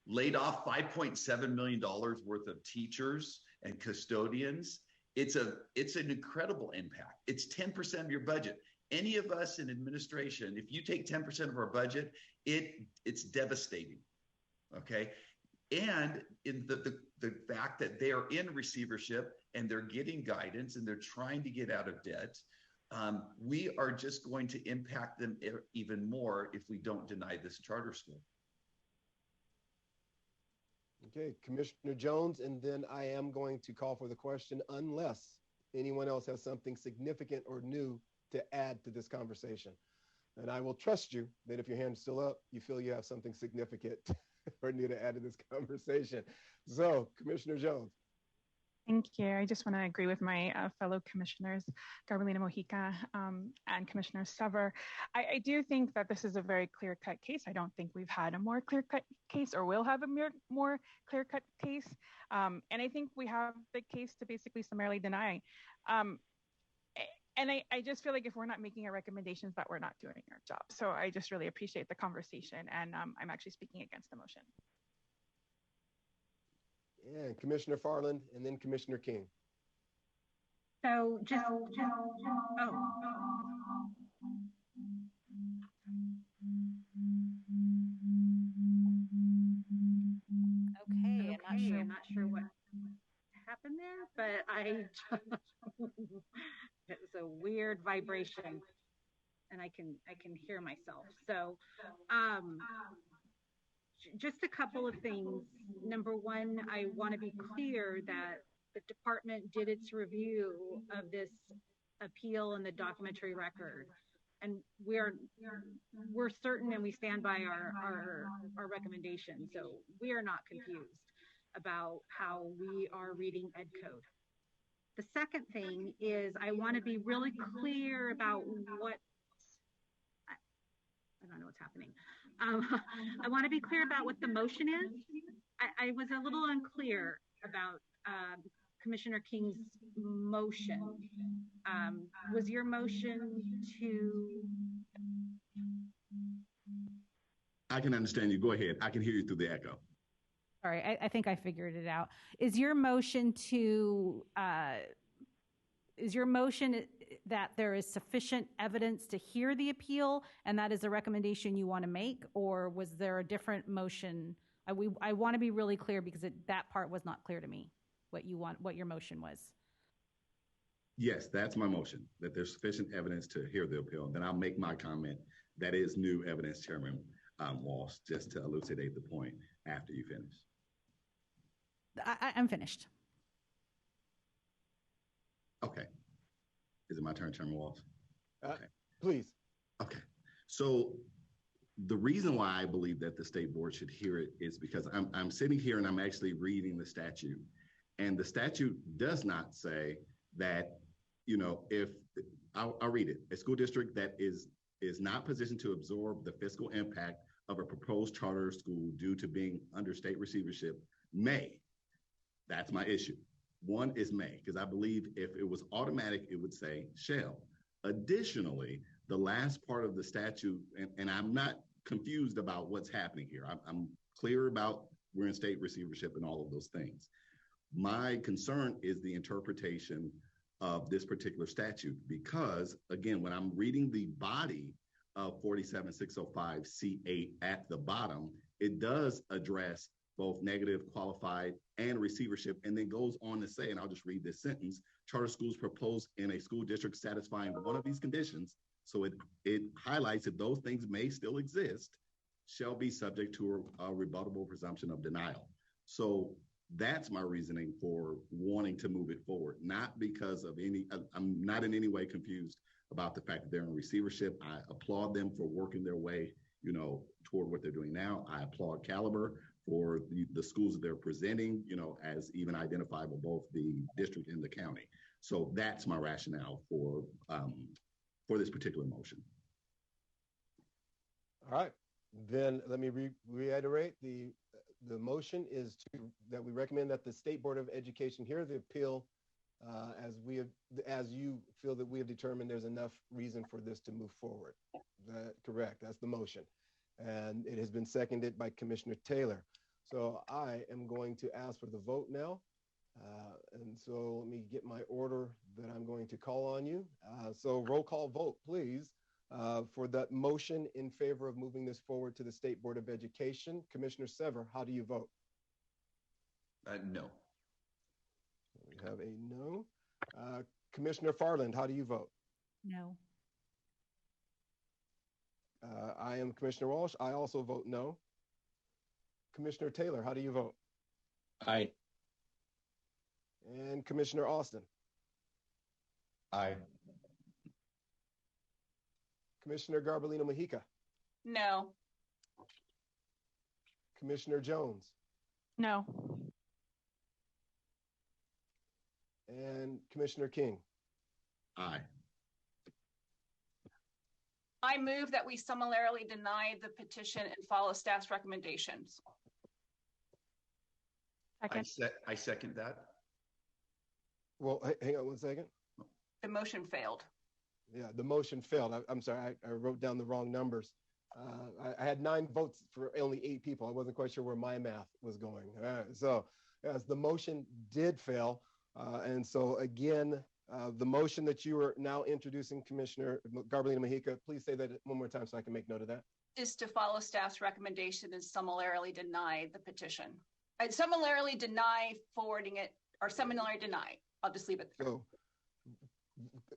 laid off $5.7 million worth of teachers and custodians? It's an incredible impact. It's 10% of your budget. Any of us in administration, if you take 10% of our budget, it's devastating. Okay. And in the fact that they are in receivership and they're getting guidance and they're trying to get out of debt, we are just going to impact them even more if we don't deny this charter school. Okay, Commissioner Jones, and then I am going to call for the question unless anyone else has something significant or new to add to this conversation. And I will trust you that if your hand is still up, you feel you have something significant or new to add to this conversation. So, Commissioner Jones. Thank you. I just want to agree with my fellow commissioners, Gabrielina Mojica and Commissioner Sever. I do think that this is a very clear-cut case. I don't think we've had a more clear-cut case or will have a more clear-cut case. And I think we have the case to basically summarily deny. And I just feel like if we're not making our recommendations, that we're not doing our job. So I just really appreciate the conversation, and I'm actually speaking against the motion. Yeah, Commissioner Farland, and then Commissioner King. So just, Okay, I'm not sure what happened there, but it was a weird vibration, and I can hear myself. So, just a couple of things. Number one, I want to be clear that the department did its review of this appeal in the documentary record, and we're certain, and we stand by our recommendation. So we are not confused about how we are reading Ed Code. The second thing is I want to be really clear about what, I don't know what's happening. I want to be clear about what the motion is. I was a little unclear about Commissioner King's motion. Was your motion to... I can understand you. Go ahead. I can hear you through the echo. Sorry, I think I figured it out. Is your motion that there is sufficient evidence to hear the appeal, and that is a recommendation you want to make, or was there a different motion? I want to be really clear because that part was not clear to me. What your motion was. Yes, that's my motion. That there's sufficient evidence to hear the appeal. Then I'll make my comment. That is new evidence, Chairman Walsh, just to elucidate the point after you finish. I'm finished. Okay. Is it my turn, Chairman Walsh? Okay. Please. Okay. So the reason why I believe that the state board should hear it is because I'm sitting here and I'm actually reading the statute. And the statute does not say that, if I'll read it, a school district that is not positioned to absorb the fiscal impact of a proposed charter school due to being under state receivership may. That's my issue. One is may, because I believe if it was automatic, it would say shall. Additionally, the last part of the statute, and I'm not confused about what's happening here. I'm clear about we're in state receivership and all of those things. My concern is the interpretation of this particular statute, because again, when I'm reading the body of 47605C8 at the bottom, it does address both negative, qualified, and receivership, and then goes on to say, and I'll just read this sentence, charter schools proposed in a school district satisfying one of these conditions, so it highlights that those things may still exist, shall be subject to a rebuttable presumption of denial. So that's my reasoning for wanting to move it forward, not because of I'm not in any way confused about the fact that they're in receivership. I applaud them for working their way, toward what they're doing now. I applaud Caliber for the schools that they're presenting, as even identifiable, both the district and the county. So that's my rationale for this particular motion. All right, then let me reiterate the motion is that we recommend that the State Board of Education hear the appeal as you feel that we have determined there's enough reason for this to move forward. Correct, that's the motion. And it has been seconded by Commissioner Taylor. So I am going to ask for the vote now. And so let me get my order that I'm going to call on you. So roll call vote, please, for that motion in favor of moving this forward to the State Board of Education. Commissioner Sever, how do you vote? No. We have a no. Commissioner Farland, how do you vote? No. I am Commissioner Walsh. I also vote no. Commissioner Taylor, how do you vote? Aye. And Commissioner Austin? Aye. Commissioner Garbalino Mojica? No. Commissioner Jones? No. And Commissioner King? Aye. I move that we summarily deny the petition and follow staff's recommendations. I second that. Well, hang on one second. The motion failed. Yeah, the motion failed. I'm sorry, I wrote down the wrong numbers. I had 9 votes for only 8 people. I wasn't quite sure where my math was going. So yes, the motion did fail. And so again, the motion that you are now introducing, Commissioner Garbalino Mojica, please say that one more time so I can make note of that. Is to follow staff's recommendation and summarily deny the petition. I'd summarily deny forwarding it, or summarily deny. I'll just leave it there.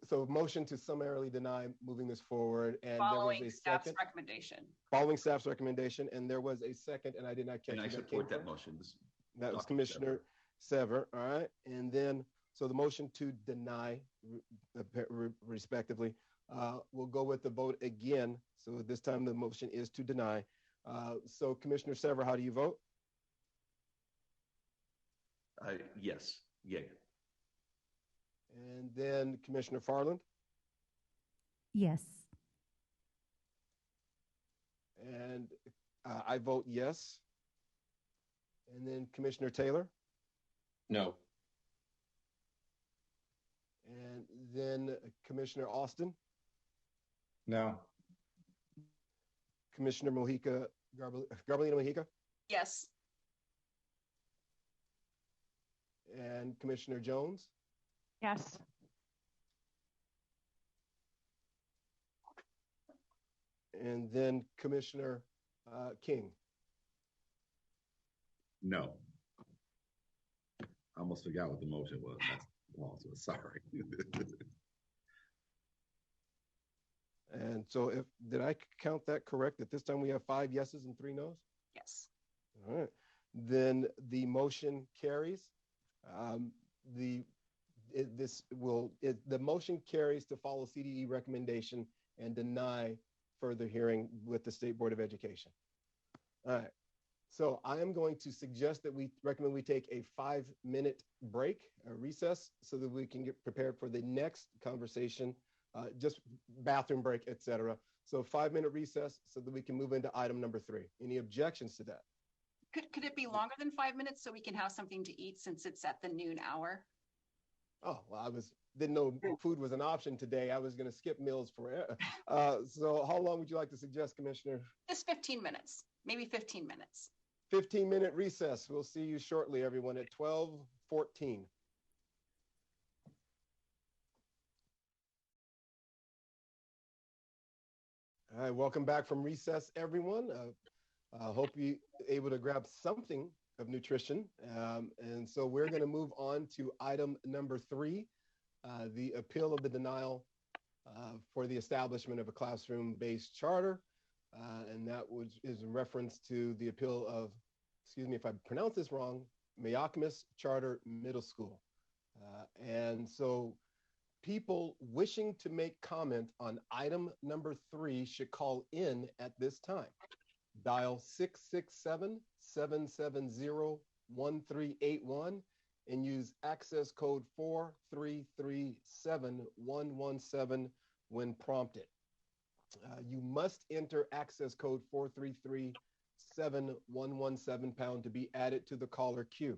So motion to summarily deny moving this forward, and following there was a staff's second. recommendation. Following staff's recommendation, and there was a second, and I did not catch. And I support that motion. That was Commissioner Sever. All right, and then so the motion to deny, respectively, we'll go with the vote again. So this time the motion is to deny. So Commissioner Sever, how do you vote? Yes. Yay. And then Commissioner Farland? Yes. And I vote yes. And then Commissioner Taylor? No. And then Commissioner Austin? No. Commissioner Mojica, Garbalino Mojica? Yes. And Commissioner Jones? Yes. And then Commissioner King? No. I almost forgot what the motion was. That's sorry. And so did I count that correct? At this time we have 5 yeses and 3 nos? Yes. All right. Then the motion carries. The motion carries to follow CDE recommendation and deny further hearing with the State Board of Education. All right. So I am going to suggest that we recommend we take a 5-minute break, a recess, so that we can get prepared for the next conversation, just bathroom break, etc. So 5-minute recess so that we can move into item number 3. Any objections to that? Could it be longer than 5 minutes so we can have something to eat since it's at the noon hour? Oh, well, didn't know food was an option today. I was going to skip meals forever. So how long would you like to suggest, Commissioner? Just 15 minutes, maybe 15 minutes. 15-minute recess. We'll see you shortly, everyone, at 12:14. All right, welcome back from recess, everyone. I hope you're able to grab something of nutrition. And so we're going to move on to item number 3, the appeal of the denial for the establishment of a classroom-based charter. And that is in reference to the appeal of, excuse me if I pronounce this wrong, Mayacamas Charter Middle School. And so people wishing to make comment on item number 3 should call in at this time. Dial 667-770-1381 and use access code 4337117 when prompted. You must enter access code 4337117 to be added to the caller queue.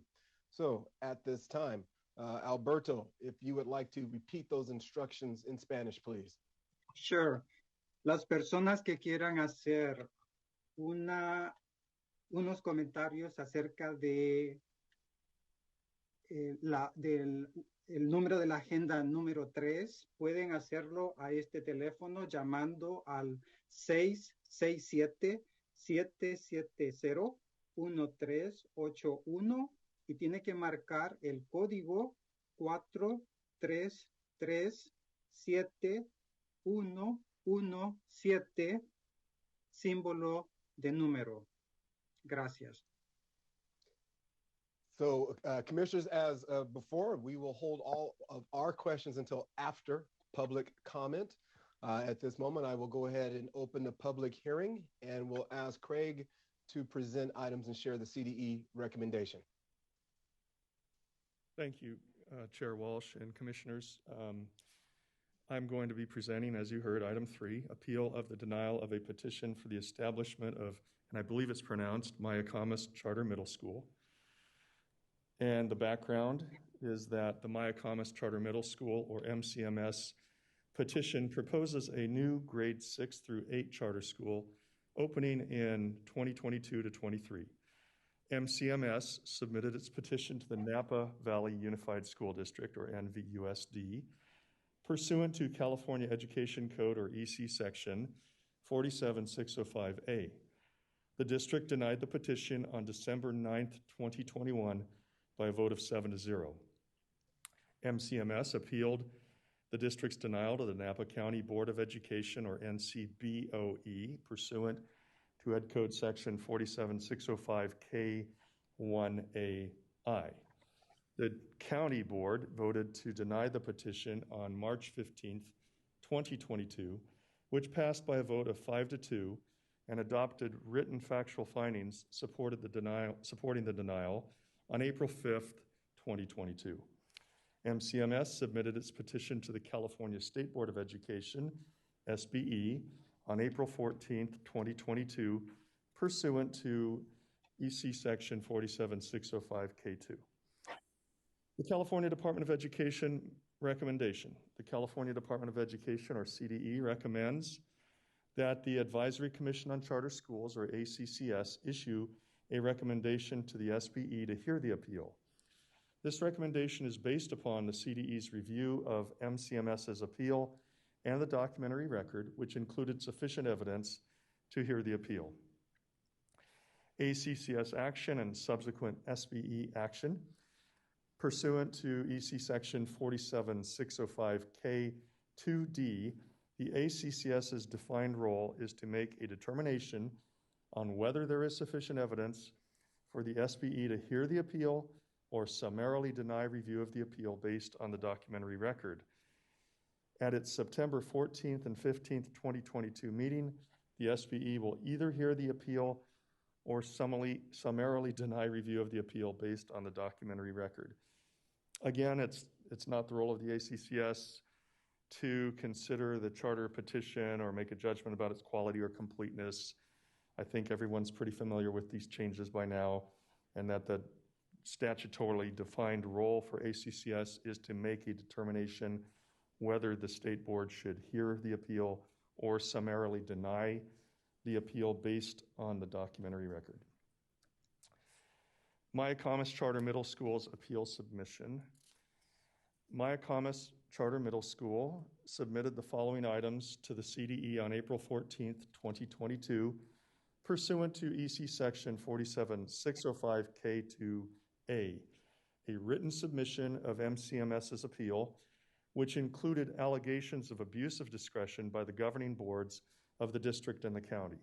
So at this time, Alberto, if you would like to repeat those instructions in Spanish, please. Sure. Las personas que quieran hacer unos comentarios acerca de del número de la agenda número 3, pueden hacerlo a este teléfono llamando al 667-770-1381 y tiene que marcar el código 433717, símbolo de número. Gracias. So, commissioners, as before, we will hold all of our questions until after public comment. At this moment, I will go ahead and open the public hearing, and we'll ask Craig to present items and share the CDE recommendation. Thank you, Chair Walsh and commissioners. I'm going to be presenting, as you heard, item 3, appeal of the denial of a petition for the establishment of, and I believe it's pronounced, Mayacamas Charter Middle School. And the background is that the Mayacamas Charter Middle School, or MCMS, petition proposes a new grade 6 through 8 charter school opening in 2022 to 23. MCMS submitted its petition to the Napa Valley Unified School District, or NVUSD, pursuant to California Education Code, or EC Section 47605A. The district denied the petition on December 9th, 2021 by a vote of 7-0. MCMS appealed the district's denial to the Napa County Board of Education, or NCBOE, pursuant to Ed Code Section 47605K1AI. The county board voted to deny the petition on March 15th, 2022, which passed by a vote of 5-2 and adopted written factual findings supporting the denial on April 5th, 2022. MCMS submitted its petition to the California State Board of Education, SBE, on April 14th, 2022, pursuant to EC Section 47605K2. The California Department of Education recommendation. The California Department of Education, or CDE, recommends that the Advisory Commission on Charter Schools, or ACCS, issue a recommendation to the SBE to hear the appeal. This recommendation is based upon the CDE's review of MCMS's appeal and the documentary record, which included sufficient evidence to hear the appeal. ACCS action and subsequent SBE action. Pursuant to EC Section 47605K2D, the ACCS's defined role is to make a determination on whether there is sufficient evidence for the SBE to hear the appeal or summarily deny review of the appeal based on the documentary record. At its September 14th and 15th, 2022 meeting, the SBE will either hear the appeal or summarily deny review of the appeal based on the documentary record. Again, it's not the role of the ACCS to consider the charter petition or make a judgment about its quality or completeness. I think everyone's pretty familiar with these changes by now, and that the statutorily defined role for ACCS is to make a determination whether the state board should hear the appeal or summarily deny the appeal based on the documentary record. Mayacamas Charter Middle School's appeal submission. Mayacamas Charter Middle School submitted the following items to the CDE on April 14th, 2022, pursuant to EC Section 47605K2A, a written submission of MCMS's appeal, which included allegations of abuse of discretion by the governing boards of the district and the county.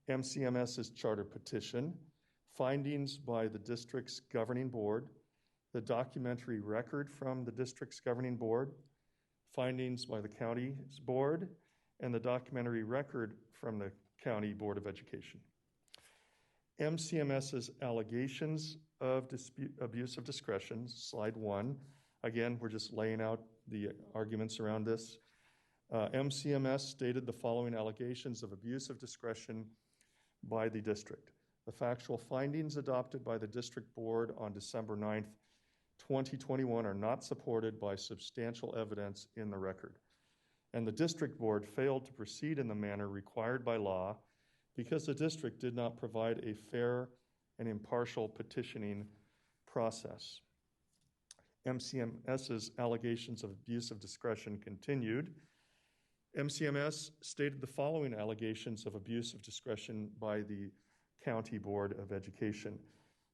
MCMS's charter petition, findings by the district's governing board, the documentary record from the district's governing board, findings by the county's board, and the documentary record from the County Board of Education. MCMS's allegations of abuse of discretion, slide 1. Again, we're just laying out the arguments around this. MCMS stated the following allegations of abuse of discretion by the district. The factual findings adopted by the district board on December 9th, 2021 are not supported by substantial evidence in the record. And the district board failed to proceed in the manner required by law because the district did not provide a fair and impartial petitioning process. MCMS's allegations of abuse of discretion continued. MCMS stated the following allegations of abuse of discretion by the County Board of Education.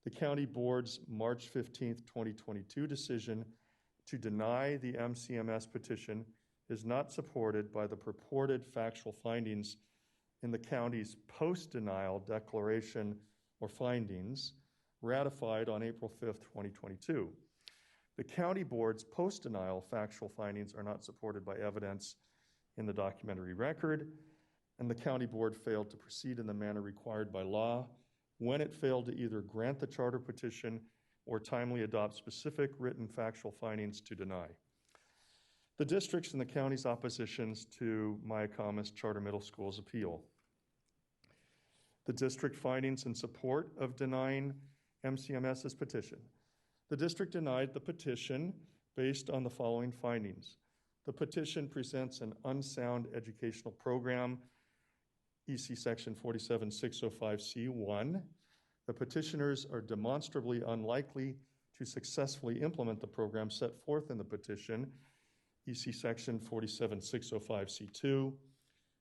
The county board's March 15th, 2022 decision to deny the MCMS petition is not supported by the purported factual findings in the county's post-denial declaration or findings ratified on April 5th, 2022. The county board's post-denial factual findings are not supported by evidence in the documentary record, and the county board failed to proceed in the manner required by law when it failed to either grant the charter petition or timely adopt specific written factual findings to deny. The district's and the county's oppositions to Mayacamas Charter Middle School's appeal. The district findings in support of denying MCMS's petition. The district denied the petition based on the following findings. The petition presents an unsound educational program, EC Section 47605C1. The petitioners are demonstrably unlikely to successfully implement the program set forth in the petition, EC Section 47605C2.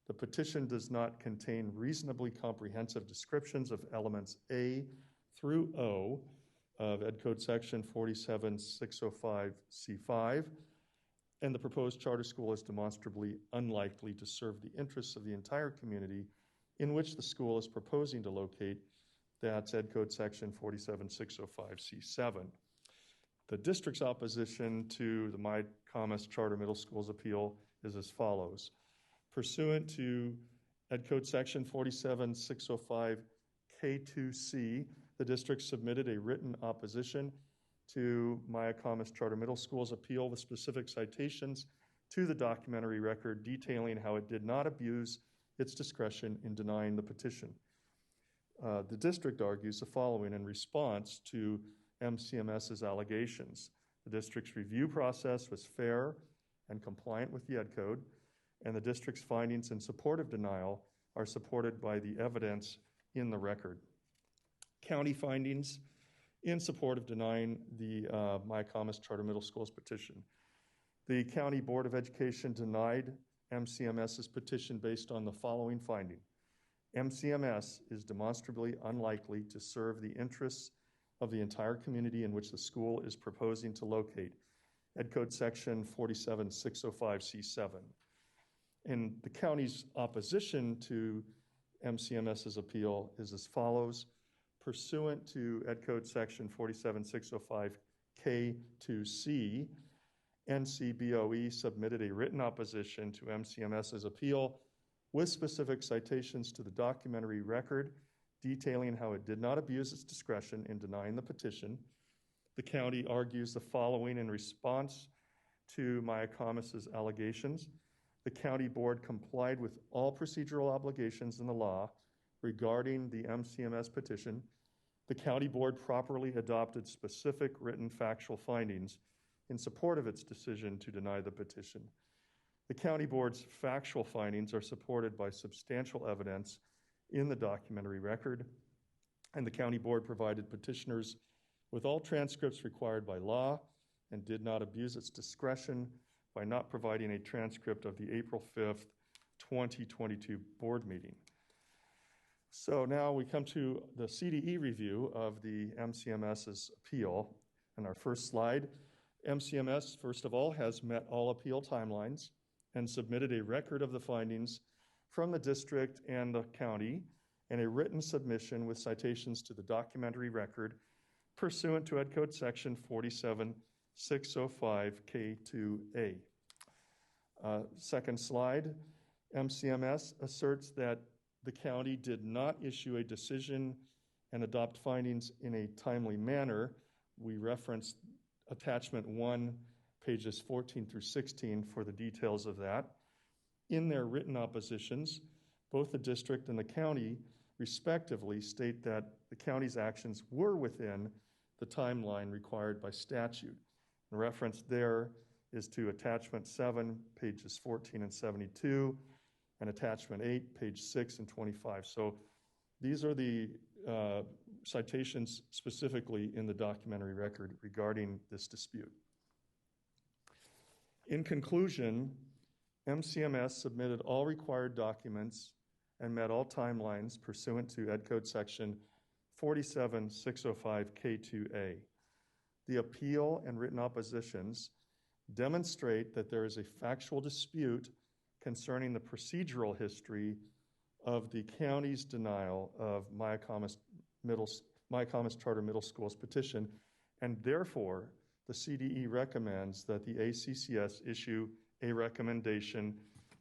The petition does not contain reasonably comprehensive descriptions of elements A through O of Ed Code Section 47605C5, and the proposed charter school is demonstrably unlikely to serve the interests of the entire community in which the school is proposing to locate. That's Ed Code Section 47605C7. The district's opposition to the Mayacamas Charter Middle School's appeal is as follows. Pursuant to Ed Code Section 47605K2C, the district submitted a written opposition to Mayacamas Charter Middle School's appeal with specific citations to the documentary record detailing how it did not abuse its discretion in denying the petition. The district argues the following in response to MCMS's allegations. The district's review process was fair and compliant with the Ed Code, and the district's findings in support of denial are supported by the evidence in the record. County findings in support of denying the Mayacamas Charter Middle School's petition. The County Board of Education denied MCMS's petition based on the following finding. MCMS is demonstrably unlikely to serve the interests of the entire community in which the school is proposing to locate. Ed Code Section 47605C7. And the county's opposition to MCMS's appeal is as follows. Pursuant to Ed Code Section 47605K2C, NCBOE submitted a written opposition to MCMS's appeal with specific citations to the documentary record detailing how it did not abuse its discretion in denying the petition. The county argues the following in response to Mayacamas's allegations. The county board complied with all procedural obligations in the law regarding the MCMS petition. The county board properly adopted specific written factual findings in support of its decision to deny the petition. The county board's factual findings are supported by substantial evidence in the documentary record, and the county board provided petitioners with all transcripts required by law and did not abuse its discretion by not providing a transcript of the April 5th, 2022 board meeting. So now we come to the CDE review of the MCMS's appeal. In our first slide, MCMS, first of all, has met all appeal timelines and submitted a record of the findings from the district and the county and a written submission with citations to the documentary record pursuant to Ed Code Section 47605K2A. Second slide, MCMS asserts that the county did not issue a decision and adopt findings in a timely manner. We referenced attachment 1, pages 14 through 16 for the details of that. In their written oppositions, both the district and the county respectively state that the county's actions were within the timeline required by statute. The reference there is to attachment 7, pages 14 and 72, and attachment 8, page 6 and 25. So these are the citations specifically in the documentary record regarding this dispute. In conclusion, MCMS submitted all required documents and met all timelines pursuant to Ed Code Section 47605K2A. The appeal and written oppositions demonstrate that there is a factual dispute concerning the procedural history of the county's denial of Mayacamas Charter Middle School's petition, and therefore the CDE recommends that the ACCS issue a recommendation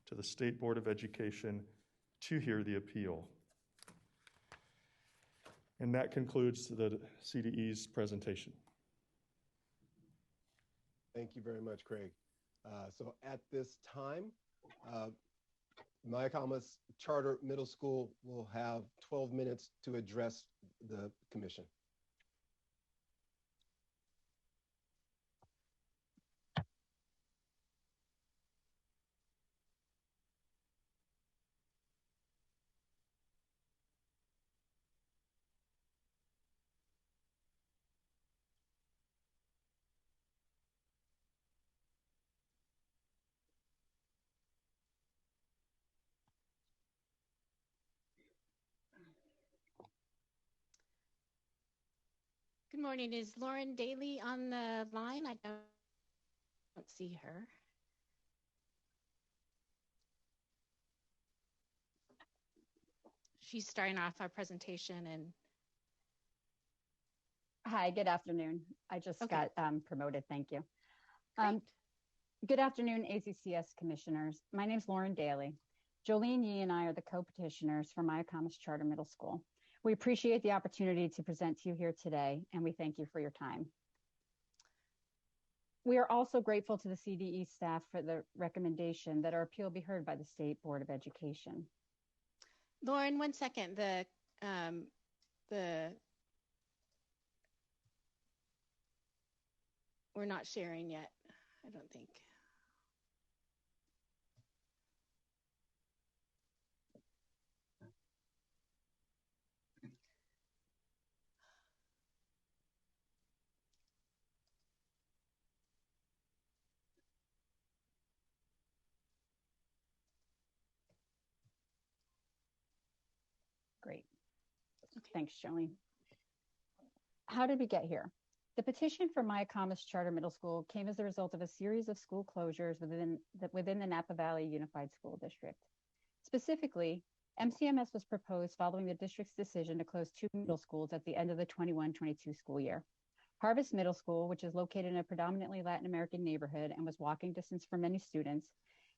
to the State Board of Education to hear the appeal. And that concludes the CDE's presentation. Thank you very much, Craig. So at this time, Mayacamas Charter Middle School will have 12 minutes to address the commission. Good morning. Is Lauren Daly on the line? I don't see her. She's starting off our presentation and. Hi, good afternoon. I just got promoted. Thank you. Good afternoon, ACCS commissioners. My name is Lauren Daly. Jolene Yee and I are the co-petitioners for Mayacamas Charter Middle School. We appreciate the opportunity to present to you here today, and we thank you for your time. We are also grateful to the CDE staff for the recommendation that our appeal be heard by the State Board of Education. Lauren, 1 second. We're not sharing yet, I don't think. Great. Thanks, Jolene. How did we get here? The petition for Mayacamas Charter Middle School came as a result of a series of school closures within the Napa Valley Unified School District. Specifically, MCMS was proposed following the district's decision to close 2 middle schools at the end of the 21-22 school year. Harvest Middle School, which is located in a predominantly Latin American neighborhood and was walking distance for many students,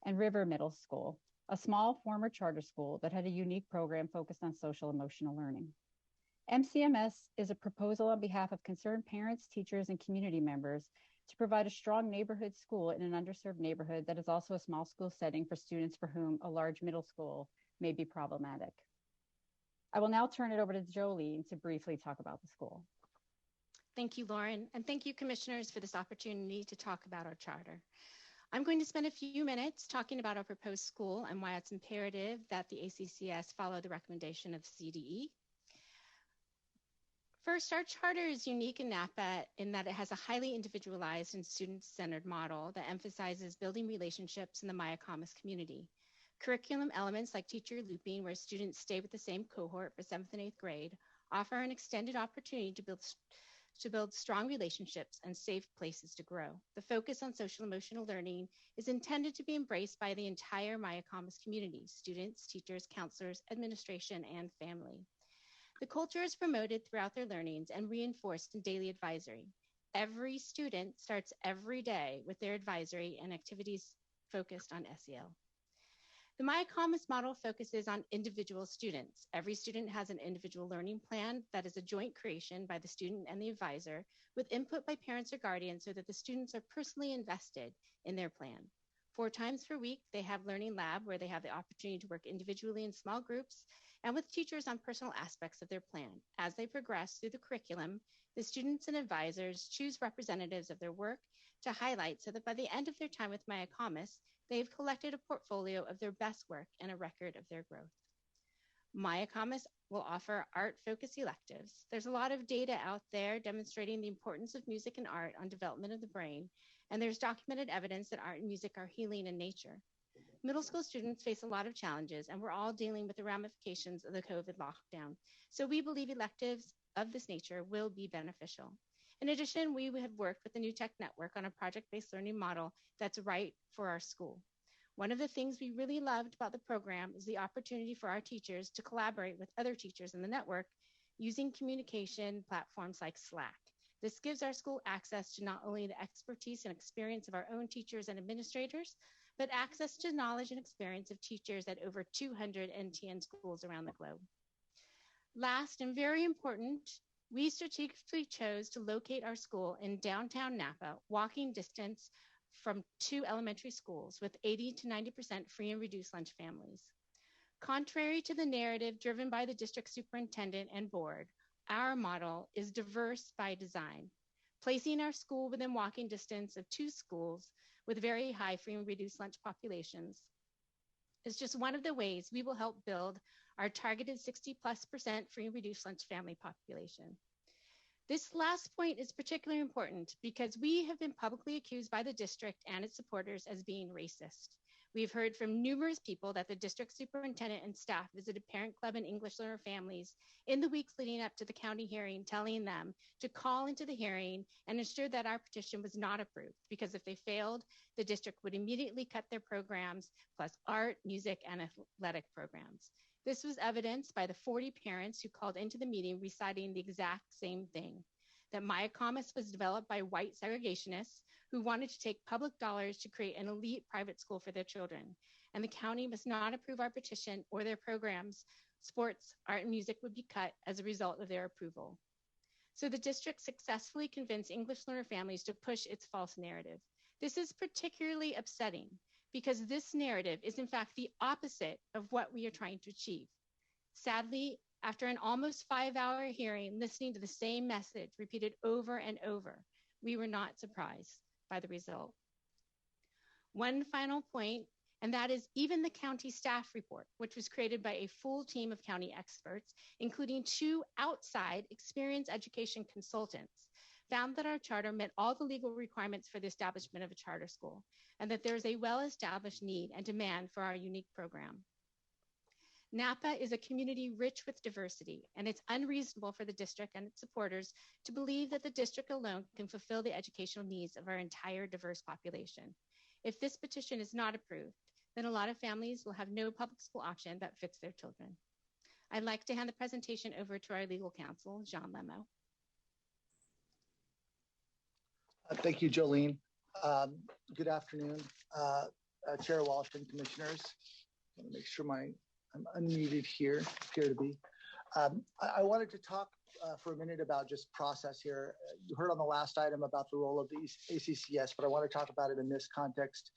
and River Middle School, a small former charter school that had a unique program focused on social emotional learning. MCMS is a proposal on behalf of concerned parents, teachers, and community members to provide a strong neighborhood school in an underserved neighborhood that is also a small school setting for students for whom a large middle school may be problematic. I will now turn it over to Jolene to briefly talk about the school. Thank you, Lauren, and thank you, commissioners, for this opportunity to talk about our charter. I'm going to spend a few minutes talking about our proposed school and why it's imperative that the ACCS follow the recommendation of CDE. First, our charter is unique in Napa in that it has a highly individualized and student-centered model that emphasizes building relationships in the Mayacamas community. Curriculum elements like teacher looping, where students stay with the same cohort for 7th and 8th grade, offer an extended opportunity to build strong relationships and safe places to grow. The focus on social emotional learning is intended to be embraced by the entire Mayacamas community, students, teachers, counselors, administration, and family. The culture is promoted throughout their learnings and reinforced in daily advisory. Every student starts every day with their advisory and activities focused on SEL. The Mayacamas model focuses on individual students. Every student has an individual learning plan that is a joint creation by the student and the advisor with input by parents or guardians so that the students are personally invested in their plan. 4 times per week, they have Learning Lab where they have the opportunity to work individually in small groups and with teachers on personal aspects of their plan. As they progress through the curriculum, the students and advisors choose representatives of their work to highlight so that by the end of their time with Mayacamas, they've collected a portfolio of their best work and a record of their growth. Mayacamas will offer art-focused electives. There's a lot of data out there demonstrating the importance of music and art on development of the brain, and there's documented evidence that art and music are healing in nature. Middle school students face a lot of challenges, and we're all dealing with the ramifications of the COVID lockdown. So we believe electives of this nature will be beneficial. In addition, we have worked with the New Tech Network on a project-based learning model that's right for our school. One of the things we really loved about the program is the opportunity for our teachers to collaborate with other teachers in the network using communication platforms like Slack. This gives our school access to not only the expertise and experience of our own teachers and administrators, but access to knowledge and experience of teachers at over 200 NTN schools around the globe. Last and very important, we strategically chose to locate our school in downtown Napa, walking distance from 2 elementary schools with 80 to 90% free and reduced lunch families. Contrary to the narrative driven by the district superintendent and board, our model is diverse by design, placing our school within walking distance of 2 schools with very high free and reduced lunch populations is just one of the ways we will help build our targeted 60+% free and reduced lunch family population. This last point is particularly important because we have been publicly accused by the district and its supporters as being racist. We've heard from numerous people that the district superintendent and staff visited parent club and English learner families in the weeks leading up to the county hearing, telling them to call into the hearing and ensure that our petition was not approved, because if they failed, the district would immediately cut their programs, plus art, music, and athletic programs. This was evidenced by the 40 parents who called into the meeting reciting the exact same thing, that Mayacamas was developed by white segregationists who wanted to take public dollars to create an elite private school for their children. And the county must not approve our petition or their programs. Sports, art, and music would be cut as a result of their approval. So the district successfully convinced English learner families to push its false narrative. This is particularly upsetting because this narrative is in fact the opposite of what we are trying to achieve. Sadly, after an almost 5-hour hearing, listening to the same message repeated over and over, we were not surprised by the result. One final point, and that is even the county staff report, which was created by a full team of county experts, including 2 outside experienced education consultants, found that our charter met all the legal requirements for the establishment of a charter school, and that there is a well-established need and demand for our unique program. Napa is a community rich with diversity, and it's unreasonable for the district and its supporters to believe that the district alone can fulfill the educational needs of our entire diverse population. If this petition is not approved, then a lot of families will have no public school option that fits their children. I'd like to hand the presentation over to our legal counsel, Jean Lemo. Thank you, Jolene. Good afternoon, Chair Walsh and commissioners. I want to make sure I'm unmuted here, appear to be. I wanted to talk for a minute about just process here. You heard on the last item about the role of the ACCS, but I want to talk about it in this context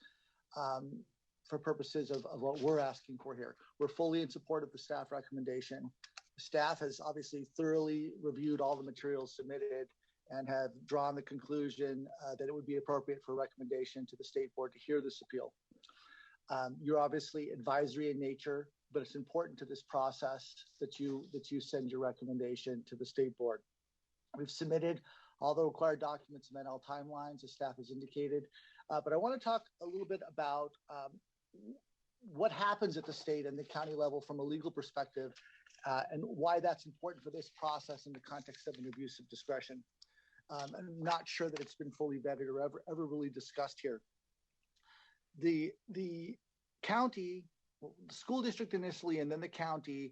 for purposes of what we're asking for here. We're fully in support of the staff recommendation. The staff has obviously thoroughly reviewed all the materials submitted and have drawn the conclusion that it would be appropriate for a recommendation to the state board to hear this appeal. You're obviously advisory in nature, but it's important to this process that you send your recommendation to the state board. We've submitted all the required documents, met all timelines, as staff has indicated. But I want to talk a little bit about what happens at the state and the county level from a legal perspective, and why that's important for this process in the context of an abuse of discretion. I'm not sure that it's been fully vetted or ever really discussed here. The county, the school district initially, and then the county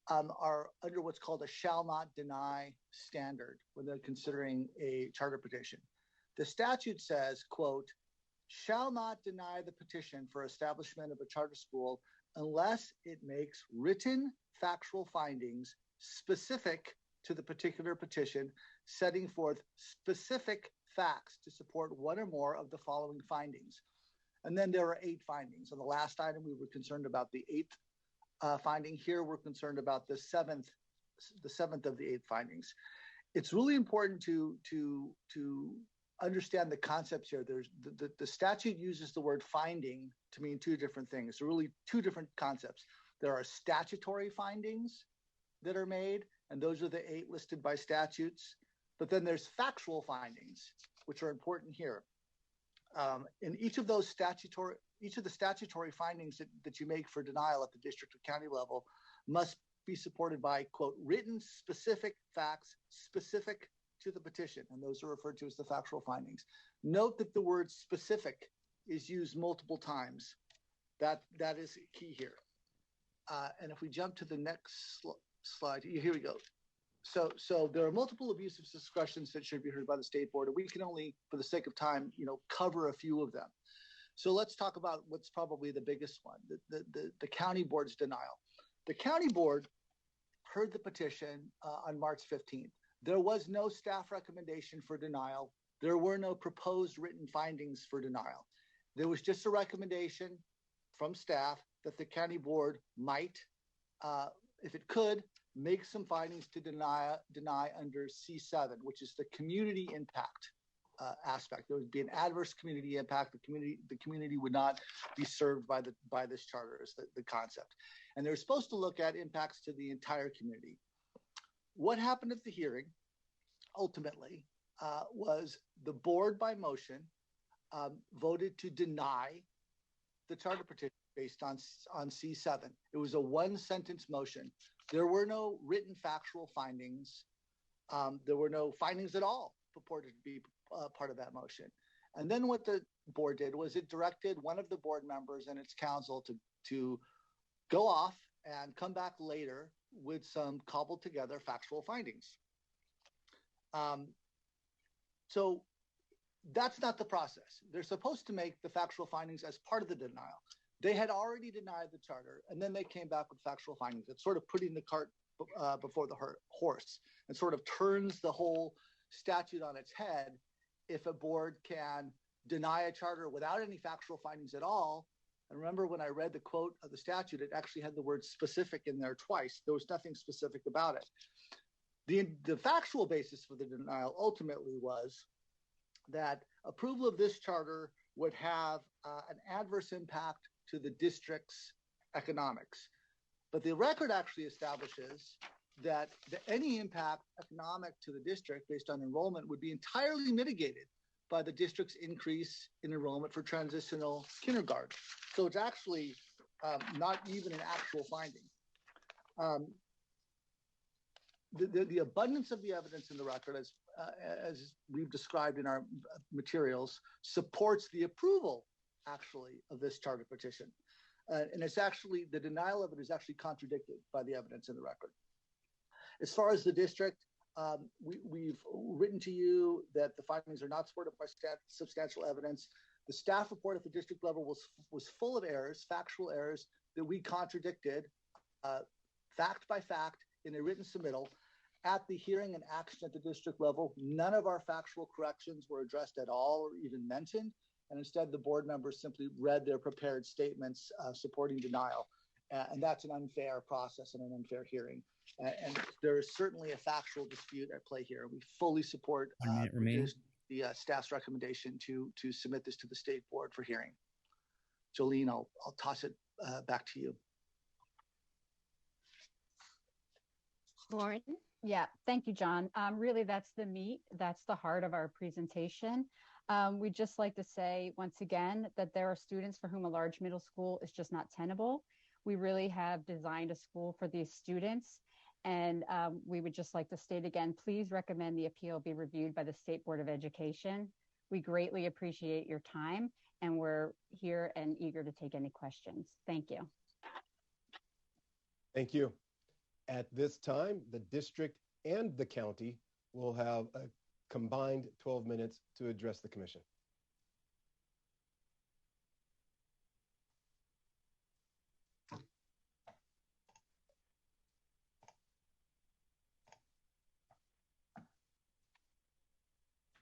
are under what's called a shall not deny standard when they're considering a charter petition. The statute says, quote, shall not deny the petition for establishment of a charter school unless it makes written factual findings specific to the particular petition, setting forth specific facts to support one or more of the following findings. And then there are 8 findings. On the last item, we were concerned about the 8th finding. Here, we're concerned about the seventh of the 8 findings. It's really important to understand the concepts here. There's the statute uses the word finding to mean 2 different things. There are really 2 different concepts. There are statutory findings that are made, and those are the 8 listed by statutes. But then there's factual findings, which are important here. In each of the statutory findings that you make for denial at the district or county level must be supported by, quote, written specific facts specific to the petition, and those are referred to as the factual findings. Note that the word specific is used multiple times. That is key here. And if we jump to the next slide, here we go. So there are multiple abuse of discretions that should be heard by the State Board, and we can only, for the sake of time, cover a few of them. So let's talk about what's probably the biggest one, the county board's denial. The county board heard the petition on March 15th. There was no staff recommendation for denial. There were no proposed written findings for denial. There was just a recommendation from staff that the county board might, if it could, make some findings to deny under C7, which is the community impact aspect. There would be an adverse community impact. The community would not be served by this charter, is the concept. And they're supposed to look at impacts to the entire community. What happened at the hearing ultimately was the board by motion voted to deny the charter petition based on C7. It was a one-sentence motion. There were no written factual findings. There were no findings at all purported to be part of that motion. And then what the board did was it directed one of the board members and its counsel to go off and come back later with some cobbled together factual findings. So that's not the process. They're supposed to make the factual findings as part of the denial. They had already denied the charter, and then they came back with factual findings. It's sort of putting the cart before the horse, and sort of turns the whole statute on its head if a board can deny a charter without any factual findings at all. And remember, when I read the quote of the statute, it actually had the word specific in there twice. There was nothing specific about it. The factual basis for the denial ultimately was that approval of this charter would have an adverse impact to the district's economics. But the record actually establishes that any impact economic to the district based on enrollment would be entirely mitigated by the district's increase in enrollment for transitional kindergarten. So it's actually not even an actual finding. The abundance of the evidence in the record, as we've described in our materials, supports the approval, actually, of this charter petition. And it's actually, the denial of it is actually contradicted by the evidence in the record. As far as the district, we've written to you that the findings are not supported by substantial evidence. The staff report at the district level was full of errors, factual errors, that we contradicted fact by fact in a written submittal. At the hearing and action at the district level, none of our factual corrections were addressed at all or even mentioned. And instead, the board members simply read their prepared statements supporting denial. And that's an unfair process and an unfair hearing. And there is certainly a factual dispute at play here. We fully support the staff's recommendation to submit this to the state board for hearing. Jolene, I'll toss it back to you. Lauren? Yeah, thank you, John. Really, that's the meat. That's the heart of our presentation. We'd just like to say, once again, that there are students for whom a large middle school is just not tenable. We really have designed a school for these students. And we would just like to state again, please recommend the appeal be reviewed by the State Board of Education. We greatly appreciate your time, and we're here and eager to take any questions. Thank you. Thank you. At this time, the district and the county will have a combined 12 minutes to address the commission.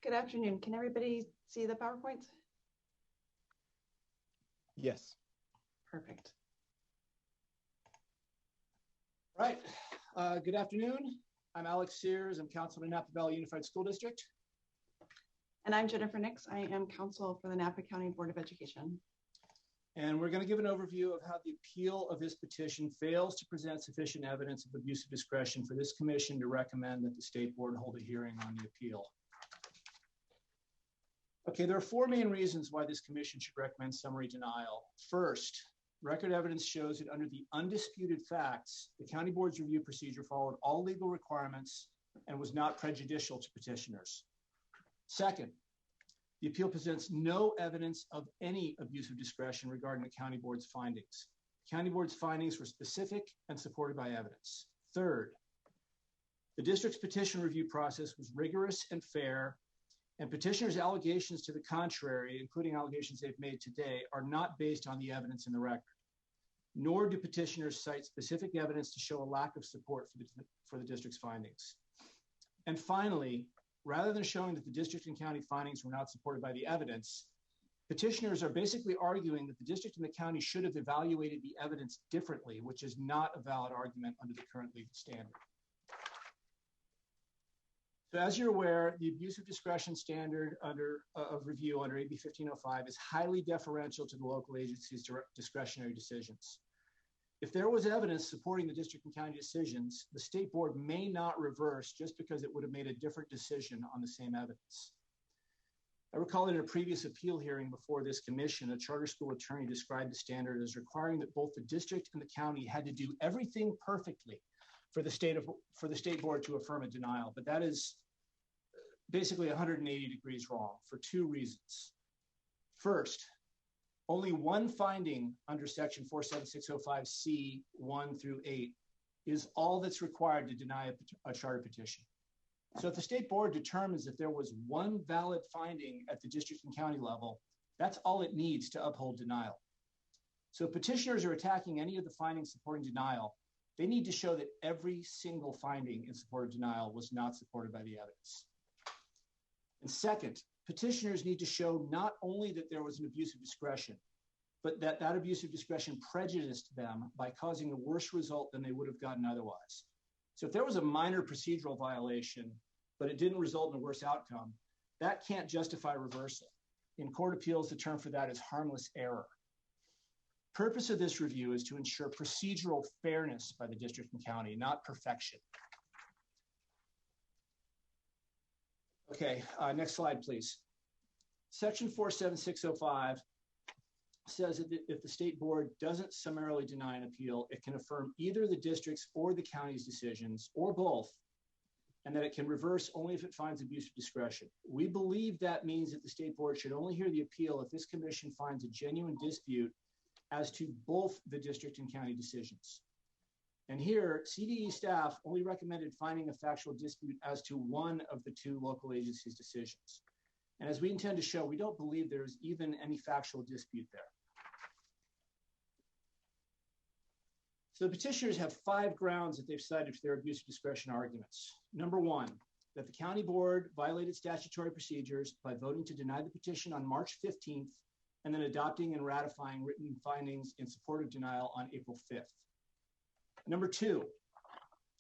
Good afternoon. Can everybody see the PowerPoints? Yes. Perfect. Right. Good afternoon. I'm Alex Sears. I'm counsel in Napa Valley Unified School District. And I'm Jennifer Nix. I am counsel for the Napa County Board of Education. And we're going to give an overview of how the appeal of this petition fails to present sufficient evidence of abuse of discretion for this commission to recommend that the state board hold a hearing on the appeal. Okay, there are four main reasons why this commission should recommend summary denial. First, record evidence shows that under the undisputed facts, the county board's review procedure followed all legal requirements and was not prejudicial to petitioners. Second, the appeal presents no evidence of any abuse of discretion regarding the county board's findings. The county board's findings were specific and supported by evidence. Third, the district's petition review process was rigorous and fair, and petitioners' allegations to the contrary, including allegations they've made today, are not based on the evidence in the record. Nor do petitioners cite specific evidence to show a lack of support for the district's findings. And finally, rather than showing that the district and county findings were not supported by the evidence, petitioners are basically arguing that the district and the county should have evaluated the evidence differently, which is not a valid argument under the current legal standard. So as you're aware, the abuse of discretion standard of review under AB 1505 is highly deferential to the local agency's discretionary decisions. If there was evidence supporting the district and county decisions, the state board may not reverse just because it would have made a different decision on the same evidence. I recall in a previous appeal hearing before this commission, a charter school attorney described the standard as requiring that both the district and the county had to do everything perfectly for the state board to affirm a denial, but that is basically 180 degrees wrong for two reasons. First, only one finding under section 47605C 1 through 8 is all that's required to deny a charter petition. So if the state board determines that there was one valid finding at the district and county level, that's all it needs to uphold denial. So if petitioners are attacking any of the findings supporting denial, they need to show that every single finding in support of denial was not supported by the evidence. And second, petitioners need to show not only that there was an abuse of discretion, but that that abuse of discretion prejudiced them by causing a worse result than they would have gotten otherwise. So if there was a minor procedural violation, but it didn't result in a worse outcome, that can't justify reversal. In court appeals, the term for that is harmless error. Purpose of this review is to ensure procedural fairness by the district and county, not perfection. Okay, next slide, please. Section 47605 says that if the state board doesn't summarily deny an appeal, it can affirm either the district's or the county's decisions, or both, and that it can reverse only if it finds abuse of discretion. We believe that means that the state board should only hear the appeal if this commission finds a genuine dispute as to both the district and county decisions. And here, CDE staff only recommended finding a factual dispute as to one of the two local agencies' decisions. And as we intend to show, we don't believe there is even any factual dispute there. So the petitioners have 5 grounds that they've cited for their abuse of discretion arguments. Number 1, that the county board violated statutory procedures by voting to deny the petition on March 15th and then adopting and ratifying written findings in support of denial on April 5th. Number 2,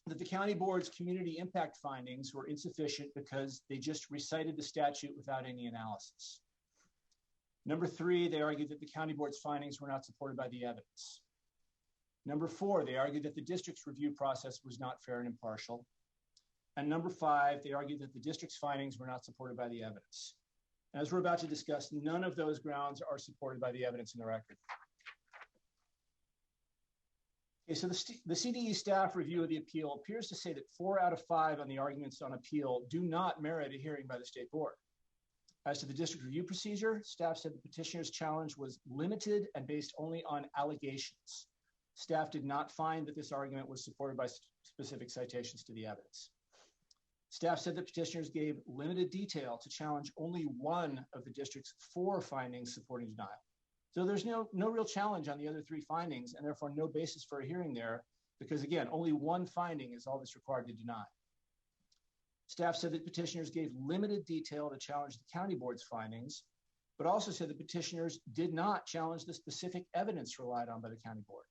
that the county board's community impact findings were insufficient because they just recited the statute without any analysis. Number 3, they argued that the county board's findings were not supported by the evidence. Number 4, they argued that the district's review process was not fair and impartial. And number 5, they argued that the district's findings were not supported by the evidence. And as we're about to discuss, none of those grounds are supported by the evidence in the record. Okay, so the CDE staff review of the appeal appears to say that 4 out of 5 on the arguments on appeal do not merit a hearing by the state board. As to the district review procedure, staff said the petitioner's challenge was limited and based only on allegations. Staff did not find that this argument was supported by specific citations to the evidence. Staff said that petitioners gave limited detail to challenge only one of the district's 4 findings supporting denial. So there's no real challenge on the other 3 findings, and therefore no basis for a hearing there, because again, only one finding is all that's required to deny. Staff said that petitioners gave limited detail to challenge the county board's findings, but also said that petitioners did not challenge the specific evidence relied on by the county board.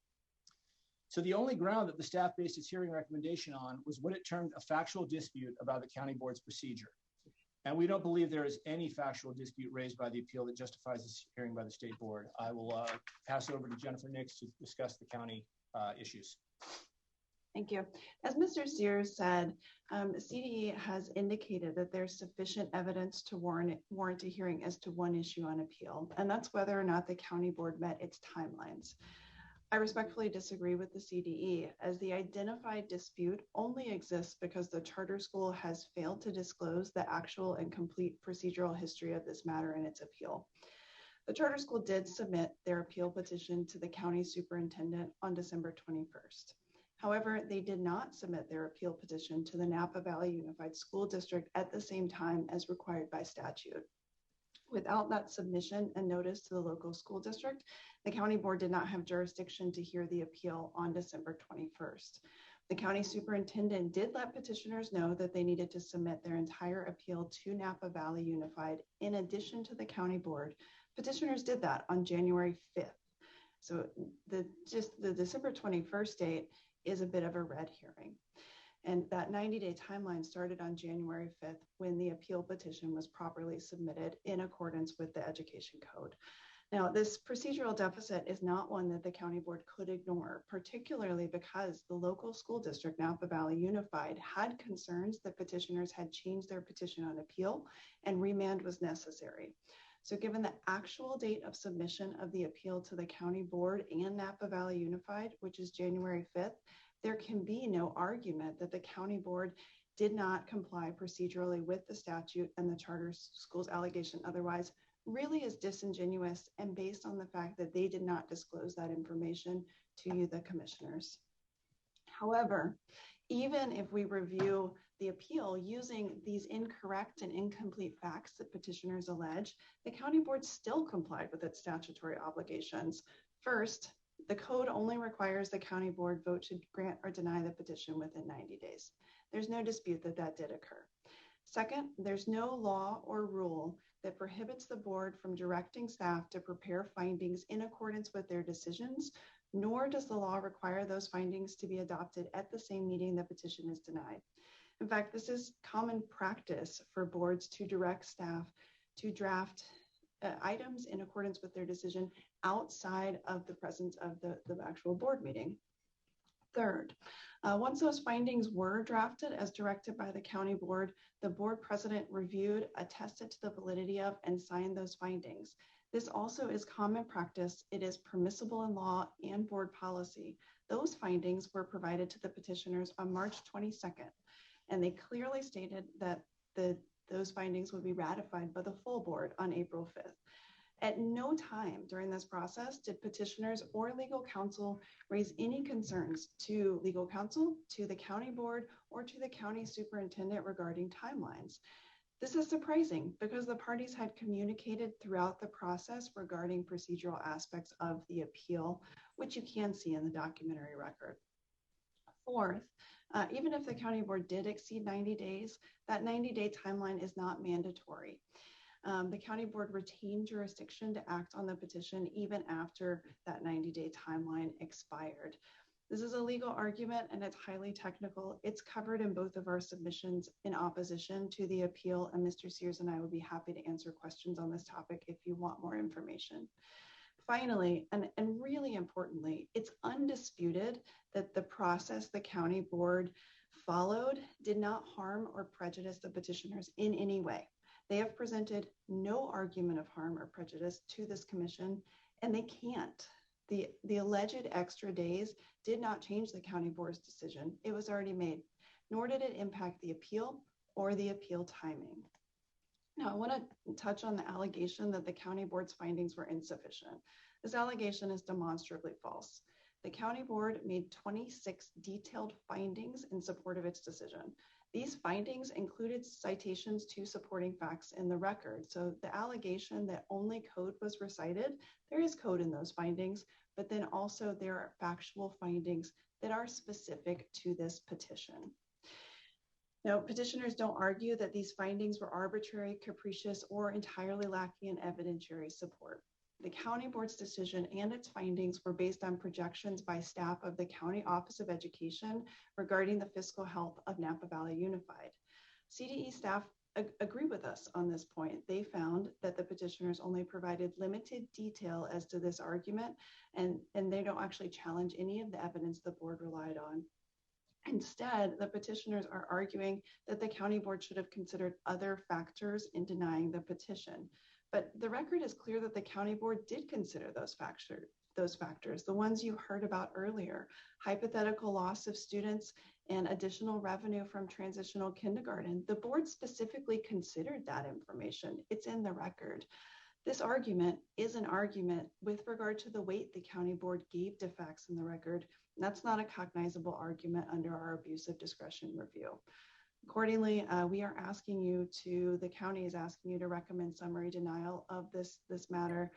So the only ground that the staff based its hearing recommendation on was what it termed a factual dispute about the county board's procedure. And we don't believe there is any factual dispute raised by the appeal that justifies this hearing by the state board. I will pass it over to Jennifer Nix to discuss the county issues. Thank you. As Mr. Sears said, CDE has indicated that there's sufficient evidence to warrant a hearing as to one issue on appeal, and that's whether or not the county board met its timelines. I respectfully disagree with the CDE, as the identified dispute only exists because the charter school has failed to disclose the actual and complete procedural history of this matter in its appeal. The charter school did submit their appeal petition to the county superintendent on December 21st. However, they did not submit their appeal petition to the Napa Valley Unified School District at the same time as required by statute. Without that submission and notice to the local school district, the county board did not have jurisdiction to hear the appeal on December 21st. The county superintendent did let petitioners know that they needed to submit their entire appeal to Napa Valley Unified in addition to the county board. Petitioners did that on January 5th. So the December 21st date is a bit of a red herring. And that 90-day timeline started on January 5th when the appeal petition was properly submitted in accordance with the education code. Now, this procedural deficit is not one that the county board could ignore, particularly because the local school district, Napa Valley Unified, had concerns that petitioners had changed their petition on appeal and remand was necessary. So given the actual date of submission of the appeal to the county board and Napa Valley Unified, which is January 5th, there can be no argument that the county board did not comply procedurally with the statute, and the charter school's allegation otherwise really is disingenuous and based on the fact that they did not disclose that information to you, the commissioners. However, even if we review the appeal using these incorrect and incomplete facts that petitioners allege, the county board still complied with its statutory obligations. First, the code only requires the county board vote to grant or deny the petition within 90 days. There's no dispute that that did occur. Second, there's no law or rule that prohibits the board from directing staff to prepare findings in accordance with their decisions, nor does the law require those findings to be adopted at the same meeting the petition is denied. In fact, this is common practice for boards to direct staff to draft items in accordance with their decision outside of the presence of the actual board meeting. Third, once those findings were drafted as directed by the county board, the board president reviewed, attested to the validity of, and signed those findings. This also is common practice. It is permissible in law and board policy. Those findings were provided to the petitioners on March 22nd, and they clearly stated that those findings would be ratified by the full board on April 5th. At no time during this process did petitioners or legal counsel raise any concerns to legal counsel, to the county board, or to the county superintendent regarding timelines. This is surprising because the parties had communicated throughout the process regarding procedural aspects of the appeal, which you can see in the documentary record. Fourth, even if the county board did exceed 90 days, that 90-day timeline is not mandatory. The county board retained jurisdiction to act on the petition even after that 90-day timeline expired. This is a legal argument and it's highly technical. It's covered in both of our submissions in opposition to the appeal, and Mr. Sears and I would be happy to answer questions on this topic if you want more information. Finally, and really importantly, it's undisputed that the process the county board followed did not harm or prejudice the petitioners in any way. They have presented no argument of harm or prejudice to this commission, and they can't. The alleged extra days did not change the county board's decision. It was already made, nor did it impact the appeal or the appeal timing. Now, I want to touch on the allegation that the county board's findings were insufficient. This allegation is demonstrably false. The county board made 26 detailed findings in support of its decision. These findings included citations to supporting facts in the record. So the allegation that only code was recited, there is code in those findings, but then also there are factual findings that are specific to this petition. Now, petitioners don't argue that these findings were arbitrary, capricious, or entirely lacking in evidentiary support. The county board's decision and its findings were based on projections by staff of the County Office of Education regarding the fiscal health of Napa Valley Unified. CDE staff agree with us on this point. They found that the petitioners only provided limited detail as to this argument, and they don't actually challenge any of the evidence the board relied on. Instead, the petitioners are arguing that the county board should have considered other factors in denying the petition. But the record is clear that the county board did consider those those factors, the ones you heard about earlier, hypothetical loss of students and additional revenue from transitional kindergarten. The board specifically considered that information. It's in the record. This argument is an argument with regard to the weight the county board gave to facts in the record. That's not a cognizable argument under our abuse of discretion review. Accordingly, the county is asking you to recommend summary denial of this matter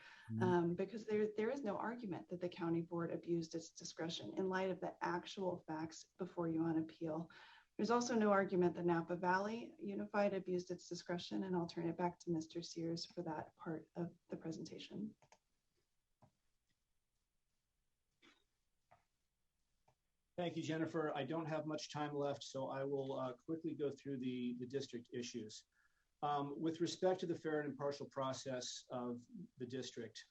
because there is no argument that the county board abused its discretion in light of the actual facts before you on appeal. There's also no argument that Napa Valley Unified abused its discretion, and I'll turn it back to Mr. Sears for that part of the presentation. Thank you, Jennifer. I don't have much time left, so I will quickly go through the district issues. With respect to the fair and impartial process of the district,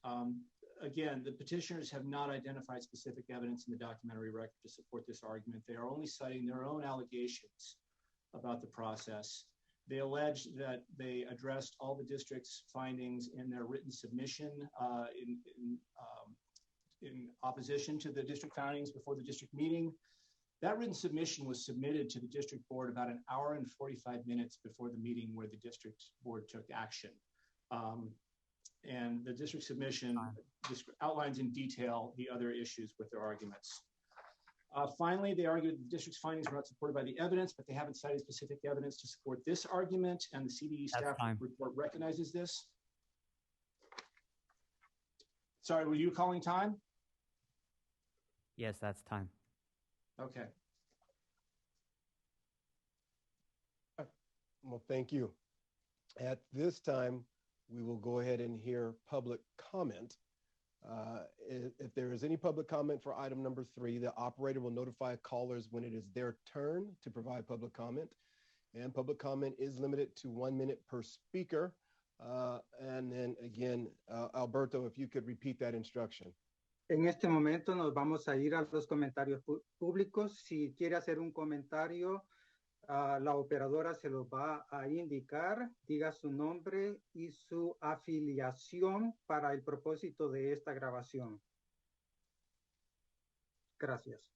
again, the petitioners have not identified specific evidence in the documentary record to support this argument. They are only citing their own allegations about the process. They allege that they addressed all the district's findings in their written submission in opposition to the district findings before the district meeting. That written submission was submitted to the district board about an hour and 45 minutes before the meeting where the district board took action. And the district submission outlines in detail the other issues with their arguments. Finally, they argued that the district's findings were not supported by the evidence, but they haven't cited specific evidence to support this argument, and the CDE staff report recognizes this. Sorry, were you calling time? Yes, that's time. Okay. Well, thank you. At this time, we will go ahead and hear public comment. If there is any public comment for item number 3, the operator will notify callers when it is their turn to provide public comment. And public comment is limited to 1 minute per speaker. And then again, Alberto, if you could repeat that instruction. En este momento nos vamos a ir a los comentarios públicos. Si quiere hacer un comentario, la operadora se lo va a indicar. Diga su nombre y su afiliación para el propósito de esta grabación. Gracias.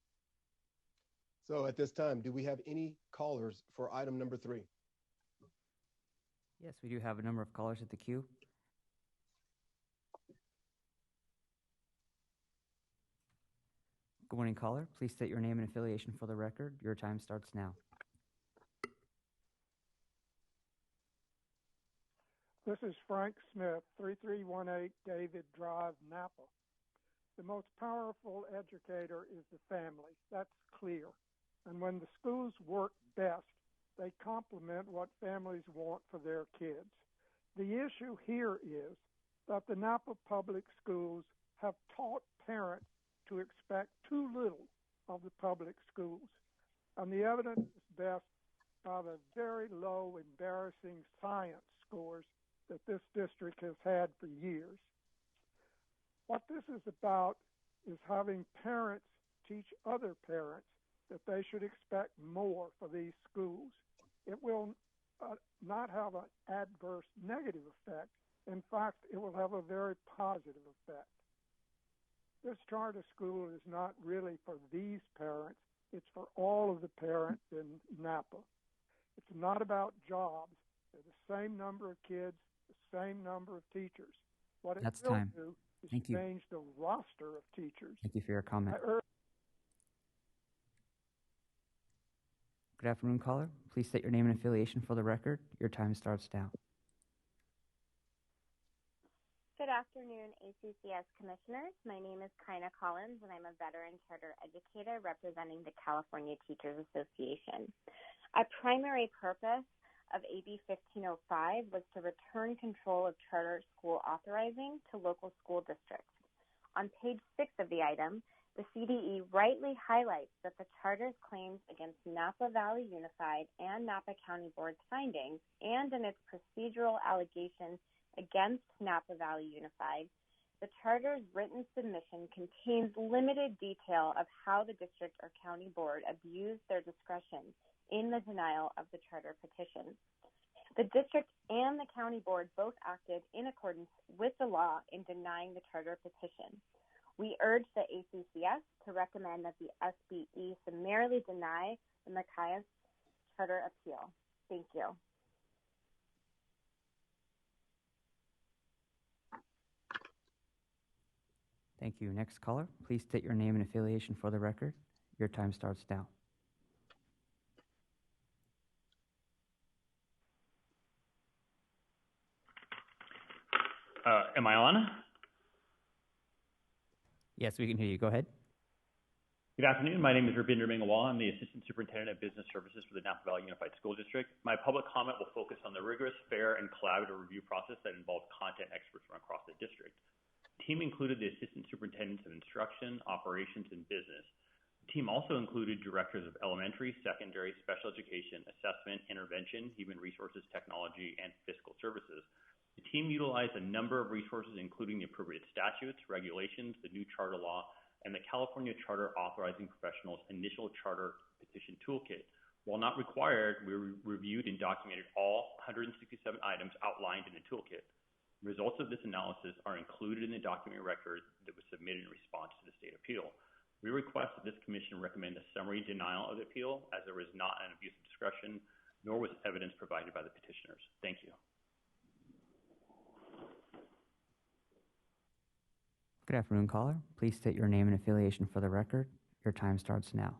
So at this time, do we have any callers for item number 3? Yes, we do have a number of callers at the queue. Good morning, caller. Please state your name and affiliation for the record. Your time starts now. This is Frank Smith, 3318 David Drive, Napa. The most powerful educator is the family. That's clear. And when the schools work best, they complement what families want for their kids. The issue here is that the Napa public schools have taught parents to expect too little of the public schools. And the evidence is best by the very low, embarrassing science scores that this district has had for years. What this is about is having parents teach other parents that they should expect more for these schools. It will not have an adverse negative effect. In fact, it will have a very positive effect. This charter school is not really for these parents. It's for all of the parents in Napa. It's not about jobs. They're the same number of kids, the same number of teachers. What it will do is change the roster of teachers. Thank you for your comment. Good afternoon, caller. Please state your name and affiliation for the record. Your time starts now. Good afternoon, ACCS commissioners. My name is Kaina Collins, and I'm a veteran charter educator representing the California Teachers Association. A primary purpose of AB 1505 was to return control of charter school authorizing to local school districts. On page 6 of the item, the CDE rightly highlights that the charter's claims against Napa Valley Unified and Napa County Board's findings, and in its procedural allegations against Napa Valley Unified, the charter's written submission contains limited detail of how the district or county board abused their discretion in the denial of the charter petition. The district and the county board both acted in accordance with the law in denying the charter petition. We urge the ACCS to recommend that the SBE summarily deny the Mayacamas charter appeal. Thank you. Thank you. Next caller, please state your name and affiliation for the record. Your time starts now. Am I on? Yes, we can hear you. Go ahead. Good afternoon. My name is Rabinder Mingawala. I'm the Assistant Superintendent of Business Services for the Napa Valley Unified School District. My public comment will focus on the rigorous, fair, and collaborative review process that involved content experts from across the district. The team included the Assistant Superintendents of Instruction, Operations, and Business. The team also included Directors of Elementary, Secondary, Special Education, Assessment, Intervention, Human Resources, Technology, and Fiscal Services. The team utilized a number of resources, including the appropriate statutes, regulations, the new charter law, and the California Charter Authorizing Professionals Initial Charter Petition Toolkit. While not required, we reviewed and documented all 167 items outlined in the toolkit. Results of this analysis are included in the document record that was submitted in response to the state appeal. We request that this commission recommend a summary denial of the appeal, as there was not an abuse of discretion, nor was evidence provided by the petitioners. Thank you. Good afternoon, caller. Please state your name and affiliation for the record. Your time starts now.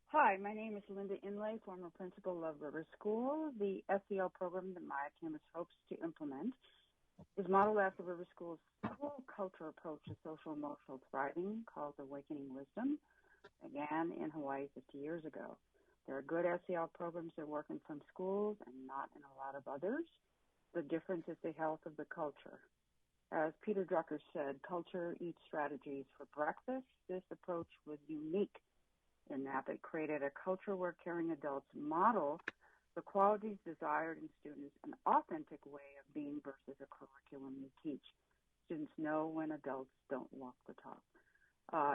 Hi, my name is Linda Inlay, former principal of River School. The SEL program that Mayacamas hopes to implement is modeled after River School's school culture approach to social emotional thriving called Awakening Wisdom, began in Hawaii 50 years ago. There are good SEL programs that work in some schools and not in a lot of others. The difference is the health of the culture. As Peter Drucker said, culture eats strategies for breakfast. This approach was unique in Napa. It created a culture where caring adults model the qualities desired in students, an authentic way of being versus a curriculum we teach. Students know when adults don't walk the talk.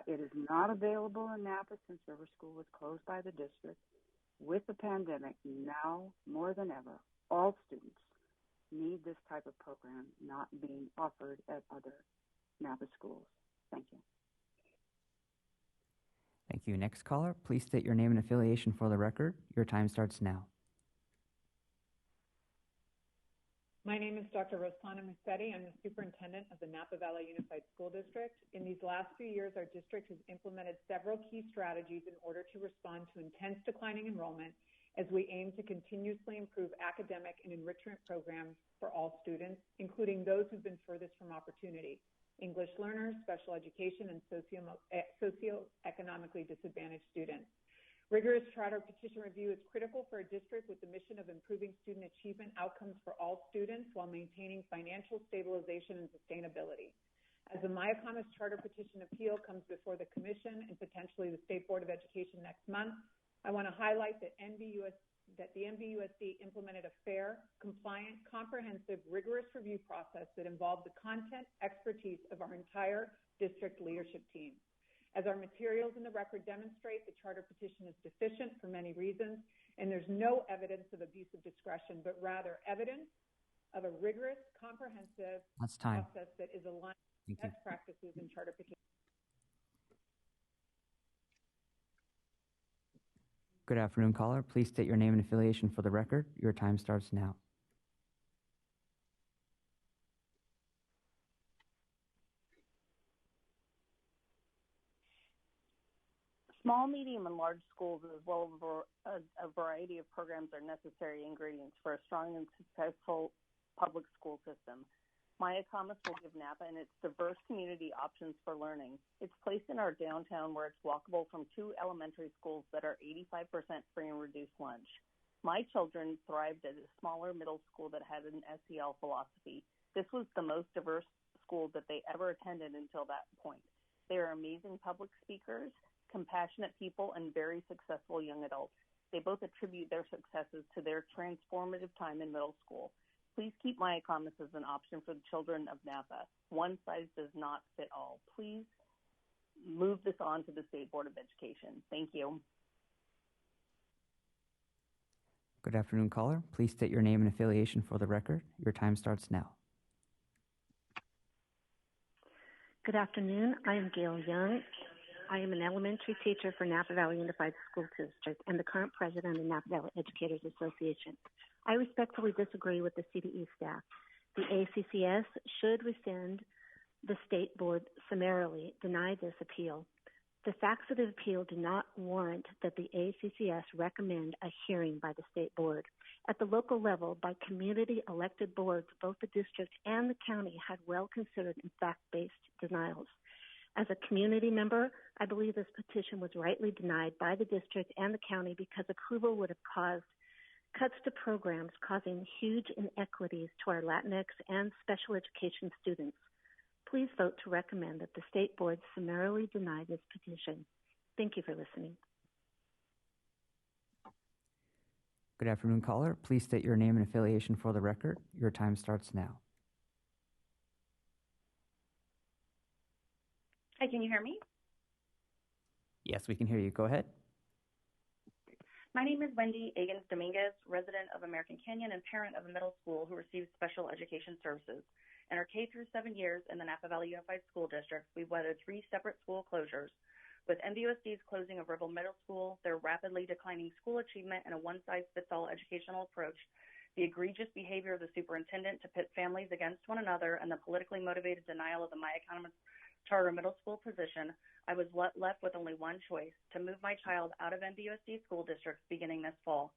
It is not available in Napa since River School was closed by the district. With the pandemic, now more than ever, all students need this type of program not being offered at other Napa schools. Thank you. Thank you. Next caller, please state your name and affiliation for the record. Your time starts now. My name is Dr. Rossana Musetti. I'm the superintendent of the Napa Valley Unified School District. In these last few years, our district has implemented several key strategies in order to respond to intense declining enrollment as we aim to continuously improve academic and enrichment programs for all students, including those who've been furthest from opportunity, English learners, special education, and socioeconomically disadvantaged students. Rigorous charter petition review is critical for a district with the mission of improving student achievement outcomes for all students while maintaining financial stabilization and sustainability. As the Mayacamas charter petition appeal comes before the commission and potentially the State Board of Education next month, I want to highlight that the NVUSD implemented a fair, compliant, comprehensive, rigorous review process that involved the content expertise of our entire district leadership team. As our materials in the record demonstrate, the charter petition is deficient for many reasons, and there's no evidence of abuse of discretion, but rather evidence of a rigorous, comprehensive process that is aligned with best practices in charter petition. Good afternoon, caller. Please state your name and affiliation for the record. Your time starts now. Small, medium, and large schools, as well as a variety of programs, are necessary ingredients for a strong and successful public school system. Mayacamas will give Napa and its diverse community options for learning. It's placed in our downtown where it's walkable from 2 elementary schools that are 85% free and reduced lunch. My children thrived at a smaller middle school that had an SEL philosophy. This was the most diverse school that they ever attended until that point. They are amazing public speakers, compassionate people, and very successful young adults. They both attribute their successes to their transformative time in middle school. Please keep Mayacamas as an option for the children of Napa. One size does not fit all. Please move this on to the State Board of Education. Thank you. Good afternoon, caller. Please state your name and affiliation for the record. Your time starts now. Good afternoon. I am Gail Young. I am an elementary teacher for Napa Valley Unified School District and the current president of the Napa Valley Educators Association. I respectfully disagree with the CDE staff. The ACCS should rescind the state board summarily, deny this appeal. The facts of the appeal do not warrant that the ACCS recommend a hearing by the state board. At the local level, by community elected boards, both the district and the county had well-considered and fact-based denials. As a community member, I believe this petition was rightly denied by the district and the county because approval would have caused cuts to programs, causing huge inequities to our Latinx and special education students. Please vote to recommend that the state board summarily deny this petition. Thank you for listening. Good afternoon, caller. Please state your name and affiliation for the record. Your time starts now. Hi, can you hear me? Yes, we can hear you. Go ahead. My name is Wendy Agans Dominguez, resident of American Canyon and parent of a middle school who receives special education services. In our K through 7 years in the Napa Valley Unified School District, we've weathered 3 separate school closures. With NVUSD's closing of Ribble Middle School, their rapidly declining school achievement, and a one-size-fits-all educational approach, the egregious behavior of the superintendent to pit families against one another, and the politically motivated denial of the Mayacamas charter middle school position, I was left with only one choice: to move my child out of NVUSD school districts beginning this fall.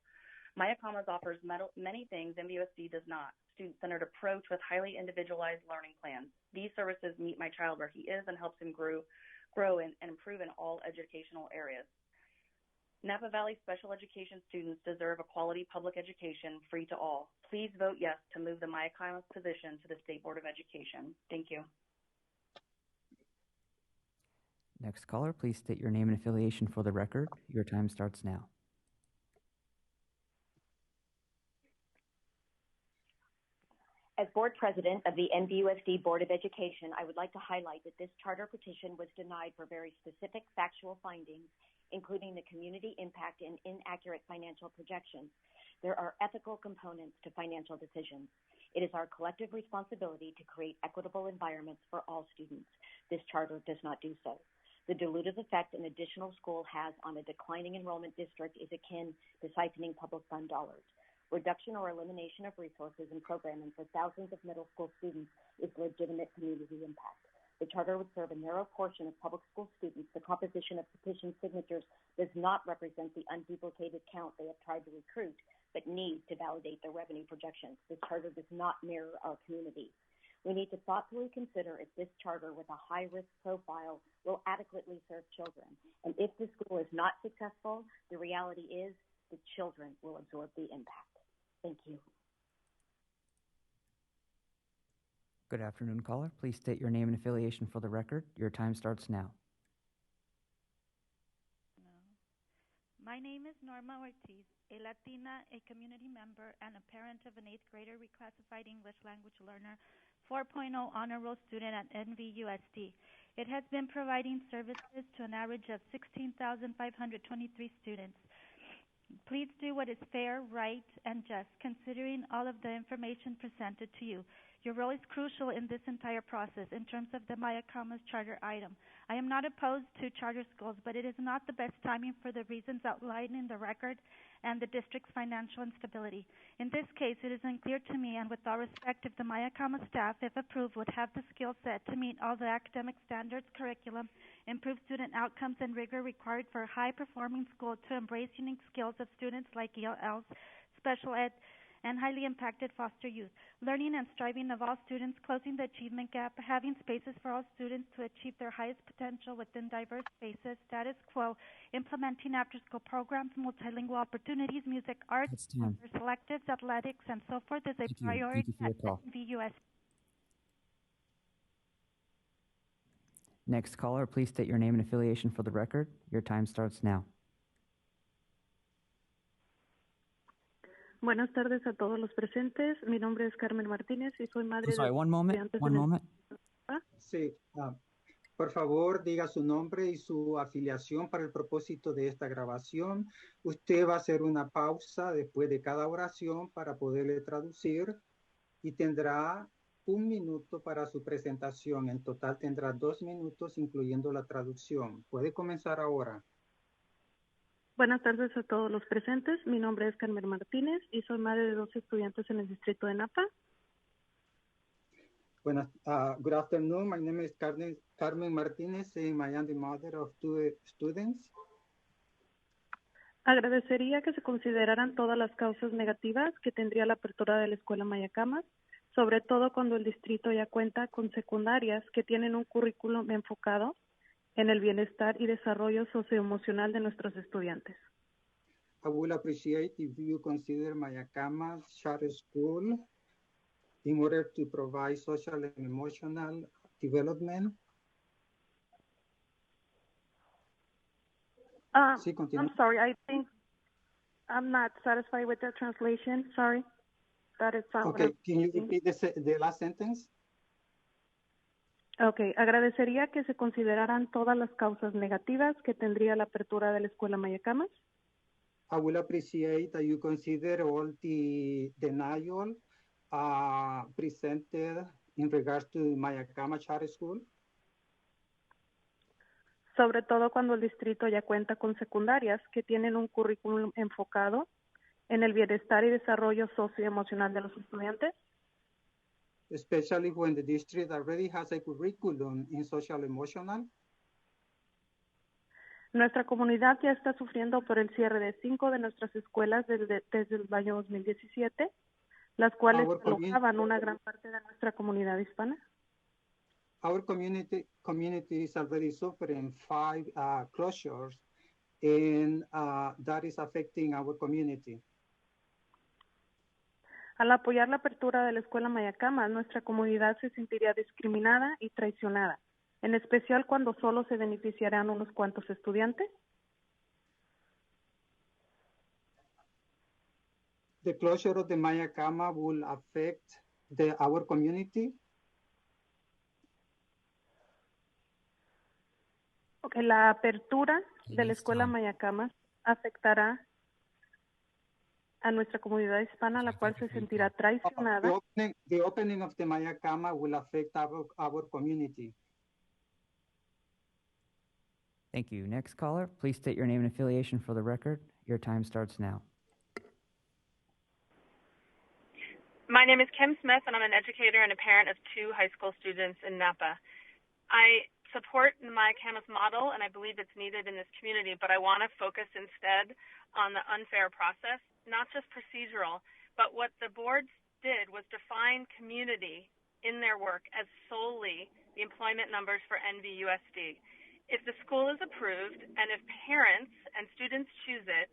Mayacamas offers many things NVUSD does not: student-centered approach with highly individualized learning plans. These services meet my child where he is and helps him grow and improve in all educational areas. Napa Valley special education students deserve a quality public education free to all. Please vote yes to move the Mayacamas position to the State Board of Education. Thank you. Next caller, please state your name and affiliation for the record. Your time starts now. As board president of the NVUSD Board of Education, I would like to highlight that this charter petition was denied for very specific factual findings, including the community impact and inaccurate financial projections. There are ethical components to financial decisions. It is our collective responsibility to create equitable environments for all students. This charter does not do so. The dilutive effect an additional school has on a declining enrollment district is akin to siphoning public fund dollars. Reduction or elimination of resources and programming for thousands of middle school students is legitimate community impact. The charter would serve a narrow portion of public school students. The composition of petition signatures does not represent the unduplicated count they have tried to recruit, but needs to validate their revenue projections. This charter does not mirror our community. We need to thoughtfully consider if this charter with a high-risk profile will adequately serve children. And if the school is not successful, the reality is the children will absorb the impact. Thank you. Good afternoon, caller. Please state your name and affiliation for the record. Your time starts now. My name is Norma Ortiz, a Latina, a community member, and a parent of an 8th grader reclassified English language learner 4.0 honor roll student at NVUSD. It has been providing services to an average of 16,523 students. Please do what is fair, right, and just, considering all of the information presented to you. Your role is crucial in this entire process in terms of the Mayacamas charter item. I am not opposed to charter schools, but it is not the best timing for the reasons outlined in the record and the district's financial instability. In this case, it is unclear to me, and with all respect, if the Mayacamas staff, if approved, would have the skill set to meet all the academic standards, curriculum, improve student outcomes, and rigor required for a high-performing school to embrace unique skills of students like ELLs, special ed, and highly impacted foster youth, learning and striving of all students, closing the achievement gap, having spaces for all students to achieve their highest potential within diverse spaces, status quo, implementing after-school programs, multilingual opportunities, music, arts, selectives, athletics, and so forth is a priority at NVUSD. Next caller, please state your name and affiliation for the record. Your time starts now. Buenas tardes a todos los presentes. Mi nombre es Carmen Martínez y soy madre One moment. Sí, Por favor, diga su nombre y su afiliación para el propósito de esta grabación. Usted va a hacer una pausa después de cada oración para poderle traducir y tendrá 1 minuto para su presentación. En total tendrá 2 minutos, incluyendo la traducción. Puede comenzar ahora. Buenas tardes a todos los presentes. Mi nombre es Carmen Martínez y soy madre de 2 estudiantes en el distrito de Napa. Good afternoon. My name is Carmen Martinez, and I am the mother of 2 students. Agradecería que se consideraran todas las causas negativas que tendría la apertura de la escuela Mayacamas, sobre todo cuando el distrito ya cuenta con secundarias que tienen un currículum enfocado en el bienestar y desarrollo socioemocional de nuestros estudiantes. I would appreciate if you consider Mayacamas Charter School in order to provide social and emotional development. Sí, I'm sorry, I think I'm not satisfied with the translation. Sorry. That is not okay, can you repeat the last sentence? Okay, agradecería que se consideraran todas las causas negativas que tendría la apertura de la escuela Mayacamas. I will appreciate that you consider all the denial presented in regards to Mayacamas Charter School. Sobre todo cuando el distrito ya cuenta con secundarias que tienen un currículum enfocado en el bienestar y desarrollo socioemocional de los estudiantes. Especially when the district already has a curriculum in social emotional. Nuestra comunidad ya está sufriendo por el cierre de 5 de nuestras escuelas desde el año 2017, las cuales alojaban una gran parte de nuestra comunidad hispana. Our community is already suffering 5 closures, and that is affecting our community. Al apoyar la apertura de la escuela Mayacamas, nuestra comunidad se sentiría discriminada y traicionada, en especial cuando solo se beneficiarán unos cuantos estudiantes. The closure of the Mayacamas will affect our community. Okay, la apertura de la escuela Mayacamas afectará a nuestra comunidad hispana, la cual se sentirá traicionada. The opening of the Mayacamas will affect our community. Thank you. Next caller, please state your name and affiliation for the record. Your time starts now. My name is Kim Smith, and I'm an educator and a parent of 2 high school students in Napa. I support the Mayacamas model, and I believe it's needed in this community, but I want to focus instead on the unfair process, not just procedural, but what the boards did was define community in their work as solely the employment numbers for NVUSD. If the school is approved, and if parents and students choose it,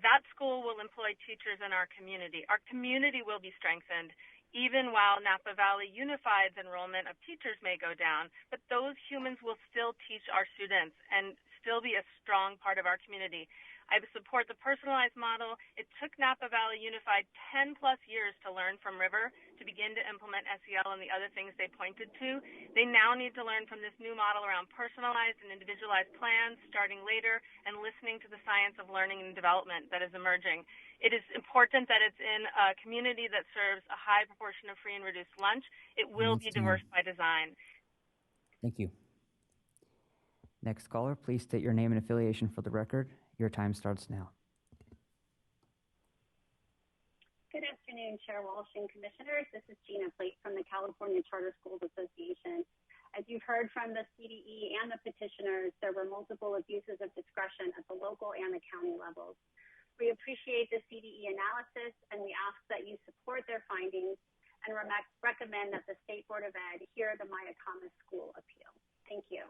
that school will employ teachers in our community. Our community will be strengthened, even while Napa Valley Unified's enrollment of teachers may go down, but those humans will still teach our students and still be a strong part of our community. I support the personalized model. It took Napa Valley Unified 10 plus years to learn from River to begin to implement SEL and the other things they pointed to. They now need to learn from this new model around personalized and individualized plans starting later and listening to the science of learning and development that is emerging. It is important that it's in a community that serves a high proportion of free and reduced lunch. It will be diverse by design. Thank you. Next caller, please state your name and affiliation for the record. Your time starts now. Good afternoon, Chair Walsh and Commissioners. This is Gina Plate from the California Charter Schools Association. As you've heard from the CDE and the petitioners, there were multiple abuses of discretion at the local and the county levels. We appreciate the CDE analysis, and we ask that you support their findings and recommend that the State Board of Ed hear the Mayacamas School appeal. Thank you.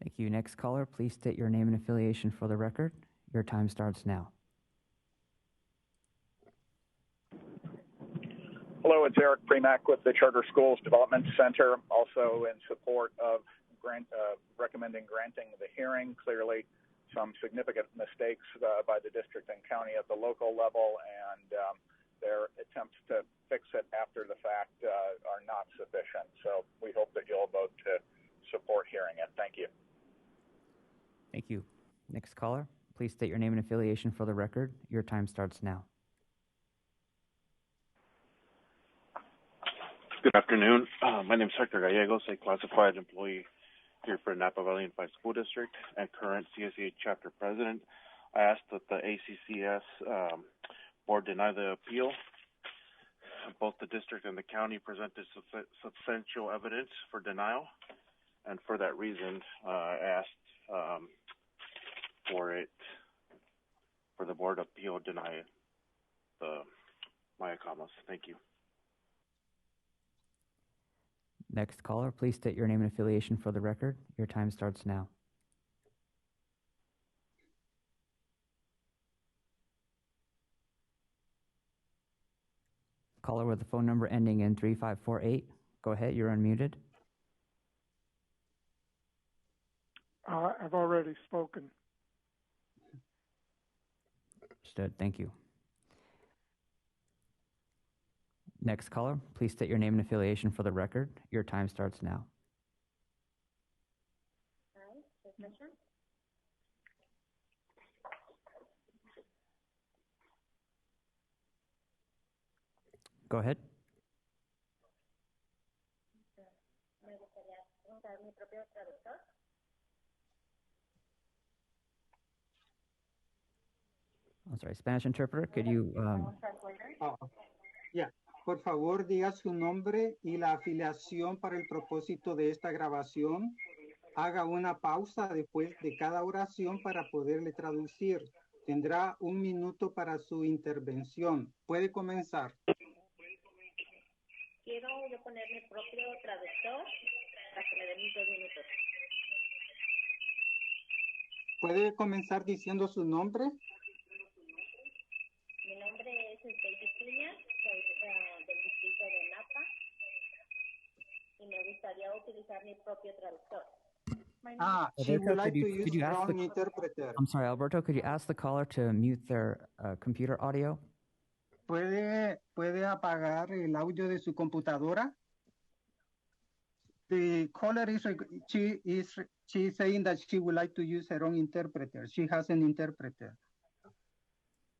Thank you. Next caller, please state your name and affiliation for the record. Your time starts now. Hello, it's Eric Premack with the Charter Schools Development Center, also in support of recommending granting the hearing. Clearly, some significant mistakes by the district and county at the local level, and their attempts to fix it after the fact are not sufficient. So we hope that you'll vote to support hearing it. Thank you. Thank you. Next caller, please state your name and affiliation for the record. Your time starts now. Good afternoon. My name is Hector Gallegos, a classified employee here for Napa Valley Unified School District and current CSEA chapter president. I asked that the ACCS board deny the appeal. Both the district and the county presented substantial evidence for denial, and for that reason, I asked for the board appeal deny the Mayacamas. Thank you. Next caller, please state your name and affiliation for the record. Your time starts now. Caller with the phone number ending in 3548. Go ahead, you're unmuted. I've already spoken. Understood, thank you. Next caller, please state your name and affiliation for the record. Your time starts now. Go ahead. I'm sorry, Spanish interpreter, could you... Yeah. Por favor, diga su nombre y la afiliación para el propósito de esta grabación. Haga una pausa después de cada oración para poderle traducir. Tendrá 1 minuto para su intervención. Puede comenzar. Quiero yo poner mi propio traductor para que me den mis 2 minutos. ¿Puede comenzar diciendo su nombre? Mi nombre es David Piña, soy del distrito de Napa y me gustaría utilizar mi propio traductor. She would like to use wrong interpreter. I'm sorry, Alberto, could you ask the caller to mute their computer audio? ¿Puede apagar el audio de su computadora? The caller she's saying that she would like to use her own interpreter. She has an interpreter.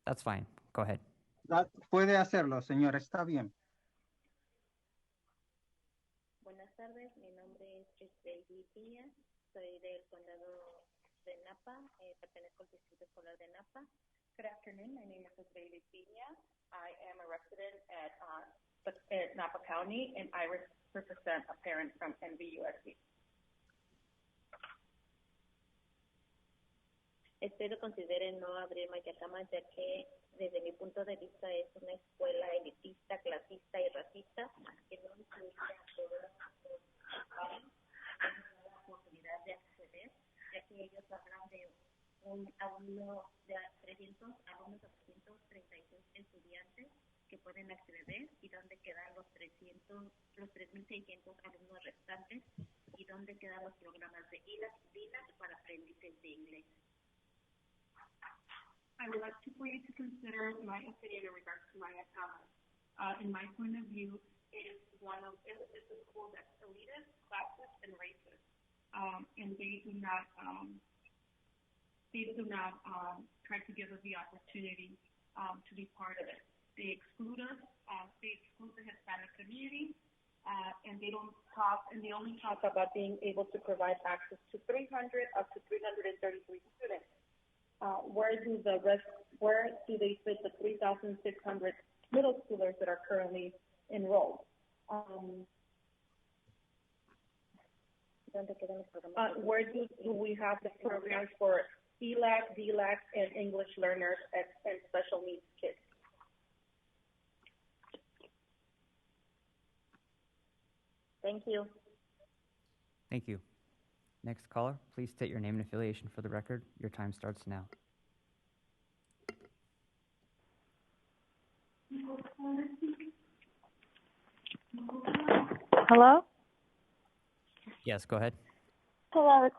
That's fine. Go ahead. Puede hacerlo, señora. Está bien. Buenas tardes. Mi nombre es David Piña. Soy del condado de Napa. Pertenezco al distrito escolar de Napa. Good afternoon. My name is David Piña. I am a resident at Napa County, and I represent a parent from NVUSD. Espero consideren no abrir Mayacamas, ya que desde mi punto de vista es una escuela elitista, clasista y racista que no incluye a todos la oportunidad de acceder, ya que ellos hablan de un alumno de 300 alumnos a 336 estudiantes que pueden acceder y dónde quedan los 3.600 alumnos restantes y dónde quedan los programas de ILAC para aprendices de inglés. I would like for you to consider my opinion in regards to Mayacamas. In my point of view, it's a school that's elitist, classist, and racist, and they do not try to give us the opportunity to be part of it. They exclude us. They exclude the Hispanic community, and they don't talk. And they only talk about being able to provide access to 300 up to 333 students. Where do they fit the 3,600 middle schoolers that are currently enrolled? Where do we have the programs for ELAC, DLAC, and English learners and special needs kids? Thank you. Thank you. Next caller, please state your name and affiliation for the record. Your time starts now. Hello? Yes, go ahead. Hello.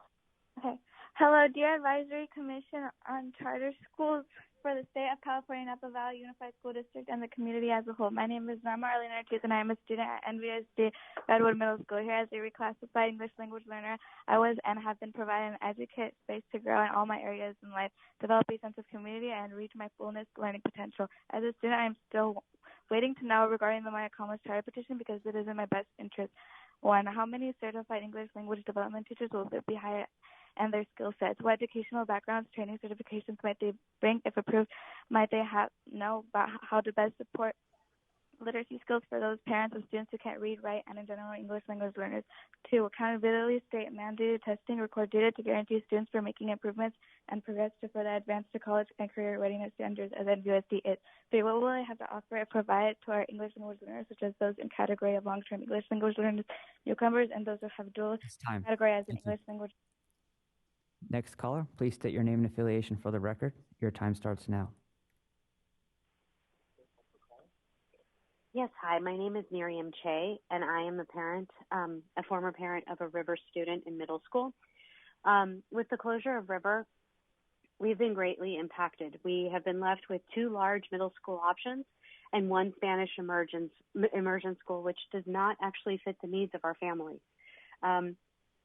Okay. Hello, dear Advisory Commission on Charter Schools. for the state of California, Napa Valley Unified School District, and the community as a whole. My name is Summarily, and I am a student at NVSD Redwood Middle School. Here as a reclassified English language learner, I was and have been provided an educated space to grow in all my areas in life, develop a sense of community, and reach my fullness learning potential. As a student, I am still waiting to know regarding the Mayacamas charter petition because it is in my best interest. 1. How many certified English language development teachers will be hired and their skill sets? What educational backgrounds, training, certifications might they bring? If approved, might they know about how to best support literacy skills for those parents of students who can't read, write, and in general English language learners? 2. Accountability, state mandated testing, record data to guarantee students for making improvements and progress to further advance to college and career readiness standards as NVSD is. 3. What will they have to offer and provide to our English language learners, such as those in category of long-term English language learners, newcomers, and those who have dual category as an English language? Next caller, please state your name and affiliation for the record. Your time starts now. Yes, hi, my name is Miriam Che, and I am a parent, a former parent of a River student in middle school. With the closure of River, we've been greatly impacted. We have been left with 2 large middle school options and 1 Spanish immersion school, which does not actually fit the needs of our family.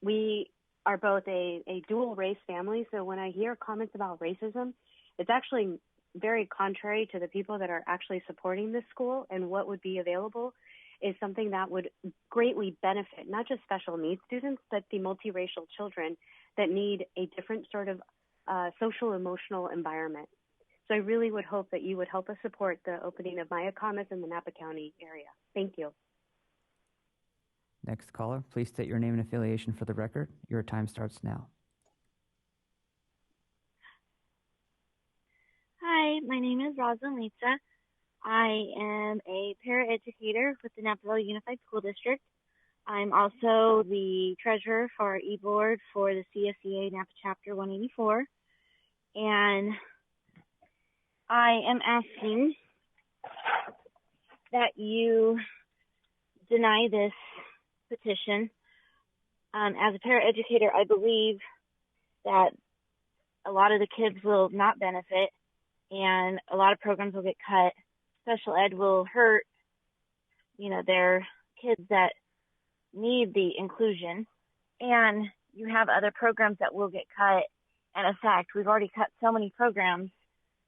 We are both a dual race family, so when I hear comments about racism, it's actually very contrary to the people that are actually supporting this school, and what would be available is something that would greatly benefit not just special needs students, but the multiracial children that need a different sort of social emotional environment. So I really would hope that you would help us support the opening of Mayacamas in the Napa County area. Thank you. Next caller, please state your name and affiliation for the record. Your time starts now. Hi, my name is Rosalind Litza. I am a paraeducator with the Napa Valley Unified School District. I'm also the treasurer for our e-board for the CSEA Napa Chapter 184. And I am asking that you deny this petition. As a paraeducator, I believe that a lot of the kids will not benefit and a lot of programs will get cut. Special ed will hurt, their kids that need the inclusion. And you have other programs that will get cut. And in fact, we've already cut so many programs.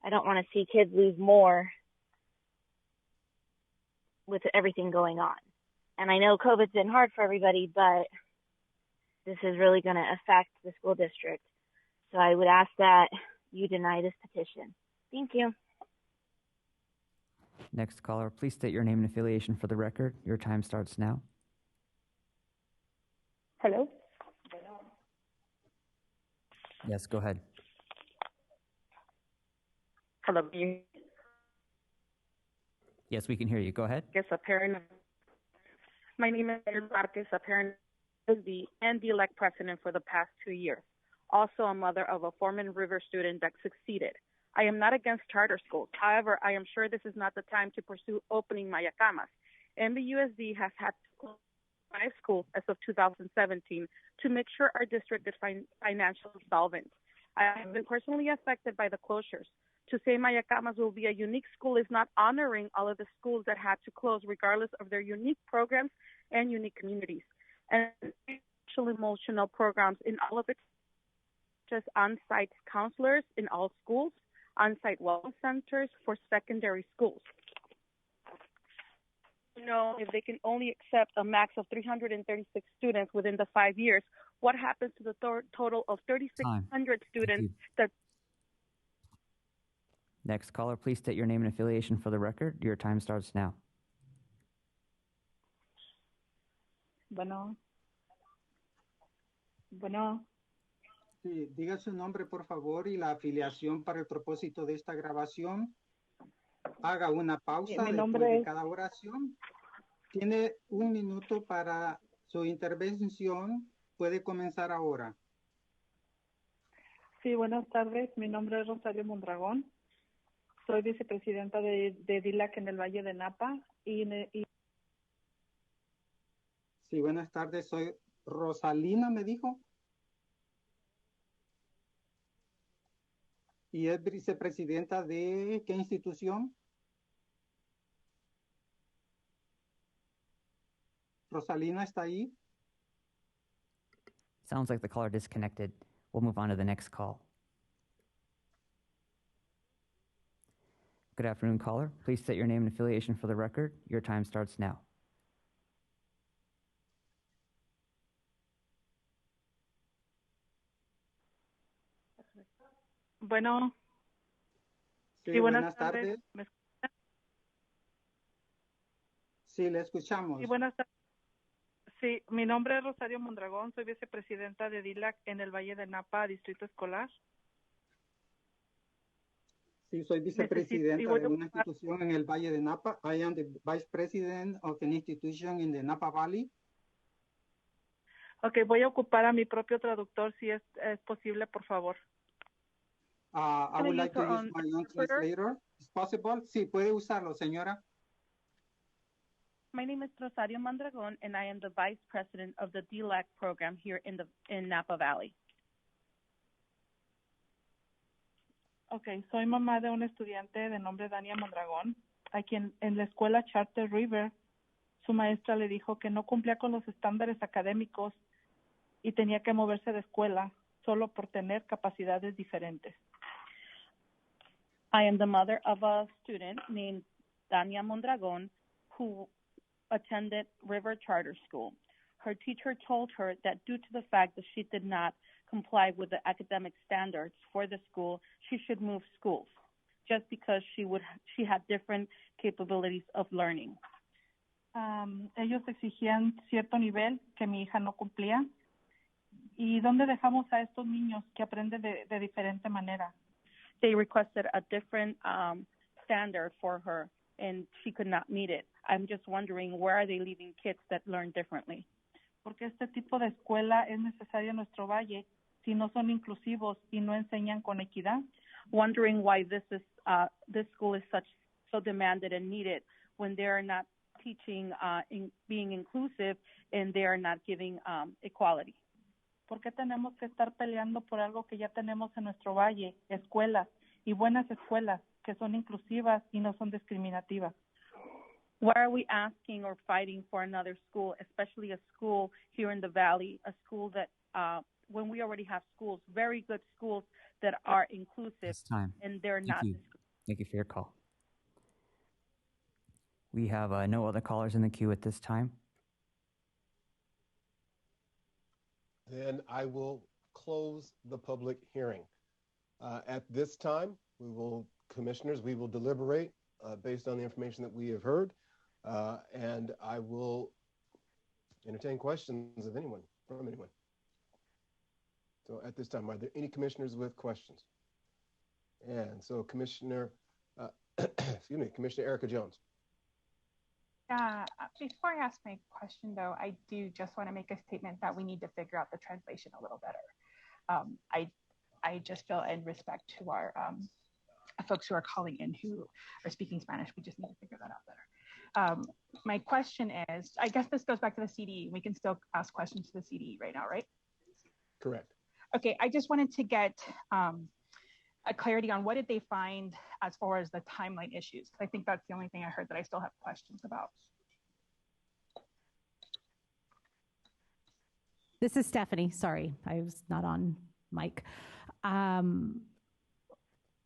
I don't want to see kids lose more with everything going on. And I know COVID's been hard for everybody, but this is really going to affect the school district. So I would ask that you deny this petition. Thank you. Next caller, please state your name and affiliation for the record. Your time starts now. Hello? Yes, go ahead. Hello. Yes, we can hear you. Go ahead. Yes, a parent. My name is Marquez, a parent of the elect president for the past 2 years. Also a mother of a former River student that succeeded. I am not against charter schools. However, I am sure this is not the time to pursue opening Mayacamas. NVUSD has had to close 5 schools as of 2017 to make sure our district is financially solvent. I have been personally affected by the closures. To say Mayacamas will be a unique school is not honoring all of the schools that had to close regardless of their unique programs and unique communities. And social emotional programs in all of it, just on-site counselors in all schools, on-site wellness centers for secondary schools. If they can only accept a max of 336 students within the 5 years, what happens to the total of 3,600 students that... Next caller, please state your name and affiliation for the record. Your time starts now. Bueno. Sí, diga su nombre, por favor, y la afiliación para el propósito de esta grabación. Haga una pausa después de cada oración. Tiene 1 minuto para su intervención. Puede comenzar ahora. Sí, buenas tardes. Mi nombre es Rosario Mondragón. Soy vicepresidenta de DILAC en el Valle de Napa. Sí, buenas tardes. Soy Rosalina, me dijo. ¿Y es vicepresidenta de qué institución? Rosalina está ahí. Sounds like the caller disconnected. We'll move on to the next call. Good afternoon, caller. Please state your name and affiliation for the record. Your time starts now. Bueno. Sí, buenas tardes. Sí, le escuchamos. Sí, buenas tardes. Sí, mi nombre es Rosario Mondragón, soy vicepresidenta de DILAC en el Valle de Napa, Distrito Escolar. Sí, soy vicepresidenta de una institución en el Valle de Napa. I am the vice president of an institution in the Napa Valley. Ok, voy a ocupar a mi propio traductor si es posible, por favor. I would like to use my own translator. Is possible? Sí, puede usarlo, señora. My name is Rosario Mondragon, and I am the vice president of the DLAC program here in Napa Valley. Okay, soy mamá de un estudiante de nombre Dania Mondragón, a quien en la escuela Charter River, su maestra le dijo que no cumplía con los estándares académicos y tenía que moverse de escuela solo por tener capacidades diferentes. I am the mother of a student named Dania Mondragon who attended River Charter School. Her teacher told her that due to the fact that she did not comply with the academic standards for the school, she should move schools just because she had different capabilities of learning. Ellos exigían cierto nivel que mi hija no cumplía. ¿Y dónde dejamos a estos niños que aprenden de diferente manera? They requested a different standard for her, and she could not meet it. I'm just wondering, where are they leaving kids that learn differently? Porque este tipo de escuela es necesario en nuestro valle si no son inclusivos y no enseñan con equidad. Wondering why this school is so demanded and needed when they are not teaching being inclusive and they are not giving equality. ¿Por qué tenemos que estar peleando por algo que ya tenemos en nuestro valle? Escuelas y buenas escuelas que son inclusivas y no son discriminativas. Why are we asking or fighting for another school, especially a school here in the valley, a school that when we already have schools, very good schools that are inclusive and they're not. Thank you for your call. We have no other callers in the queue at this time. Then I will close the public hearing. At this time, commissioners, we will deliberate based on the information that we have heard, and I will entertain questions of anyone, from anyone. So at this time, are there any commissioners with questions? And so Commissioner Erica Jones. Before I ask my question, though, I do just want to make a statement that we need to figure out the translation a little better. I just feel in respect to our folks who are calling in who are speaking Spanish, we just need to figure that out better. My question is, I guess this goes back to the CDE. We can still ask questions to the CDE right now, right? Correct. Okay, I just wanted to get a clarity on what did they find as far as the timeline issues. I think that's the only thing I heard that I still have questions about. This is Stephanie. Sorry, I was not on mic.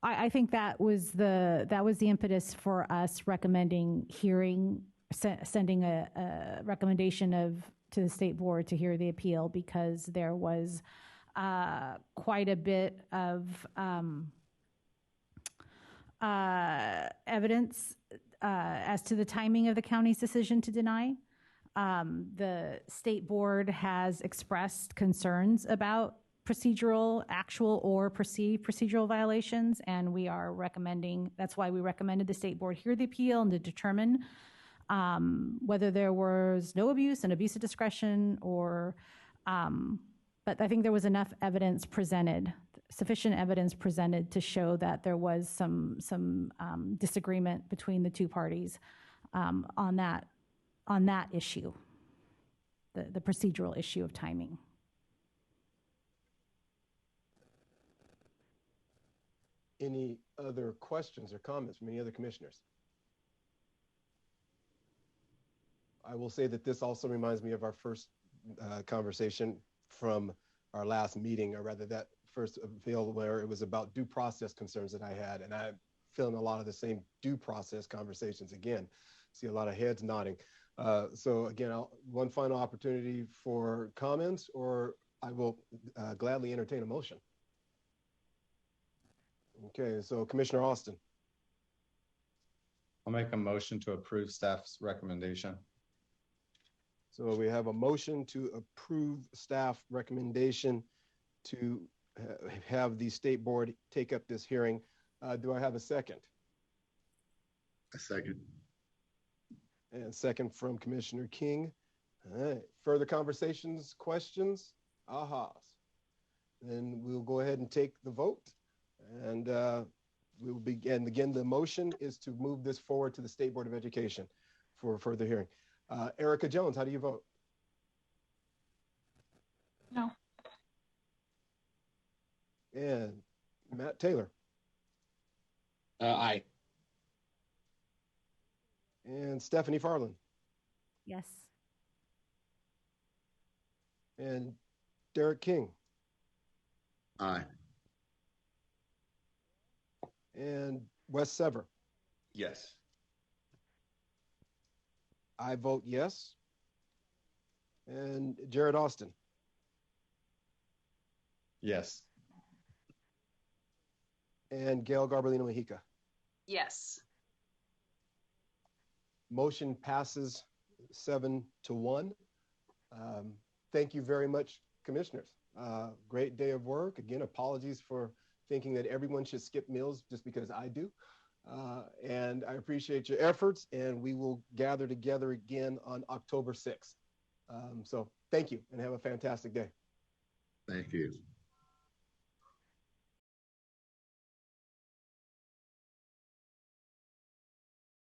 I think that was the impetus for us recommending sending a recommendation to the state board to hear the appeal, because there was quite a bit of evidence as to the timing of the county's decision to deny. The state board has expressed concerns about actual or perceived procedural violations, and we are recommending, that's why we recommended the state board hear the appeal and to determine whether there was no abuse and abuse of discretion, or but I think there was enough evidence presented, sufficient evidence presented to show that there was some disagreement between the two parties on that issue, the procedural issue of timing. any other questions or comments from any other commissioners? I will say that this also reminds me of our first conversation from our last meeting, or rather that first appeal where it was about due process concerns that I had, and I'm feeling a lot of the same due process conversations again. See a lot of heads nodding. So again, one final opportunity for comments, or I will gladly entertain a motion. Okay, so Commissioner Austin. I'll make a motion to approve staff's recommendation. So we have a motion to approve staff recommendation to have the state board take up this hearing. Do I have a second? A second. And second from Commissioner King. All right. Further conversations, questions, ahas? Then we'll go ahead and take the vote. And we'll begin. Again, the motion is to move this forward to the State Board of Education for further hearing. Erica Jones, how do you vote? No. And Matt Taylor? Aye. And Stephanie Farland? Yes. And Derek King? Aye. And Wes Sever? Yes. I vote yes. And Jared Austin? Yes. And Gail Garbalino Mejica? Yes. Motion passes 7-1. Thank you very much, commissioners. Great day of work. Again, apologies for thinking that everyone should skip meals just because I do. And I appreciate your efforts, and we will gather together again on October 6th. So thank you, and have a fantastic day. Thank you.